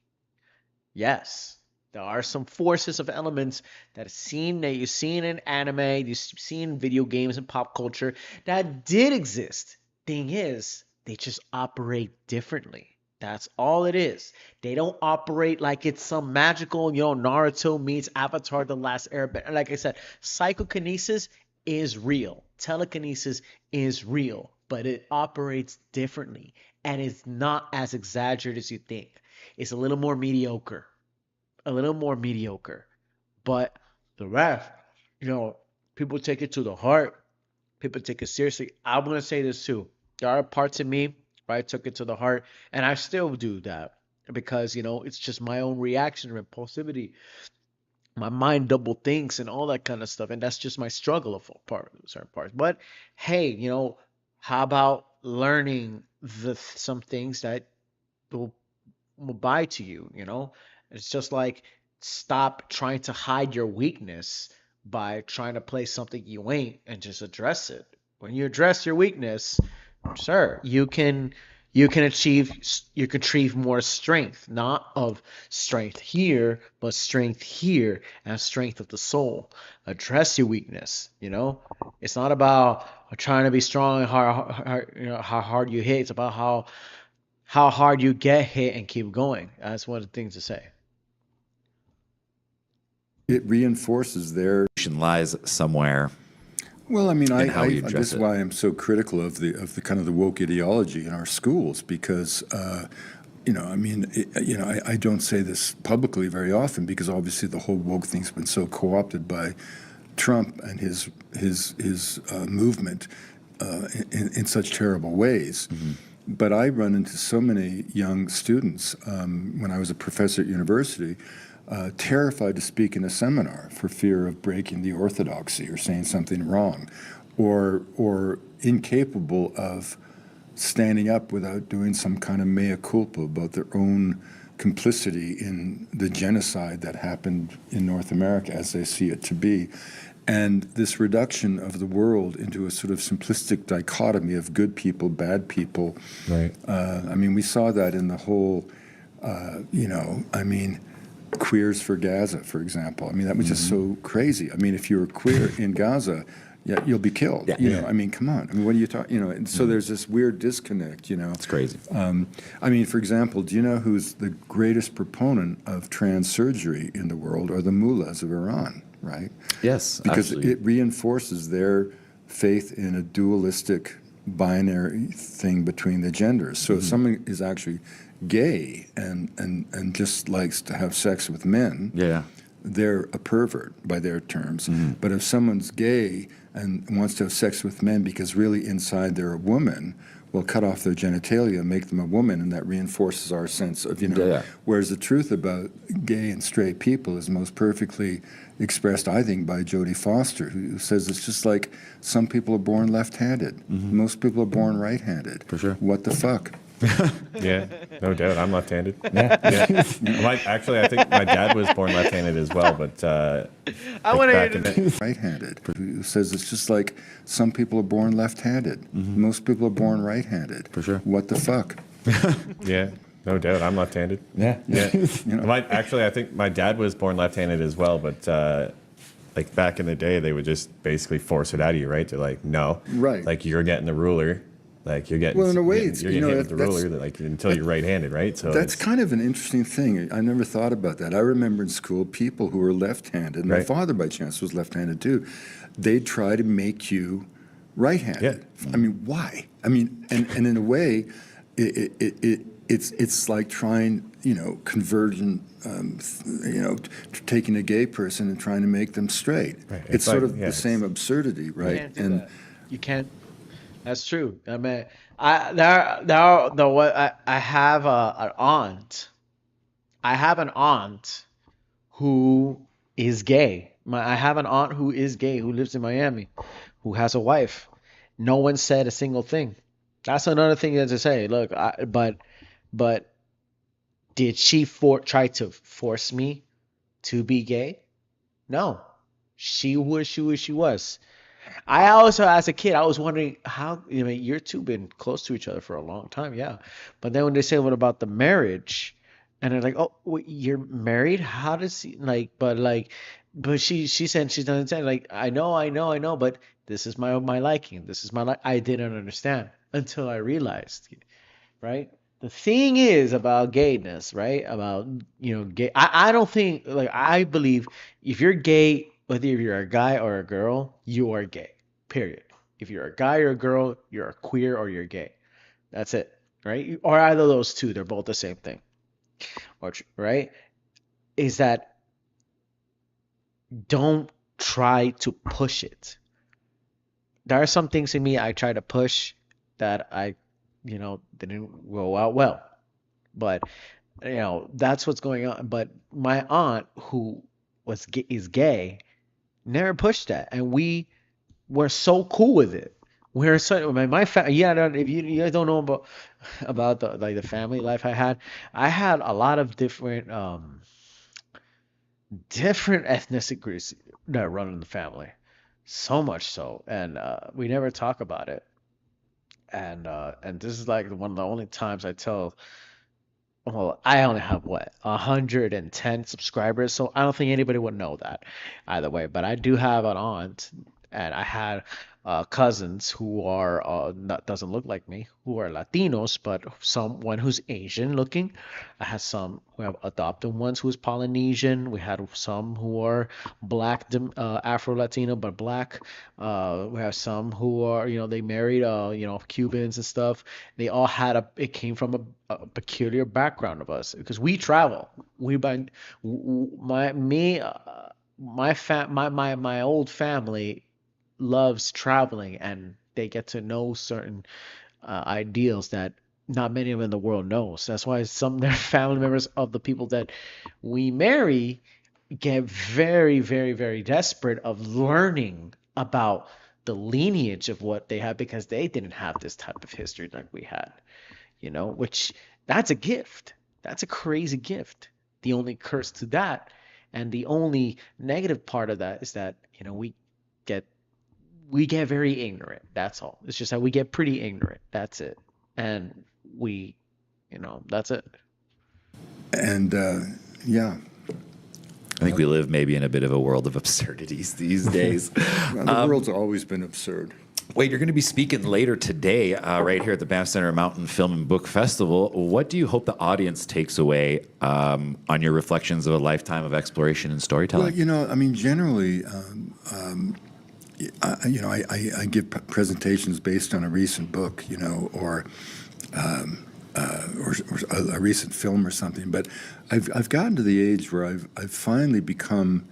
Yes, there are some forces of elements that you've seen in anime, you've seen in video games and pop culture that did exist. Thing is, they just operate differently. That's all it is. They don't operate like it's some magical, Naruto meets Avatar The Last Airbender. Like I said, psychokinesis is real. Telekinesis is real, but it operates differently and it's not as exaggerated as you think. It's a little more mediocre. But the rest, people take it to the heart. People take it seriously. I'm going to say this too. There are parts of me where I took it to the heart, and I still do that because, it's just my own reaction or impulsivity. My mind double thinks and all that kind of stuff, and that's just my struggle of certain parts. But hey, how about learning some things that will buy to you? It's just like stop trying to hide your weakness by trying to play something you ain't and just address it. When you address your weakness, sir, you can achieve more strength, not of strength here, but strength here and strength of the soul. Address your weakness. It's not about trying to be strong and how hard you hit. It's about how hard you get hit and keep going. That's one of the things to say. It reinforces their Lies somewhere. Well, I mean, this is why I'm so critical of the kind of the woke ideology in our schools because, I don't say this publicly very often because obviously the whole woke thing's been so co-opted by Trump and his movement in such terrible ways. Mm-hmm. But I run into so many young students when I was a professor at university. Terrified to speak in a seminar for fear of breaking the orthodoxy or saying something wrong, or incapable of standing up without doing some kind of mea culpa about their own complicity in the genocide that happened in North America as they see it to be. And this reduction of the world into a sort of simplistic dichotomy of good people, bad people. Right. We saw that in the whole, Queers for Gaza, for example. That was just so crazy. If you're queer in Gaza, you'll be killed. Come on. What are you talking? And so there's this weird disconnect. It's crazy. For example, do you know who's the greatest proponent of trans surgery in the world? Are the mullahs of Iran, right? Yes, because absolutely. It reinforces their faith in a dualistic binary thing between the genders. So if someone is actually gay and just likes to have sex with men, they're a pervert by their terms. But if someone's gay and wants to have sex with men because really inside they're a woman, we'll cut off their genitalia, make them a woman, and that reinforces our sense of, Whereas the truth about gay and straight people is most perfectly expressed, I think, by Jodie Foster, who says it's just like some people are born left-handed. Most people are born right-handed. For sure. What the fuck? Yeah, no doubt. I'm left-handed. Actually, I think my dad was born left-handed as well, but I want to hear it. Right-handed. Who says it's just like some people are born left-handed. Most people are born right-handed. For sure. What the fuck? Yeah, no doubt. I'm left-handed. Yeah. Actually, I think my dad was born left-handed as well, but like back in the day, they would just basically force it out of you, right? They're like, no, Right. like you're getting the ruler, like you're getting. Well, in a way, you're it's, getting you know, hit with the that's- ruler, like until you're right-handed, right? So That's it's, kind of an interesting thing. I never thought about that. I remember in school people who were left-handed, and my Right. father, by chance, was left-handed too. They'd try to make you right-handed. Yeah. I mean, why? I mean, and in a way, it's like trying, conversion, taking a gay person and trying to make them straight. Right. It's It's sort like- of yeah, the same absurdity, You right? can't do that. You can't. That's true. I mean, I have an aunt. I have an aunt who is gay. I have an aunt who is gay who lives in Miami, who has a wife. No one said a single thing. That's another thing to say. Look, but did she try to force me to be gay? No. She was she was. I also, as a kid, I was wondering how, you two been close to each other for a long time, yeah. But then when they say, what about the marriage? And they're like, oh, wait, you're married? How does he, but she said, she doesn't say, like, I know, but this is my liking. This is my I didn't understand until I realized, right? The thing is about gayness, right? About, gay. I don't think, I believe if you're gay, whether you're a guy or a girl, you are gay, period. If you're a guy or a girl, you're a queer or you're gay. That's it, right? Or either of those two, they're both the same thing. Right? Is that don't try to push it. There are some things in me I try to push that I didn't go out well. But that's what's going on. But my aunt, who is gay, never pushed that, and we were so cool with it. We're so my family. Yeah, if you guys don't know about the family life I had a lot of different ethnic groups that run in the family, so much so, and we never talk about it. And this is like one of the only times I tell. Well, I only have 110 subscribers, so I don't think anybody would know that either way. But I do have an aunt, and I had cousins who are not doesn't look like me, who are Latinos, but someone who's Asian looking. I had some who have adopted ones who's Polynesian. We had some who are black, Afro-Latino, but black. We have some who are, they married, Cubans and stuff. They all had it came from a peculiar background of us because we travel. My old family loves traveling, and they get to know certain ideals that not many of them in the world knows. That's why some of their family members of the people that we marry get very, very, very desperate of learning about the lineage of what they have because they didn't have this type of history like we had, which that's a gift. That's a crazy gift. The only curse to that and the only negative part of that is that, we get very ignorant. That's all. It's just that we get pretty ignorant. That's it. And that's it. And yeah, I think we live maybe in a bit of a world of absurdities these days. the world's always been absurd. Wade, you're going to be speaking later today right here at the Banff Center Mountain Film and Book Festival. What do you hope the audience takes away on your reflections of a lifetime of exploration and storytelling? Well, generally, I give presentations based on a recent book, or a recent film or something. But I've gotten to the age where I've finally become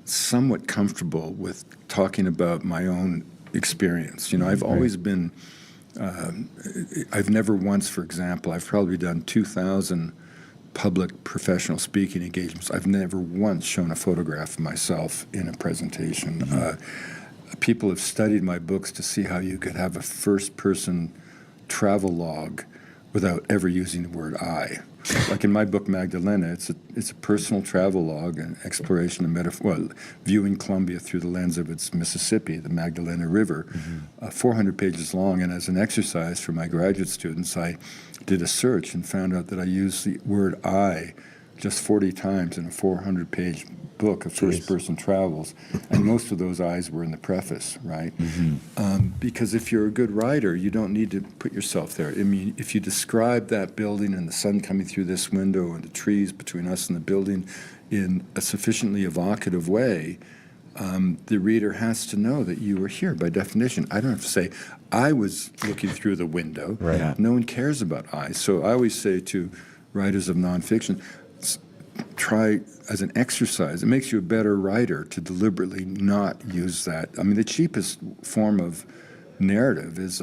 somewhat comfortable with talking about my own experience. I've always been. I've never once, for example, I've probably done 2,000 public professional speaking engagements. I've never once shown a photograph of myself in a presentation. People have studied my books to see how you could have a first-person travel log without ever using the word I. Like in my book Magdalena, it's a personal travel log, an exploration of viewing Colombia through the lens of its Mississippi, the Magdalena River, 400 pages long. And as an exercise for my graduate students, I did a search and found out that I used the word I just 40 times in a 400-page book of first-person travels, and most of those eyes were in the preface, right? Because if you're a good writer, you don't need to put yourself there. I mean, if you describe that building and the sun coming through this window and the trees between us and the building in a sufficiently evocative way, the reader has to know that you were here by definition. I don't have to say, I was looking through the window. Right. Yeah. No one cares about eyes. So I always say to writers of nonfiction, try as an exercise. It makes you a better writer to deliberately not use that. I mean, the cheapest form of narrative is,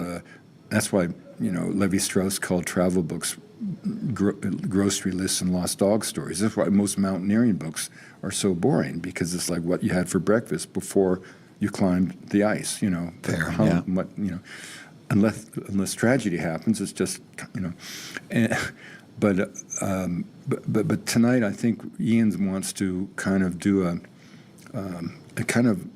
that's why, Levi-Strauss called travel books grocery lists and lost dog stories. That's why most mountaineering books are so boring, because it's like what you had for breakfast before you climbed the ice, unless tragedy happens, it's just, But tonight, I think Ian wants to kind of do a kind of,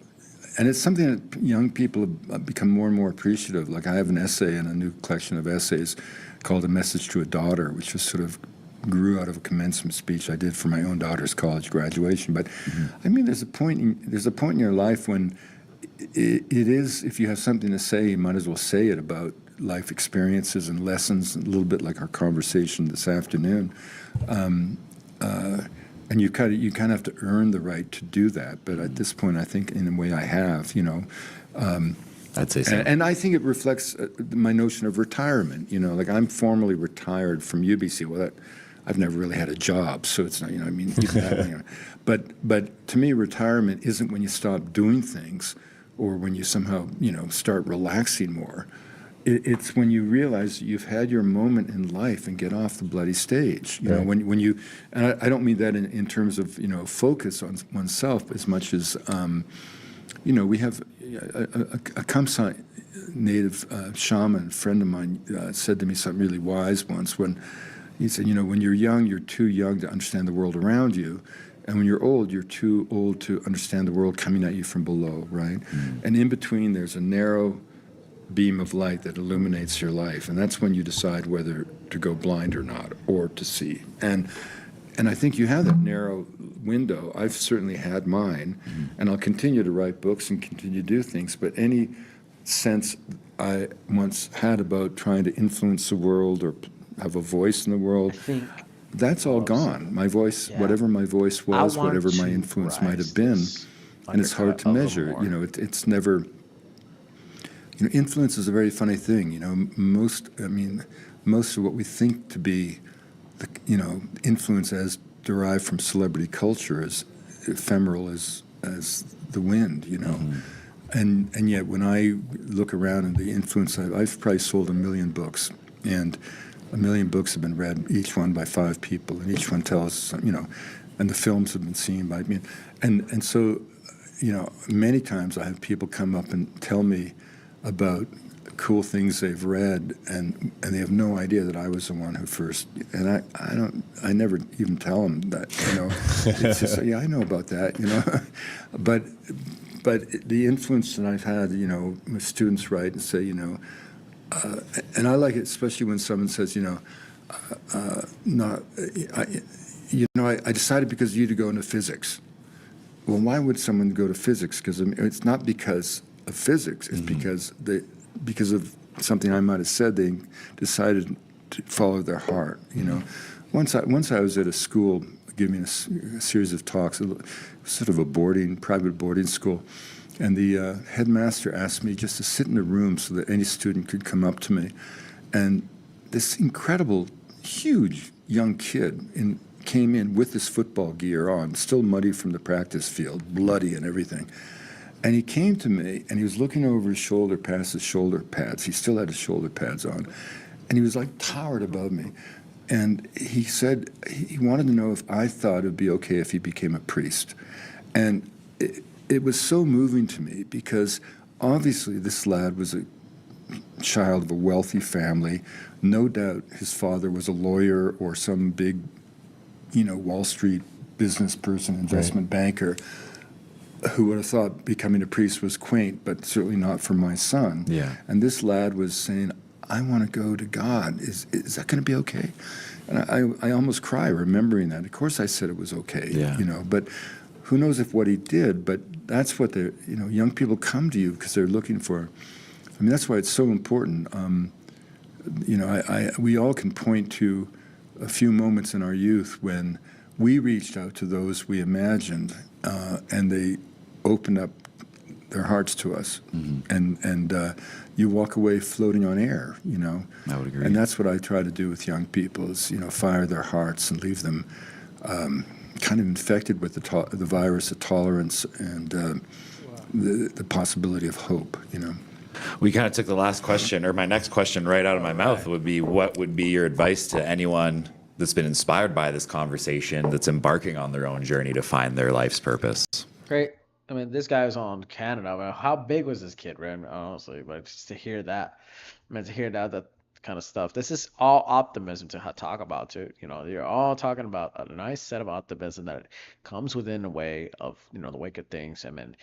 and it's something that young people have become more and more appreciative. Like, I have an essay in a new collection of essays called "A Message to a Daughter," which was sort of grew out of a commencement speech I did for my own daughter's college graduation. But I mean, there's a point in your life when it is, if you have something to say, you might as well say it about life experiences and lessons, a little bit like our conversation this afternoon. And you kind of have to earn the right to do that. But at this point, I think in a way I have, I'd say so. And I think it reflects my notion of retirement. Like, I'm formally retired from UBC. Well, I've never really had a job, so it's not, even that, But to me, retirement isn't when you stop doing things or when you somehow, start relaxing more. It's when you realize that you've had your moment in life and get off the bloody stage. When you, and I don't mean that in terms of, focus on oneself as much as, we have a Kamsa native shaman friend of mine said to me something really wise once, when he said, when you're young, you're too young to understand the world around you. And when you're old, you're too old to understand the world coming at you from below, right? And in between, there's a narrow beam of light that illuminates your life, and that's when you decide whether to go blind or not, or to see. And I think you have that narrow window. I've certainly had mine, and I'll continue to write books and continue to do things, but any sense I once had about trying to influence the world or have a voice in the world, that's all gone. My voice, whatever my voice was, whatever my influence might have been, and it's hard to measure. It's never... influence is a very funny thing. Most of what we think to be, influence as derived from celebrity culture is ephemeral as the wind. And yet when I look around and the influence, I've probably sold 1 million books, and 1 million books have been read, each one by 5 people, and each one tells, and the films have been seen by me, and so, many times I have people come up and tell me about cool things they've read, and they have no idea that I was the one who first. And I never even tell them that. It's just, yeah, I know about that. But the influence that I've had, my students write and say, and I like it especially when someone says, I decided because of you to go into physics. Well, why would someone go to physics? Because it's not because of physics. It's because of something I might have said. They decided to follow their heart. Once I was at a school giving a series of talks, sort of a private boarding school, and the headmaster asked me just to sit in a room so that any student could come up to me, and this incredible, huge young kid came in with his football gear on, still muddy from the practice field, bloody and everything. And he came to me, and he was looking over his shoulder past his shoulder pads. He still had his shoulder pads on. And he was like towered above me. And he said he wanted to know if I thought it would be okay if he became a priest. And it was so moving to me, because obviously this lad was a child of a wealthy family. No doubt his father was a lawyer or some big, Wall Street business person, investment banker, who would have thought becoming a priest was quaint, but certainly not for my son. Yeah. And this lad was saying, I want to go to God. Is that going to be okay? And I almost cry remembering that. Of course, I said it was okay, Yeah. but who knows if what he did, but that's what they're, young people come to you because they're looking for. I mean, that's why it's so important. We all can point to a few moments in our youth when we reached out to those we imagined, and they opened up their hearts to us, and you walk away floating on air. I would agree. And that's what I try to do with young people: is fire their hearts and leave them kind of infected with the virus of tolerance and the possibility of hope. We kind of took the last question, or my next question, right out of my mouth. Would be, what would be your advice to anyone that's been inspired by this conversation, that's embarking on their own journey to find their life's purpose? Great. I mean, this guy was on Canada. I mean, how big was this kid, right? Honestly, but just to hear that, that kind of stuff. This is all optimism to talk about too. You're all talking about a nice set of optimism that comes within the way of the wake of things. I mean,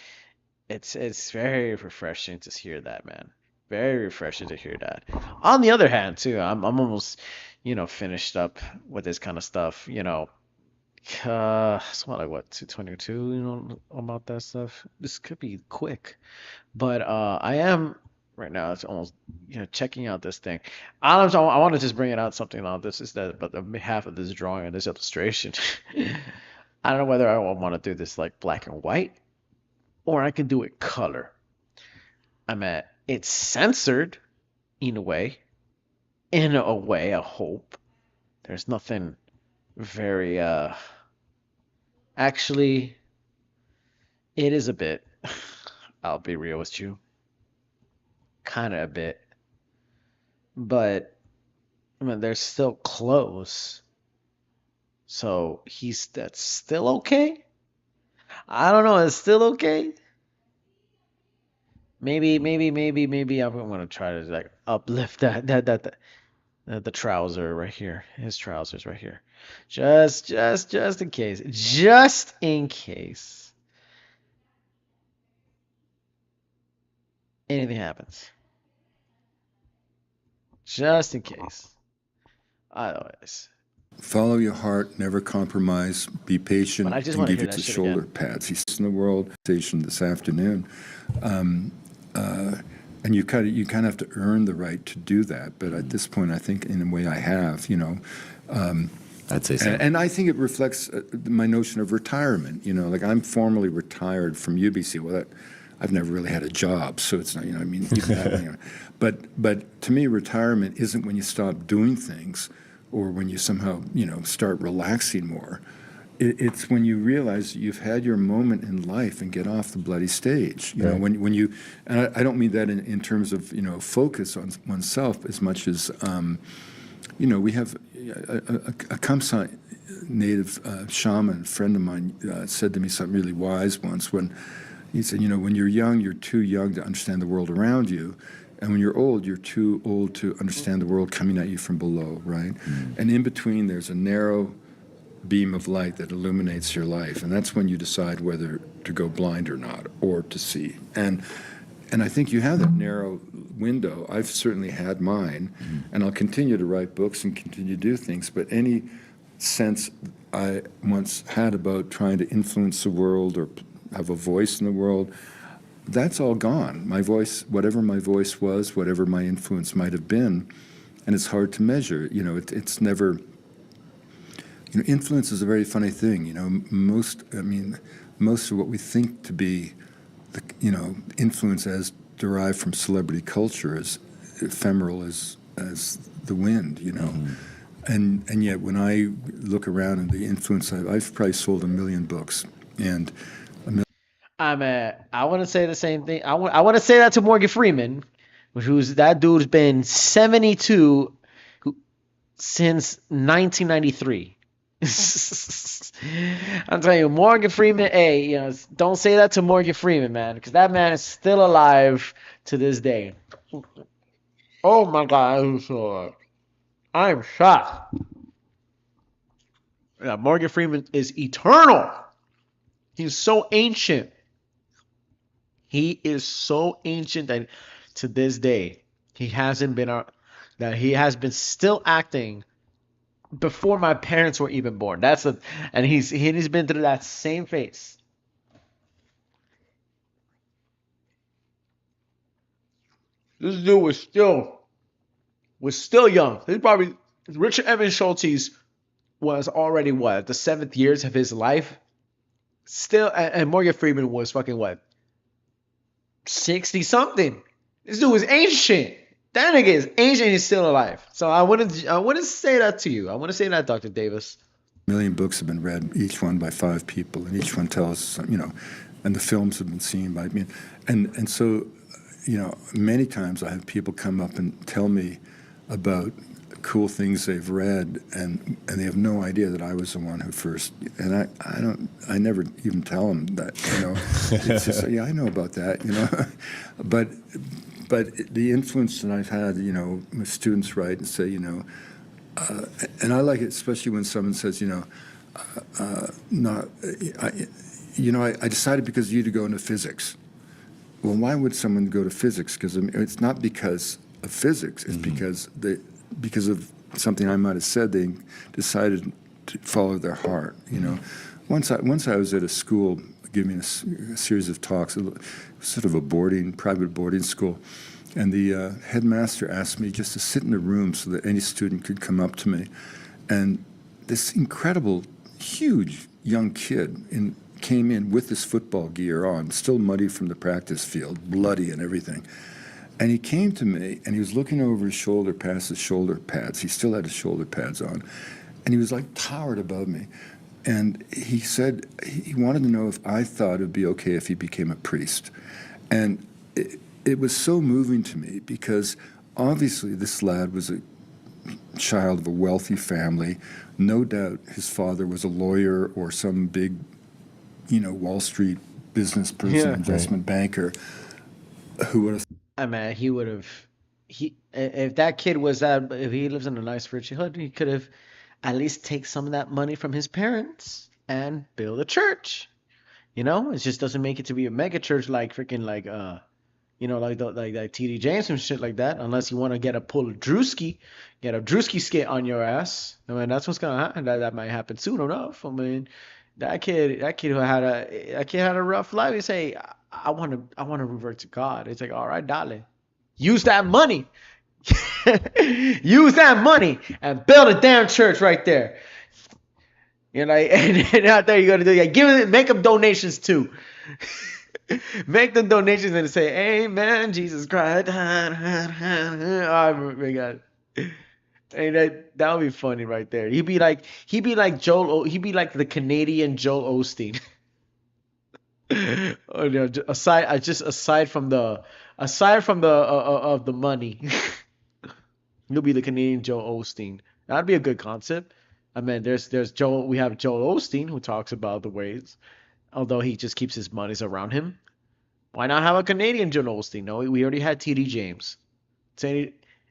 it's very refreshing to hear that, man. Very refreshing to hear that. On the other hand, too, I'm almost finished up with this kind of stuff. It's what 222. About that stuff. This could be quick, but I am right now. It's almost checking out this thing. I want to just bring it out something on this is that, but on behalf of this drawing and this illustration, I don't know whether I want to do this like black and white, or I can do it color. It's censored in a way. In a way, I hope. There's nothing very actually, it is a bit. I'll be real with you. Kind of a bit. But they're still close. So that's still okay? I don't know, it's still okay? Maybe I'm gonna try to like uplift the trouser right here. His trousers right here. Just in case. Just in case anything happens. Just in case. Otherwise. Follow your heart, never compromise, be patient, But I just and want to give hear it that the shit shoulder again. pads. He's in the world station this afternoon. And you kind of have to earn the right to do that. But at this point, I think in a way I have, I'd say so. And I think it reflects my notion of retirement. Like I'm formally retired from UBC. Well, I've never really had a job, so it's not. Even that, But to me, retirement isn't when you stop doing things, or when you somehow start relaxing more. It's when you realize you've had your moment in life and get off the bloody stage. Right. When you, and I don't mean that in terms of focus on oneself as much as we have a Kamsa native shaman friend of mine said to me something really wise once when he said, when you're young, you're too young to understand the world around you. And when you're old, you're too old to understand the world coming at you from below, right? And in between, there's a narrow beam of light that illuminates your life. And that's when you decide whether to go blind or not, or to see. And I think you have that narrow window. I've certainly had mine, and I'll continue to write books and continue to do things. But any sense I once had about trying to influence the world or have a voice in the world, that's all gone. My voice, whatever my voice was, whatever my influence might have been, and it's hard to measure. It's never. Influence is a very funny thing. Most of what we think to be, influence as derived from celebrity culture is ephemeral as the wind. And yet when I look around and the influence, I've probably sold 1 million books, and I want to say the same thing. I want to say that to Morgan Freeman, that dude's been 72 since 1993. I'm telling you, Morgan Freeman. Hey, don't say that to Morgan Freeman, man, because that man is still alive to this day. Oh my God, I'm shocked. Yeah, Morgan Freeman is eternal. He's so ancient. He is so ancient that to this day he has been still acting before my parents were even born. And he's been through that same phase. This dude was still young. He's probably Richard Evans Schultes was already what, the 7th years of his life. Still, and Morgan Freeman was fucking what, 60 something. This dude was ancient. That nigga is ancient. He's still alive. So I wouldn't say that to you. I want to say that, Dr. Davis. A million books have been read, each one by 5 people, and each one tells, and the films have been seen by me. And so, many times I have people come up and tell me about cool things they've read, and they have no idea that I was the one who first. And I never even tell them that. It's just, yeah, I know about that. But the influence that I've had, my students write and say, and I like it, especially when someone says, I decided because of you to go into physics. Well, why would someone go to physics? Because it's not because of physics. It's because of something I might have said. They decided to follow their heart. Once I was at a school giving a series of talks, sort of a private boarding school, and the headmaster asked me just to sit in a room so that any student could come up to me, and this incredible, huge young kid came in with his football gear on, still muddy from the practice field, bloody and everything. And he came to me, and he was looking over his shoulder past his shoulder pads. He still had his shoulder pads on. And he was like towered above me. And he said he wanted to know if I thought it would be okay if he became a priest. And it was so moving to me because obviously this lad was a child of a wealthy family. No doubt his father was a lawyer or some big, Wall Street business person, investment banker, who would have. I mean, he would have. If that kid if he lives in a nice rich hood, he could have at least take some of that money from his parents and build a church. It just doesn't make it to be a mega church like freaking like like TD James and shit like that. Unless you want to get a Drewski skit on your ass. I mean, that's what's gonna happen. That might happen soon enough. I mean, that kid who had a rough life. He say, I want to revert to God. It's like, all right, dale, use that money. Use that money and build a damn church right there. And out there you're gonna do make them donations too. Make them donations and say, Amen, Jesus Christ. Oh my God. And that would be funny right there. He'd be like the Canadian Joel Osteen. Oh, no, aside from the of the money, you'll be the Canadian Joel Osteen. That'd be a good concept. I mean, we have Joel Osteen who talks about the ways, although he just keeps his monies around him. Why not have a Canadian Joel Osteen? No, we already had TD James,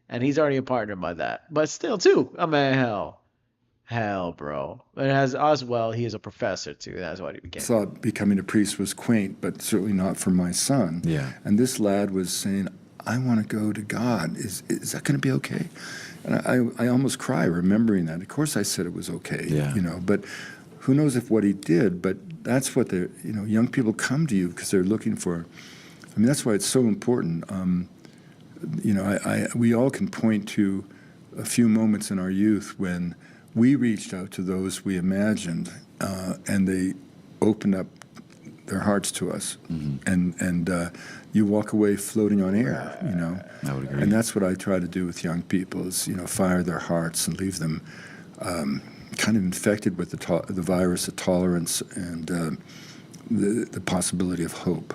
and he's already a partner by that. But still, too, I mean, hell, bro. And as well, he is a professor too. That's why he became. Thought becoming a priest was quaint, but certainly not for my son. Yeah. And this lad was saying, I want to go to God. Is that going to be okay? And I almost cry remembering that. Of course I said it was okay, but who knows if what he did, but that's what young people come to you because they're looking for. I mean, that's why it's so important. We all can point to a few moments in our youth when we reached out to those we imagined, and they opened up their hearts to us, and you walk away floating on air, I would agree. And that's what I try to do with young people is, fire their hearts and leave them kind of infected with the virus of tolerance and the possibility of hope,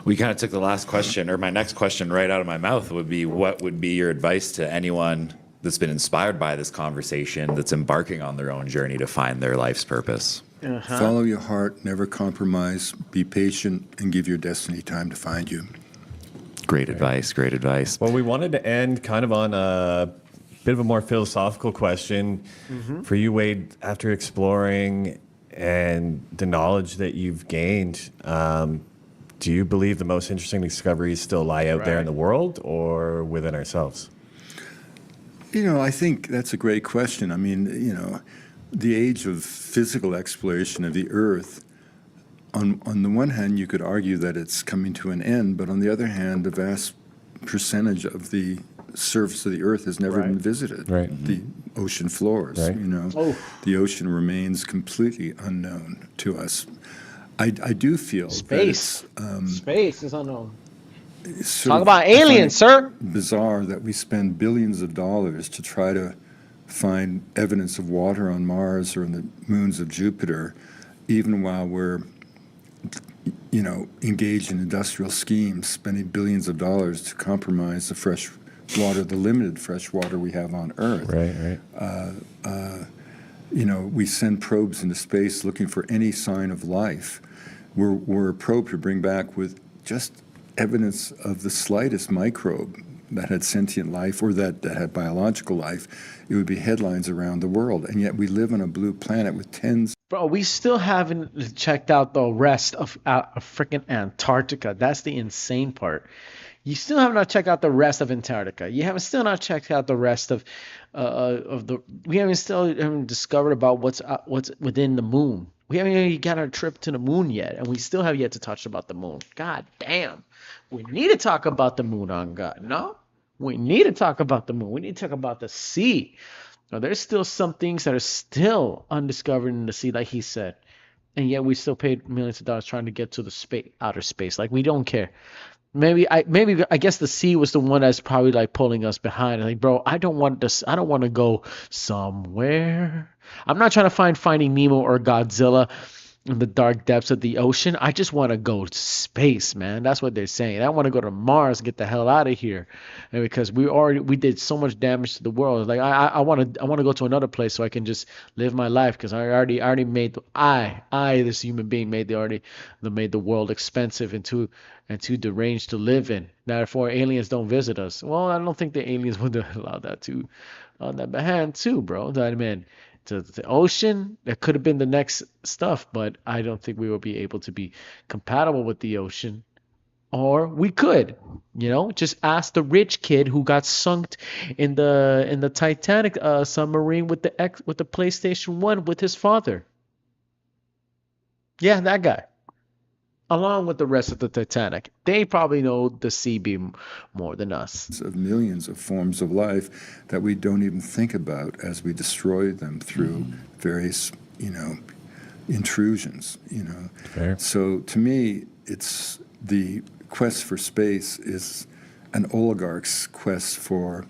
We kind of took the last question, or my next question right out of my mouth would be, what would be your advice to anyone that's been inspired by this conversation, that's embarking on their own journey to find their life's purpose? Follow your heart, never compromise, be patient, and give your destiny time to find you. Great advice, great advice. Well, we wanted to end kind of on a bit of a more philosophical question for you, Wade. After exploring and the knowledge that you've gained, do you believe the most interesting discoveries still lie out there in the world or within ourselves? I think that's a great question. I mean, the age of physical exploration of the Earth, on the one hand, you could argue that it's coming to an end, but on the other hand, a vast percentage of the surface of the Earth has never been visited. Right. The ocean floors, Right. the ocean remains completely unknown to us. I do feel Space. that Space is unknown. it's Talk about aliens, sir. bizarre that we spend billions of dollars to try to find evidence of water on Mars or in the moons of Jupiter, even while we're, engaged in industrial schemes, spending billions of dollars to compromise the fresh water, the limited fresh water we have on Earth. Right. We send probes into space looking for any sign of life. We're a probe to bring back with just evidence of the slightest microbe that had sentient life or that had biological life. It would be headlines around the world. And yet we live on a blue planet with tens. Bro, we still haven't checked out the rest of freaking Antarctica. That's the insane part. You still have not checked out the rest of Antarctica. You haven't still not checked out the rest of the. We haven't discovered about what's within the moon. We haven't even got our trip to the moon yet, and we still have yet to touch about the moon. God damn, we need to talk about the moon on God. No, we need to talk about the moon. We need to talk about the sea. Now, there's still some things that are still undiscovered in the sea, like he said, and yet we still paid millions of dollars trying to get to the outer space. Like we don't care. Maybe I guess the sea was the one that's probably like pulling us behind. Like, bro, I don't want this. I don't want to go somewhere. I'm not trying to find Finding Nemo or Godzilla in the dark depths of the ocean. I just want to go to space, man. That's what they're saying. I want to go to Mars and get the hell out of here, and because we did so much damage to the world. Like I want to go to another place so I can just live my life, because I already made this human being made the world expensive and too deranged to live in. Therefore, aliens don't visit us. Well, I don't think the aliens would allow that too. On that hand too, bro. I mean, to the ocean, that could have been the next stuff, but I don't think we will be able to be compatible with the ocean. Or we could, just ask the rich kid who got sunk in the Titanic submarine with the PlayStation 1 with his father. Yeah, that guy. Along with the rest of the Titanic. They probably know the sea beam more than us. Of millions of forms of life that we don't even think about as we destroy them through various, intrusions, Fair. So to me, it's the quest for space is an oligarch's quest for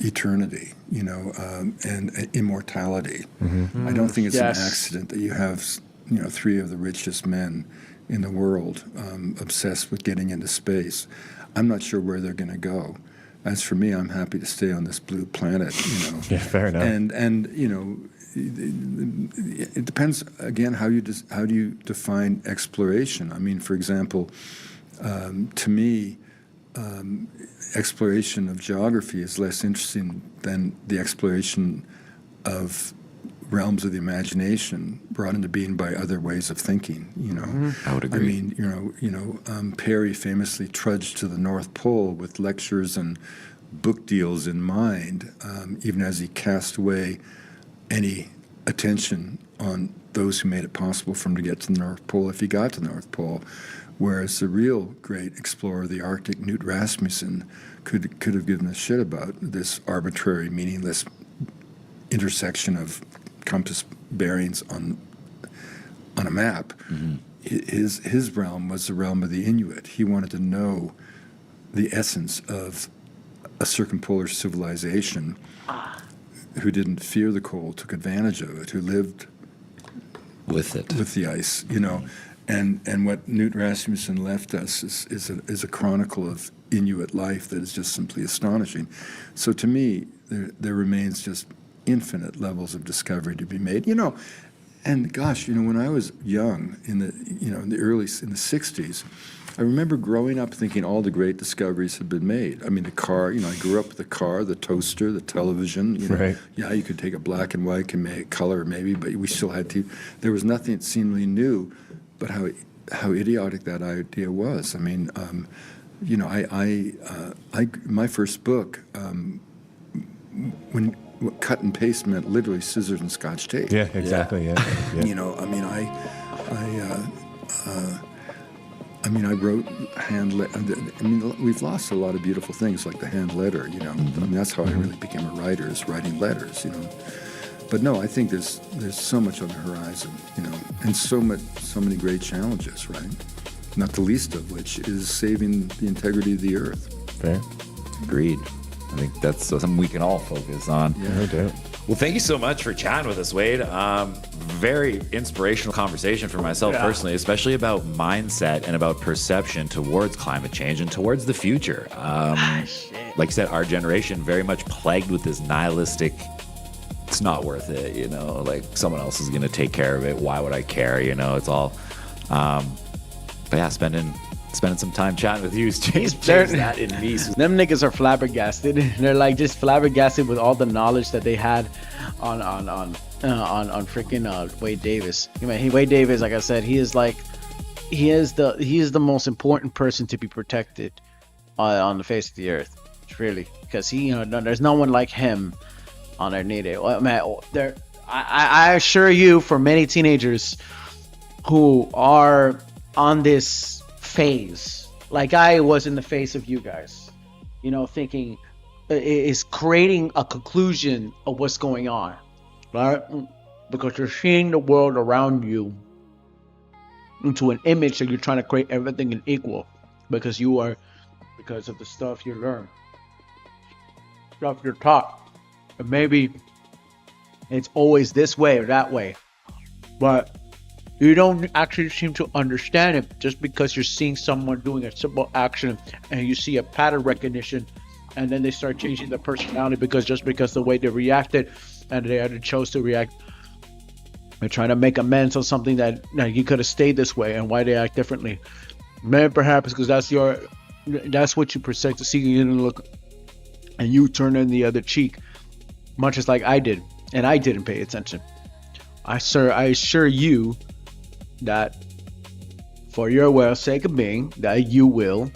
eternity, and immortality. I don't think it's Yes. an accident that you have, three of the richest men in the world obsessed with getting into space. I'm not sure where they're going to go. As for me, I'm happy to stay on this blue planet, Yeah, fair enough. And it depends again how do you define exploration. I mean, for example, to me, exploration of geography is less interesting than the exploration of realms of the imagination brought into being by other ways of thinking. I would agree. I mean, Perry famously trudged to the North Pole with lectures and book deals in mind, even as he cast away any attention on those who made it possible for him to get to the North Pole if he got to the North Pole. Whereas the real great explorer of the Arctic, Knut Rasmussen, could have given a shit about this arbitrary, meaningless intersection of compass bearings on a map. His realm was the realm of the Inuit. He wanted to know the essence of a circumpolar civilization who didn't fear the cold, took advantage of it, who lived With it. with the ice, And what Knut Rasmussen left us is a chronicle of Inuit life that is just simply astonishing. So to me, there remains just infinite levels of discovery to be made. And gosh, when I was young in the 60s, I remember growing up thinking all the great discoveries had been made. I mean, the car, I grew up with the car, the toaster, the television. Right. Yeah, you could take a black and white and make color maybe, but we still had to. There was nothing that seemingly new, but how idiotic that idea was. I mean, you know, my first book, when cut and paste meant literally scissors and Scotch tape. Yeah, exactly. Yeah. You know, I mean, I wrote I mean, we've lost a lot of beautiful things like the hand letter, you know. I mean, that's how I really became a writer, is writing letters, you know. But no, I think there's so much on the horizon, you know, and so many great challenges, right? Not the least of which is saving the integrity of the earth. Fair. Agreed. I think that's something we can all focus on. Yeah. No doubt. Well, thank you so much for chatting with us, Wade. Very inspirational conversation for myself personally, especially about mindset and about perception towards climate change and towards the future. Like you said, our generation very much plagued with this nihilistic, it's not worth it, you know, like someone else is going to take care of it. Why would I care? You know, it's all, but yeah, spending some time chatting with you has changed that in me. Them niggas are flabbergasted. They're like just flabbergasted with all the knowledge that they had on freaking Wade Davis. You know, Wade Davis, like I said, he is the most important person to be protected on the face of the earth, really, because there's no one like him on our native. Man, I assure you, for many teenagers who are on this phase, like I was in the face of you guys, you know, thinking is creating a conclusion of what's going on, right? Because you're seeing the world around you into an image that you're trying to create everything in equal because of the stuff you learn, stuff you're taught, and maybe it's always this way or that way, but you don't actually seem to understand it just because you're seeing someone doing a simple action and you see a pattern recognition, and then they start changing their personality because the way they reacted and they had chose to react. They're trying to make amends on something that you could have stayed this way, and why they act differently. Maybe perhaps because that's what you perceive to see. You didn't look, and you turn in the other cheek, much as like I did, and I didn't pay attention. I assure you that for your well sake of being, that you will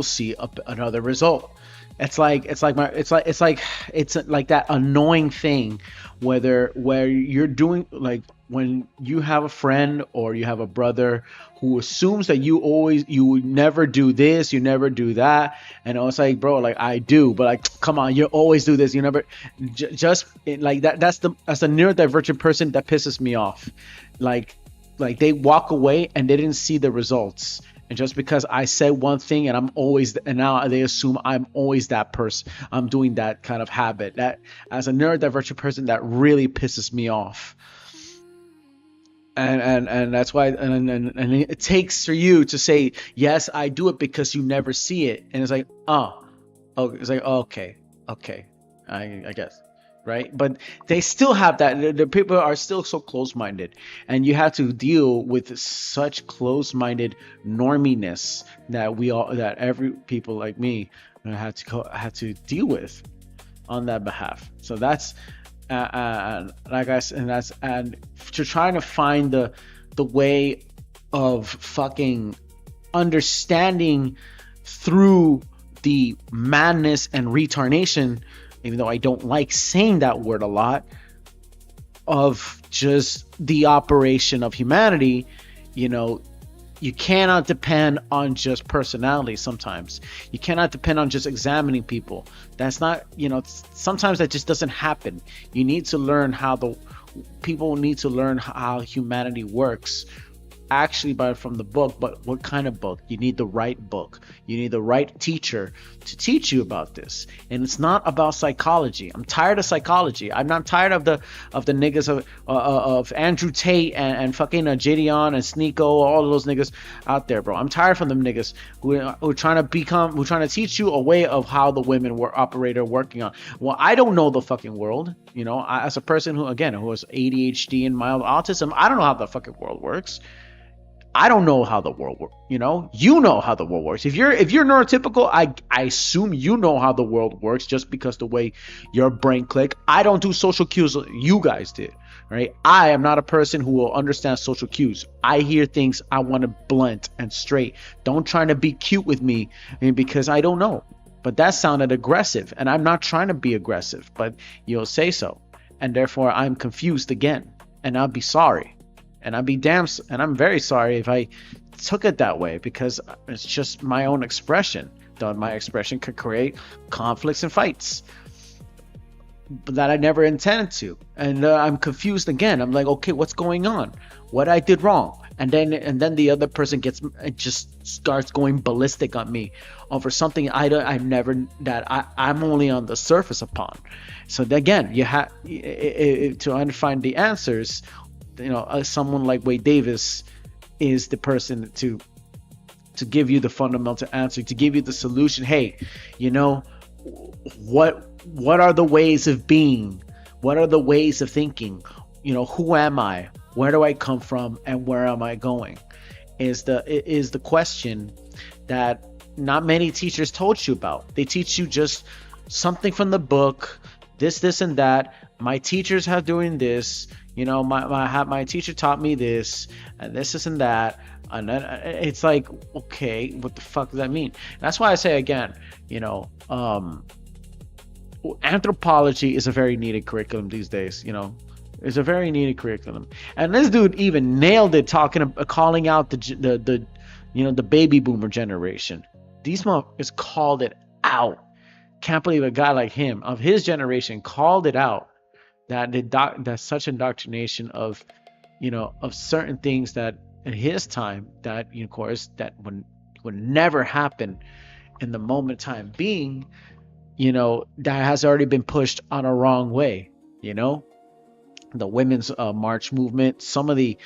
see another result. It's like that annoying thing where you're doing, like when you have a friend or you have a brother who assumes that you never do this, you never do that, and it's like, bro, like I do, but like, come on, you always do this, you never, like that. That's a neurodivergent person that pisses me off. Like they walk away and they didn't see the results. And just because I said one thing and now they assume I'm always that person. I'm doing that kind of habit. That, as a neurodivergent person, that really pisses me off. And that's why and it takes for you to say, yes, I do it because you never see it. And it's like, it's like, okay, I guess. Right, but they still have that. The people are still so close-minded, and you have to deal with such close-minded norminess that every people like me had to deal with on that behalf. So that's like I said, and to trying to find the way of fucking understanding through the madness and retardation, even though I don't like saying that word a lot, of just the operation of humanity. You know, you cannot depend on just personality. Sometimes you cannot depend on just examining people. That's not, sometimes that just doesn't happen. You need to learn people need to learn how humanity works, actually from the book. But what kind of book? You need the right book. You need the right teacher to teach you about this. And it's not about psychology. I'm tired of psychology. I'm not tired of the niggas of Andrew Tate and fucking Gideon and Sneeko, all of those niggas out there, bro. I'm tired from them niggas who are trying to teach you a way of how the women operate or working on. Well, I don't know the fucking world. As a person who has ADHD and mild autism, I don't know how the fucking world works. I don't know how the world works. You know how the world works. If you're neurotypical, I assume you know how the world works just because the way your brain click. I don't do social cues. You guys did, right? I am not a person who will understand social cues. I hear things, I want to blunt and straight. Don't try to be cute with me, because I don't know. But that sounded aggressive, and I'm not trying to be aggressive, but you'll say so, and therefore I'm confused again, and I'll be sorry. And I'm very sorry if I took it that way, because it's just my own expression. Though my expression could create conflicts and fights, but that I never intended to. And I'm confused again. I'm like, okay, what's going on? What I did wrong? And then the other person just starts going ballistic on me over something I'm only on the surface upon. So again, you have to find the answers. Someone like Wade Davis is the person to give you the fundamental answer, to give you the solution. Hey, what are the ways of being? What are the ways of thinking? Who am I? Where do I come from? And where am I going? Is the question that not many teachers told you about. They teach you just something from the book, this and that. My teachers have doing this. My teacher taught me this, and this and that, and then it's like, okay, what the fuck does that mean? That's why I say again, anthropology is a very needed curriculum these days. It's a very needed curriculum, and this dude even nailed it, calling out the baby boomer generation. These motherfuckers called it out. Can't believe a guy like him of his generation called it out. That's such indoctrination of certain things that in his time that of course that would never happen in the moment time being, that has already been pushed on a wrong way. The women's march movement, some of the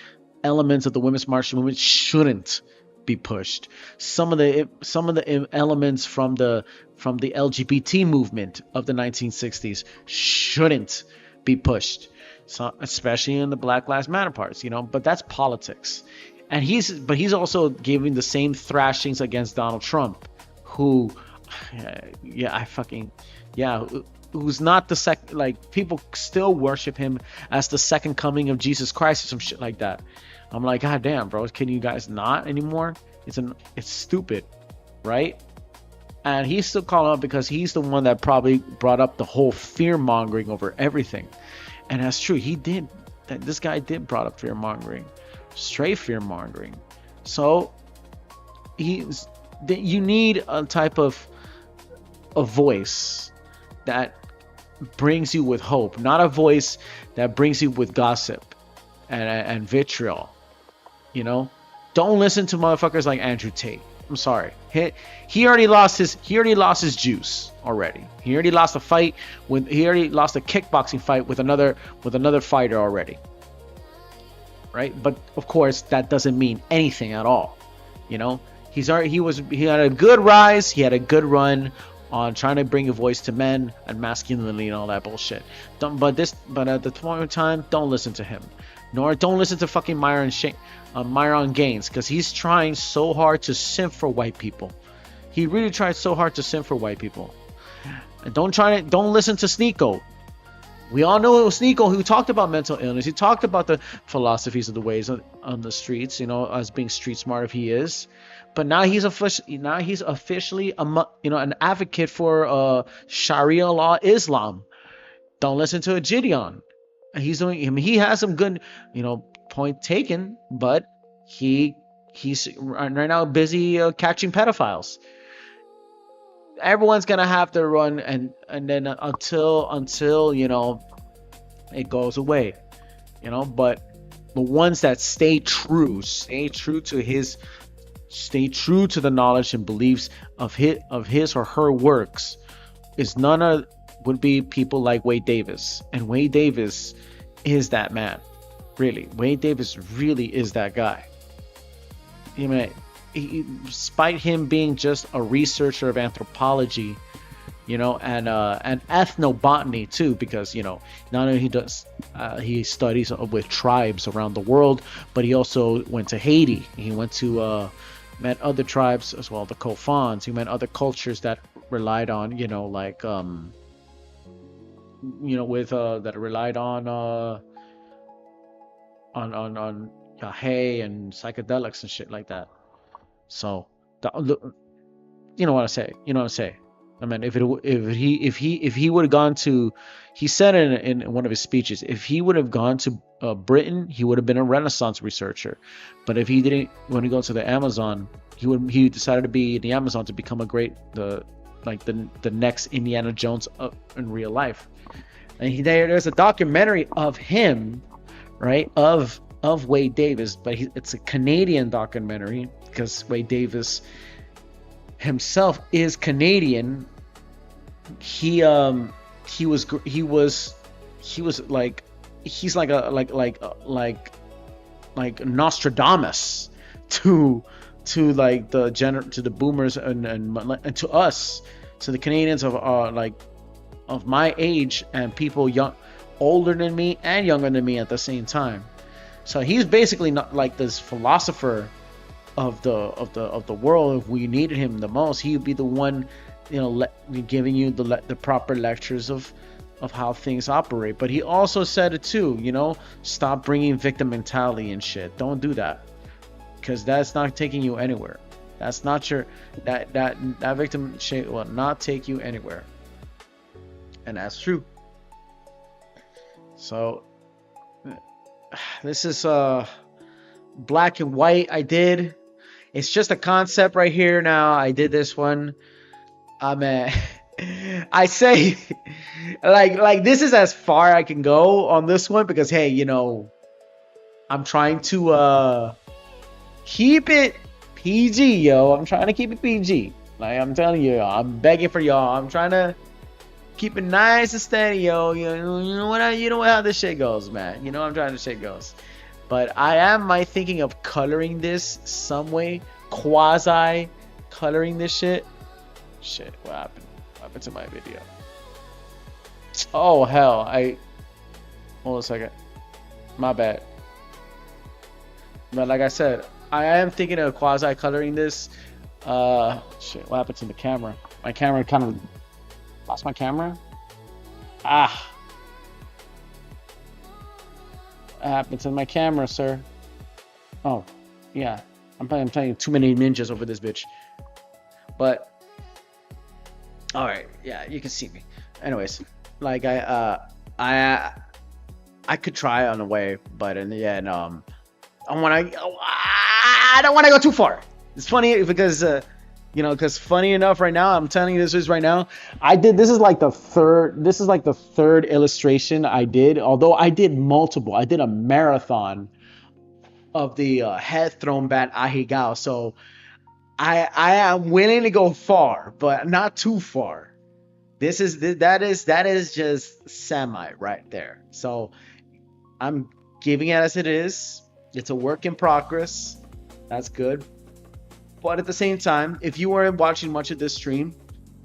elements of the women's march movement shouldn't be pushed. Some of the elements from the LGBT movement of the 1960s shouldn't be pushed, so especially in the Black Lives Matter parts, but that's politics. And he's also giving the same thrashings against Donald Trump, who who's not the second, like, people still worship him as the second coming of Jesus Christ or some shit like that. I'm like, god damn, bro, can you guys not anymore? It's stupid, right? And he's still calling out because he's the one that probably brought up the whole fear mongering over everything. And that's true. This guy did brought up fear mongering, straight fear mongering. So you need a type of a voice that brings you with hope, not a voice that brings you with gossip and vitriol. Don't listen to motherfuckers like Andrew Tate. I'm sorry. He already lost his juice already. He already lost a kickboxing fight with another fighter already. Right? But of course that doesn't mean anything at all. He had a good rise, he had a good run on trying to bring a voice to men and masculinity and all that bullshit. But at the point of time, don't listen to him. Nor don't listen to fucking Myron Gaines, because he's trying so hard to simp for white people. He really tried so hard to simp for white people. And don't listen to Sneeko. We all know it was Sneeko who talked about mental illness. He talked about the philosophies of the ways on the streets, as being street smart if he is. But now he's officially an advocate for Sharia law Islam. Don't listen to a Gideon. He has some good, point taken, but he's right now busy catching pedophiles. Everyone's gonna have to run and then until it goes away, but the ones that stay true to the knowledge and beliefs of his or her works would be people like Wade Davis. And Wade Davis is that man. Really, Wade Davis really is that guy. Despite him being just a researcher of anthropology, and ethnobotany too, because not only he studies with tribes around the world, but he also went to Haiti. He went to met other tribes as well, the Kofans. He met other cultures that relied on that relied on hay and psychedelics and shit like that. So you know what I say. I mean, if he would have gone to, he said in one of his speeches, if he would have gone to Britain, he would have been a Renaissance researcher. But if he didn't want to go to the Amazon, he decided to be in the Amazon to become the next Indiana Jones in real life. And there's a documentary of him, right, of Wade Davis, but it's a Canadian documentary because Wade Davis himself is Canadian. He's like Nostradamus to the boomers and to us, to the Canadians of my age and people older than me and younger than me at the same time. So he's basically not like this philosopher of the world. If we needed him the most, he would be the one, giving you the proper lectures of how things operate. But he also said it too, stop bringing victim mentality and shit. Don't do that, because that's not taking you anywhere. That's not that victim shit will not take you anywhere, and that's true. So this is black and white. It's just a concept right here. Now I did this one. I say like this is as far I can go on this one, because hey, I'm trying to keep it PG, yo. I'm trying to keep it PG. Like I'm telling you, I'm begging for y'all. I'm trying to keep it nice and steady, yo. You know how this shit goes, man. I'm trying to shit goes. But I am thinking of coloring this some way, quasi coloring this shit. Shit, what happened? What happened to my video? Oh hell, hold on a second. My bad. But like I said, I am thinking of quasi coloring this. Shit, what happened to the camera? My camera kind of lost my camera. What happened to my camera, sir? Oh, yeah. I'm playing too many ninjas over this bitch. But all right, yeah, you can see me. Anyways, like I could try on the way, but in the end, I don't want to go too far. It's funny because because funny enough, right now, I'm telling you this right now, this is like the third illustration I did, although I did multiple. I did a marathon of the head thrown bat ahigao, so I am willing to go far, but not too far. That is just semi right there. So I'm giving it as it is. It's a work in progress. That's good. But at the same time, if you weren't watching much of this stream,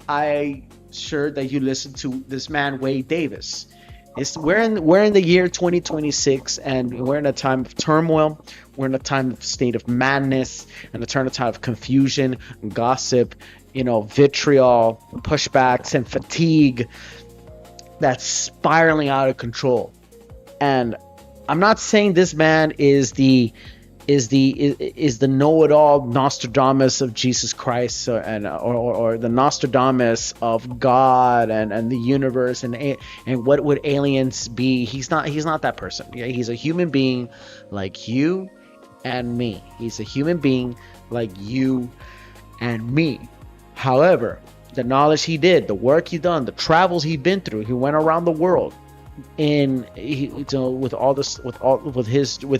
I sure that you listened to this man Wade Davis. We're in the year 2026, and we're in a time of turmoil. We're in a time of state of madness, and a time of confusion, gossip, vitriol, pushbacks, and fatigue that's spiraling out of control. And I'm not saying this man is the know-it-all Nostradamus of Jesus Christ, or the Nostradamus of God and the universe and what would aliens be. He's not that person. Yeah, he's a human being like you and me. He's a human being like you and me. However, the knowledge he did, the work he done, the travels he'd been through, he went around the world with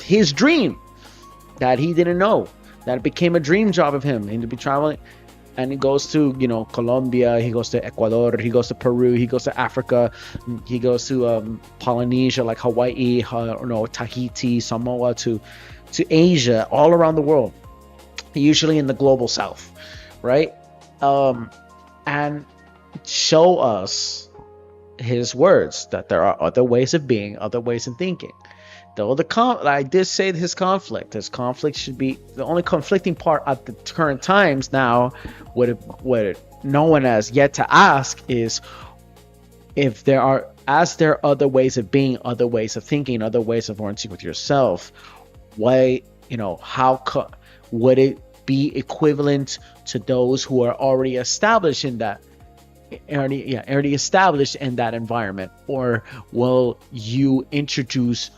his dream that he didn't know, that became a dream job of him, and to be traveling. And he goes to Colombia, he goes to Ecuador, he goes to Peru, he goes to Africa, he goes to Polynesia, like Hawaii, Tahiti, Samoa, to Asia, all around the world, usually in the global south, right? And show us his words that there are other ways of being, other ways of thinking. Though I did say his conflict should be the only conflicting part at the current times now. What no one has yet to ask is if there are other ways of being, other ways of thinking, other ways of orienting with yourself. Why, would it be equivalent to those who are already established in that? Already established in that environment, or will you introduce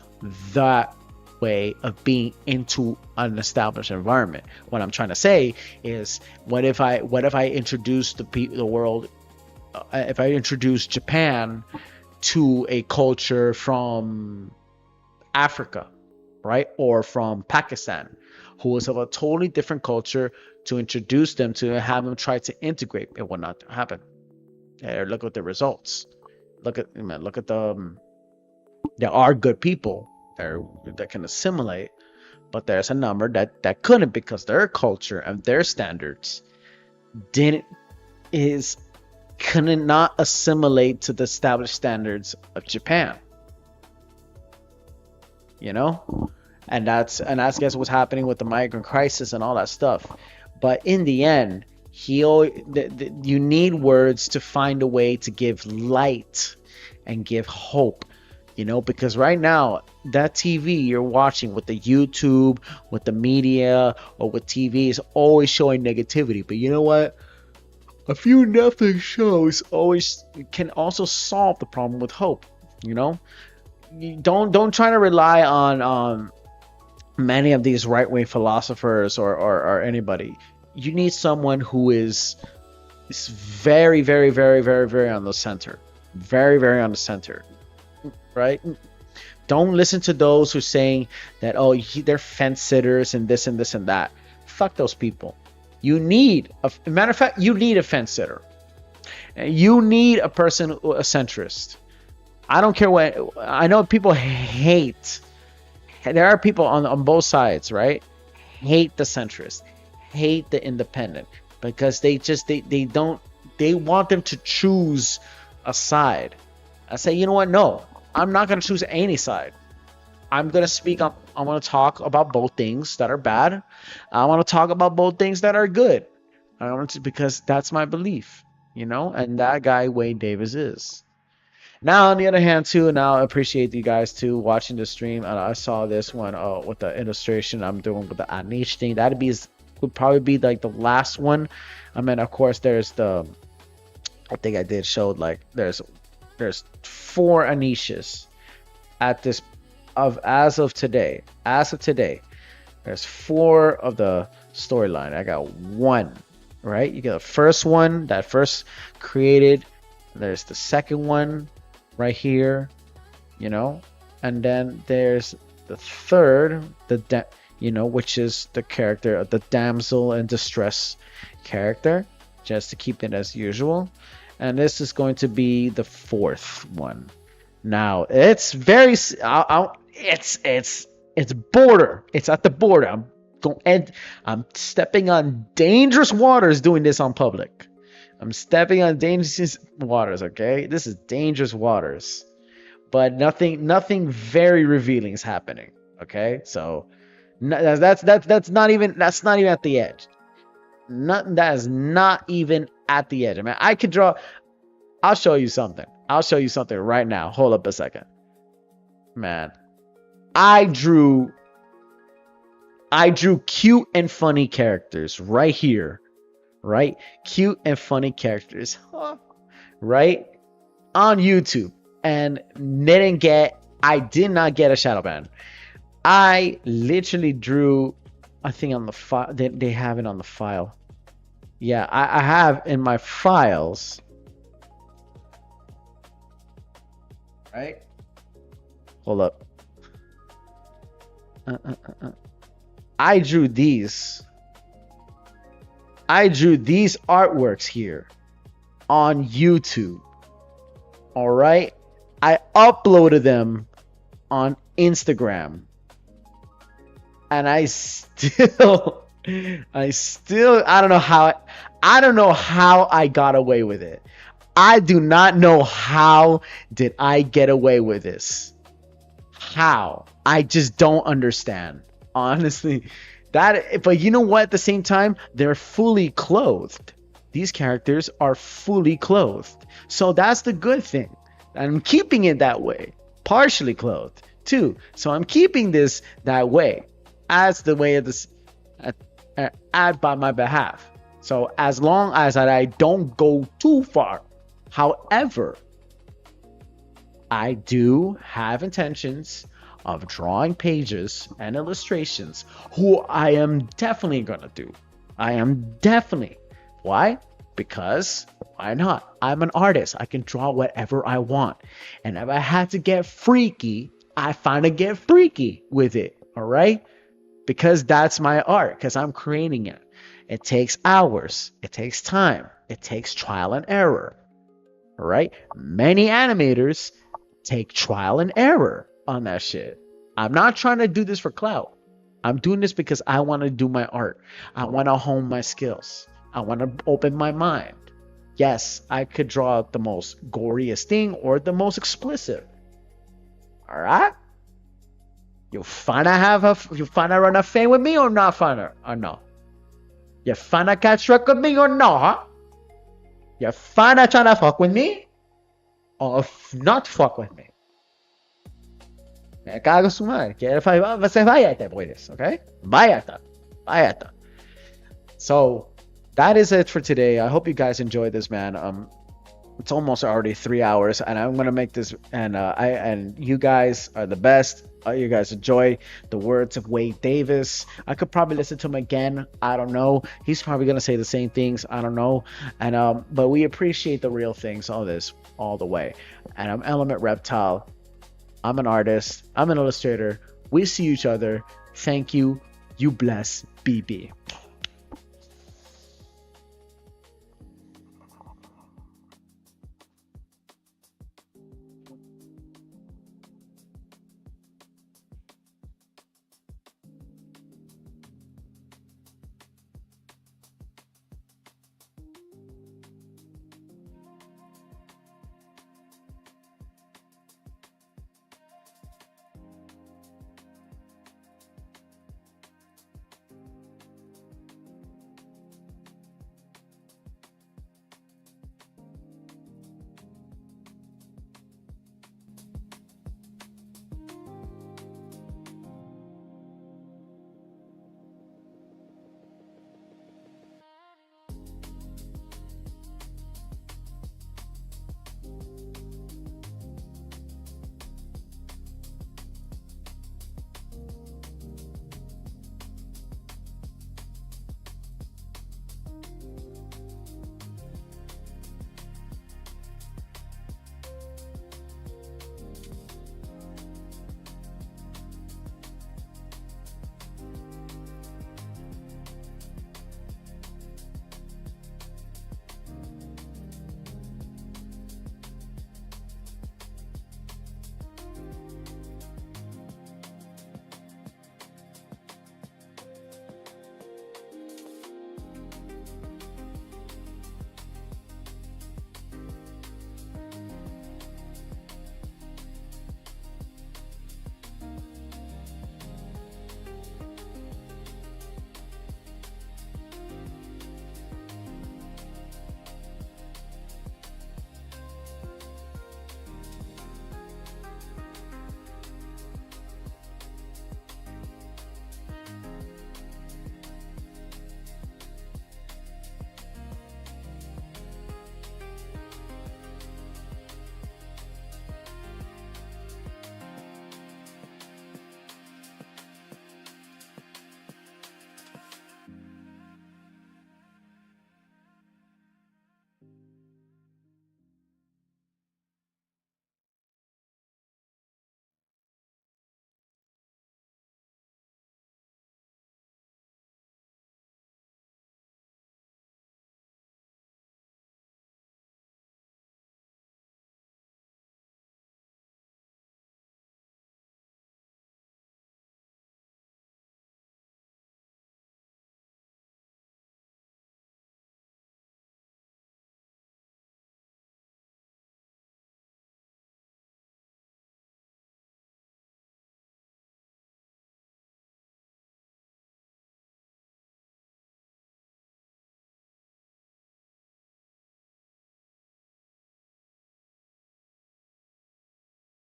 that way of being into an established environment? What I'm trying to say is, what if I introduce the world, if I introduce Japan to a culture from Africa, right, or from Pakistan, who is of a totally different culture, to introduce them, to have them try to integrate? It will not happen. Look at the results. Look at there are good people there that can assimilate, but there's a number that couldn't, because their culture and their standards couldn't not assimilate to the established standards of Japan. And that's guess what's happening with the migrant crisis and all that stuff. But in the end, you need words to find a way to give light and give hope, because right now that TV you're watching, with the YouTube, with the media, or with TV, is always showing negativity. But you know what? A few Netflix shows always can also solve the problem with hope. Don't try to rely on many of these right-wing philosophers or anybody. You need someone who is very, very, very, very, very on the center. Very, very on the center. Right? Don't listen to those who are saying that, they're fence sitters and this and this and that. Fuck those people. You need, matter of fact, you need a fence sitter. You need a person, a centrist. I don't care what, I know people hate. There are people on both sides, right? Hate the centrist. Hate the independent, because they want them to choose a side. I say, you know what? No, I'm not going to choose any side. I'm going to speak up. I want to talk about both things that are bad. I want to talk about both things that are good. I want to, because that's my belief, and that guy Wade Davis is. Now, on the other hand, too, now I appreciate you guys too watching the stream. And I saw this one with the illustration I'm doing with the Anish thing. Would probably be like the last one. I mean, of course, there's I think I did showed like there's 4 Anishes as of today. There's 4 of the storyline. I got 1, right? You get the first one that first created. There's the second one right here, and then there's the third, which is the character of the damsel in distress character, just to keep it as usual. And this is going to be the 4th one. Now it's very, it's border. It's at the border. I'm stepping on dangerous waters doing this on public. I'm stepping on dangerous waters. Okay, this is dangerous waters, but nothing very revealing is happening. Okay, so. That's not even at the edge. That is not even at the edge. I mean, I could draw. I'll show you something right now. Hold up a second, man. I drew cute and funny characters right here, right? Cute and funny characters, right, on YouTube, and I did not get a shadow ban. I literally drew, I think on the file, they have it on the file. Yeah, I have in my files. Right? Hold up. I drew these artworks here on YouTube. All right? I uploaded them on Instagram. And I don't know how I got away with it. I do not know how did I get away with this. How? I just don't understand. Honestly, but you know what? At the same time, they're fully clothed. These characters are fully clothed. So that's the good thing. I'm keeping it that way. Partially clothed too. So I'm keeping this that way. As the way of this at by my behalf. So as long as I don't go too far. However, I do have intentions of drawing pages and illustrations who I am definitely gonna do. I am definitely. Why? Because why not? I'm an artist. I can draw whatever I want. And if I had to get freaky, I finally get freaky with it. All right? Because that's my art, because I'm creating it. It takes hours. It takes time. It takes trial and error. All right? Many animators take trial and error on that shit. I'm not trying to do this for clout. I'm doing this because I want to do my art. I want to hone my skills. I want to open my mind. Yes, I could draw the most goriest thing or the most explicit. All right? You finna run a fade with me or not finna? Or no? You finna catch wreck with me or no, huh? You finna tryna fuck with me? Or not fuck with me? Me cago su madre. Você váyate, boys, okay? Váyate. So, that is it for today. I hope you guys enjoyed this, man. It's almost already 3 hours, and I'm gonna make this. And you guys are the best. You guys enjoy the words of Wade Davis. I could probably listen to him again. I don't know. He's probably gonna say the same things. I don't know. And but we appreciate the real things. All this, all the way. And I'm Element Reptile. I'm an artist. I'm an illustrator. We see each other. Thank you. You bless. BB.